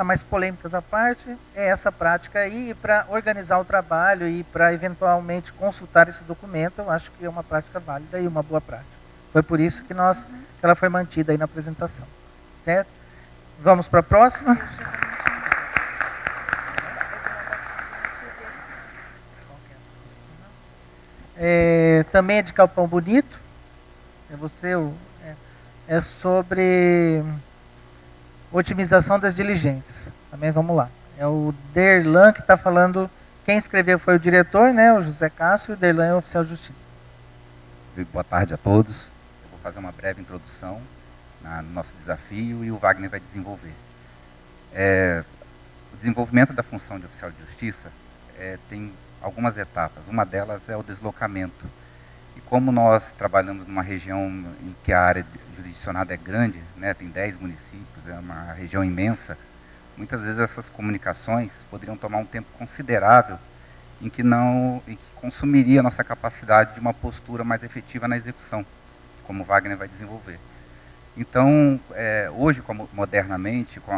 Mas polêmicas à parte, é essa prática aí, e para organizar o trabalho e para eventualmente consultar esse documento, eu acho que é uma prática válida e uma boa prática. Foi por isso que ela foi mantida aí na apresentação. Certo? Vamos para a próxima. Também é de Capão Bonito. É sobre otimização das diligências. Também vamos lá. É o Derlan que está falando. Quem escreveu foi o diretor, né, o José Cássio, e o Derlan é o oficial de justiça. Boa tarde a todos. Eu vou fazer uma breve introdução no nosso desafio e o Wagner vai desenvolver. O desenvolvimento da função de oficial de justiça tem algumas etapas. Uma delas é o deslocamento. E como nós trabalhamos numa região em que a área jurisdicionada é grande, né, tem 10 municípios, é uma região imensa, muitas vezes essas comunicações poderiam tomar um tempo considerável em que consumiria a nossa capacidade de uma postura mais efetiva na execução, como o Wagner vai desenvolver. Então, hoje, modernamente, com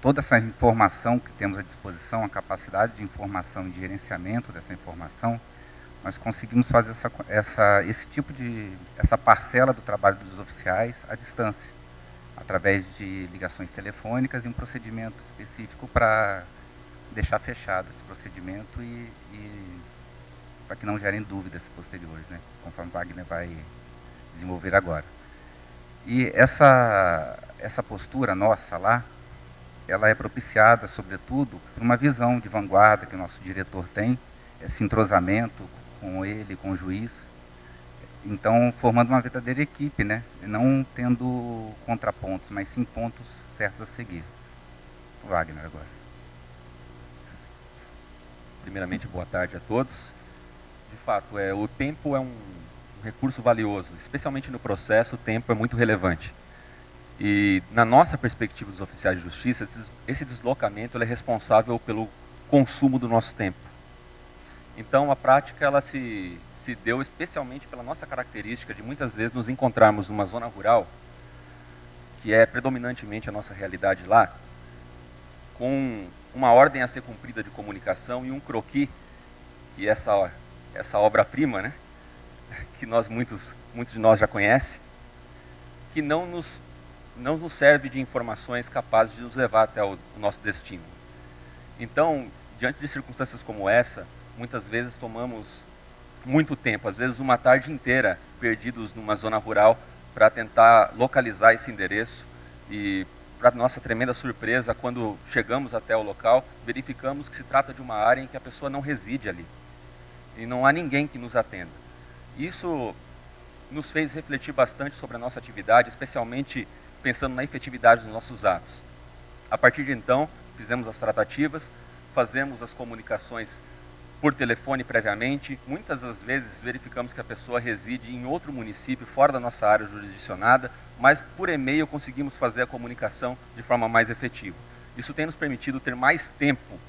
toda essa informação que temos à disposição, a capacidade de informação e de gerenciamento dessa informação, nós conseguimos fazer essa parcela do trabalho dos oficiais à distância, através de ligações telefônicas e um procedimento específico para deixar fechado esse procedimento e para que não gerem dúvidas posteriores, né, conforme o Wagner vai desenvolver agora. E essa postura nossa lá, ela é propiciada, sobretudo, por uma visão de vanguarda que o nosso diretor tem, esse entrosamento com ele, com o juiz, então formando uma verdadeira equipe, né? Não tendo contrapontos, mas sim pontos certos a seguir. O Wagner agora. Primeiramente, boa tarde a todos. De fato, o tempo é um recurso valioso, especialmente no processo, o tempo é muito relevante. E na nossa perspectiva dos oficiais de justiça, esse deslocamento ele é responsável pelo consumo do nosso tempo. Então a prática ela se deu especialmente pela nossa característica de muitas vezes nos encontrarmos numa zona rural, que é predominantemente a nossa realidade lá, com uma ordem a ser cumprida de comunicação e um croquis, que é essa obra-prima, né, que muitos de nós já conhecem, que não nos serve de informações capazes de nos levar até o nosso destino. Então, diante de circunstâncias como essa, muitas vezes tomamos muito tempo, às vezes uma tarde inteira, perdidos numa zona rural para tentar localizar esse endereço e, para nossa tremenda surpresa, quando chegamos até o local, verificamos que se trata de uma área em que a pessoa não reside ali e não há ninguém que nos atenda. Isso nos fez refletir bastante sobre a nossa atividade, especialmente pensando na efetividade dos nossos atos. A partir de então, fizemos as tratativas, fazemos as comunicações por telefone previamente. Muitas das vezes verificamos que a pessoa reside em outro município, fora da nossa área jurisdicionada, mas por e-mail conseguimos fazer a comunicação de forma mais efetiva. Isso tem nos permitido ter mais tempo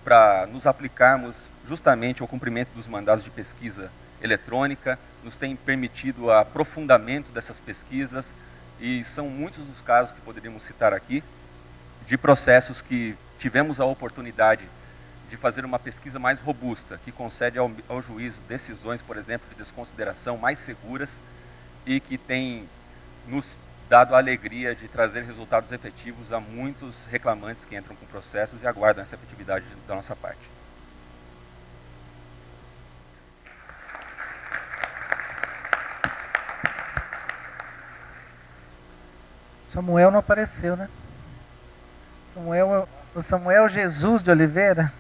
para nos aplicarmos justamente ao cumprimento dos mandados de pesquisa eletrônica, nos tem permitido o aprofundamento dessas pesquisas, e são muitos os casos que poderíamos citar aqui, de processos que tivemos a oportunidade de fazer uma pesquisa mais robusta, que concede ao juiz decisões, por exemplo, de desconsideração mais seguras e que tem nos dado a alegria de trazer resultados efetivos a muitos reclamantes que entram com processos e aguardam essa efetividade da nossa parte. Samuel não apareceu, né? O Samuel Jesus de Oliveira,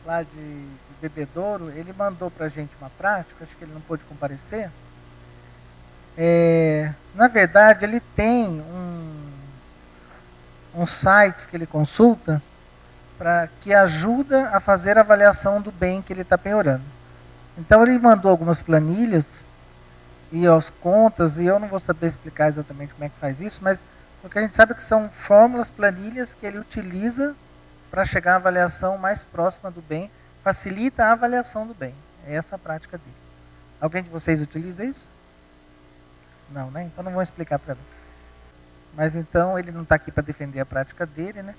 lá de Bebedouro, ele mandou para a gente uma prática, acho que ele não pôde comparecer. Na verdade, ele tem uns sites que ele consulta que ajuda a fazer a avaliação do bem que ele está penhorando. Então, ele mandou algumas planilhas e as contas, e eu não vou saber explicar exatamente como é que faz isso, mas o que a gente sabe é que são fórmulas, planilhas que ele utiliza para chegar à avaliação mais próxima do bem, facilita a avaliação do bem. É essa a prática dele. Alguém de vocês utiliza isso? Não, né? Então não vou explicar para mim. Mas então ele não está aqui para defender a prática dele, né?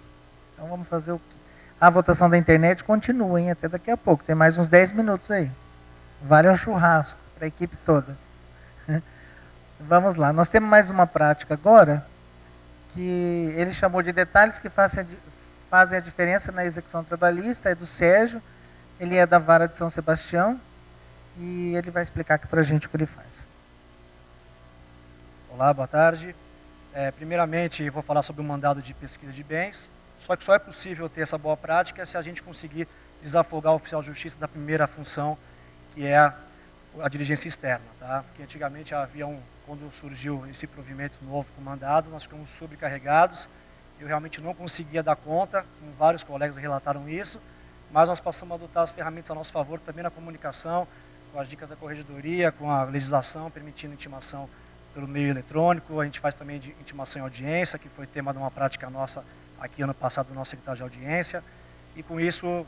Então vamos fazer o quê? A votação da internet continua, hein? Até daqui a pouco. Tem mais uns 10 minutos aí. Vale um churrasco para a equipe toda. Vamos lá. Nós temos mais uma prática agora, que ele chamou de detalhes que fazem a diferença na execução trabalhista, é do Sérgio, ele é da Vara de São Sebastião, e ele vai explicar aqui para a gente o que ele faz. Olá, boa tarde. Primeiramente, vou falar sobre o mandado de pesquisa de bens, só que só é possível ter essa boa prática se a gente conseguir desafogar o oficial de justiça da primeira função, que é a diligência externa. Tá? Porque antigamente quando surgiu esse provimento novo com mandado, nós ficamos sobrecarregados, eu realmente não conseguia dar conta, vários colegas relataram isso, mas nós passamos a adotar as ferramentas a nosso favor também na comunicação, com as dicas da corregedoria, com a legislação permitindo intimação pelo meio eletrônico. A gente faz também de intimação em audiência, que foi tema de uma prática nossa aqui ano passado do nosso secretário de audiência, e com isso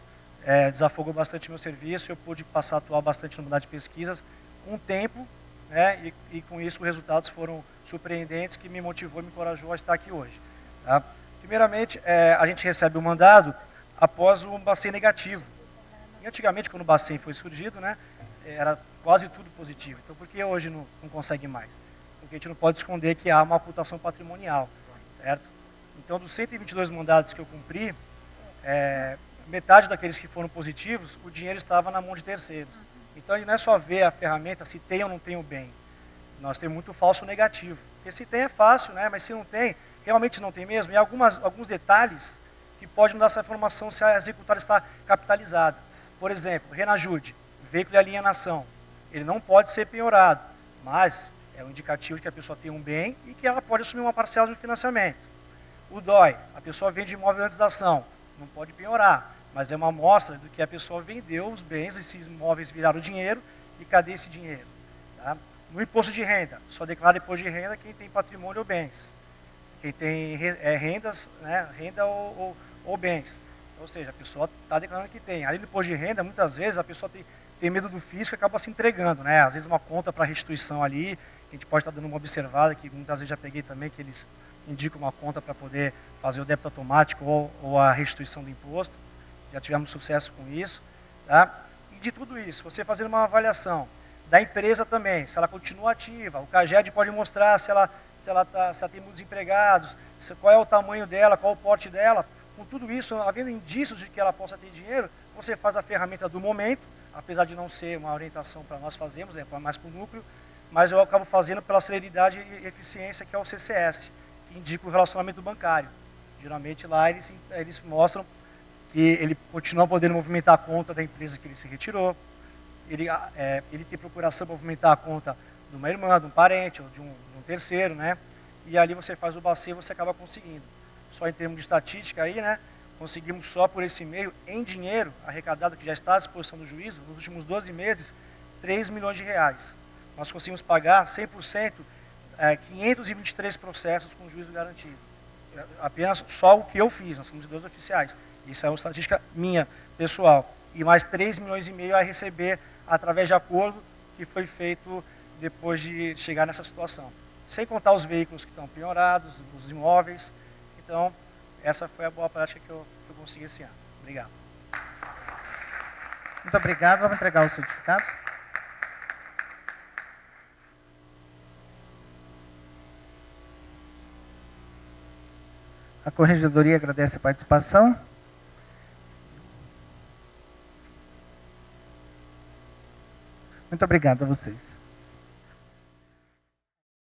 desafogou bastante meu serviço. Eu pude passar a atuar bastante no mandado de pesquisas com o tempo, né, e com isso os resultados foram surpreendentes, que me motivou e me encorajou a estar aqui hoje. Tá? Primeiramente, a gente recebe o mandado após um Bacen negativo. E antigamente, quando o Bacen foi surgido, né, era quase tudo positivo. Então, por que hoje não consegue mais? Porque a gente não pode esconder que há uma ocultação patrimonial, certo? Então, dos 122 mandados que eu cumpri, metade daqueles que foram positivos, o dinheiro estava na mão de terceiros. Então, não é só ver a ferramenta se tem ou não tem o bem. Nós temos muito falso negativo. Porque se tem é fácil, né? Mas se não tem, realmente não tem mesmo. E alguns detalhes que podem nos dar essa informação se a executária está capitalizada. Por exemplo, Renajude, veículo de alienação. Ele não pode ser penhorado, mas é um indicativo de que a pessoa tem um bem e que ela pode assumir uma parcela de financiamento. O DOI, a pessoa vende imóvel antes da ação, não pode penhorar, mas é uma amostra do que a pessoa vendeu os bens, esses imóveis viraram dinheiro, e cadê esse dinheiro? Tá? No imposto de renda, só declara imposto de renda quem tem patrimônio ou bens. Quem tem rendas, né, renda ou bens. Ou seja, a pessoa está declarando que tem. Além do imposto de renda, muitas vezes a pessoa tem medo do fisco e acaba se entregando. Né? Às vezes uma conta para restituição ali, que a gente pode estar dando uma observada, que muitas vezes já peguei também, que eles indicam uma conta para poder fazer o débito automático ou a restituição do imposto. Já tivemos sucesso com isso. Tá? E de tudo isso, você fazendo uma avaliação da empresa também, se ela continua ativa, o CAGED pode mostrar se ela tem muitos empregados, qual é o tamanho dela, qual é o porte dela. Com tudo isso, havendo indícios de que ela possa ter dinheiro, você faz a ferramenta do momento, apesar de não ser uma orientação para nós fazermos, é mais para o núcleo, mas eu acabo fazendo pela celeridade e eficiência, que é o CCS, que indica o relacionamento bancário. Geralmente lá eles mostram que ele continua podendo movimentar a conta da empresa que ele se retirou, ele tem procuração para movimentar a conta de uma irmã, de um parente ou de um terceiro, né? E ali você faz o Bacen e você acaba conseguindo. Só em termos de estatística aí, né? Conseguimos só por esse meio, em dinheiro arrecadado, que já está à disposição do juízo, nos últimos 12 meses, 3 milhões de reais. Nós conseguimos pagar 100%, 523 processos com juízo garantido. Apenas só o que eu fiz, nós somos 2 oficiais. Isso é uma estatística minha, pessoal. E mais 3 milhões e meio a receber através de acordo que foi feito depois de chegar nessa situação. Sem contar os veículos que estão penhorados, os imóveis. Então, essa foi a boa prática que eu consegui esse ano. Obrigado. Muito obrigado. Vamos entregar os certificados. A Corregedoria agradece a participação. Muito obrigado a vocês.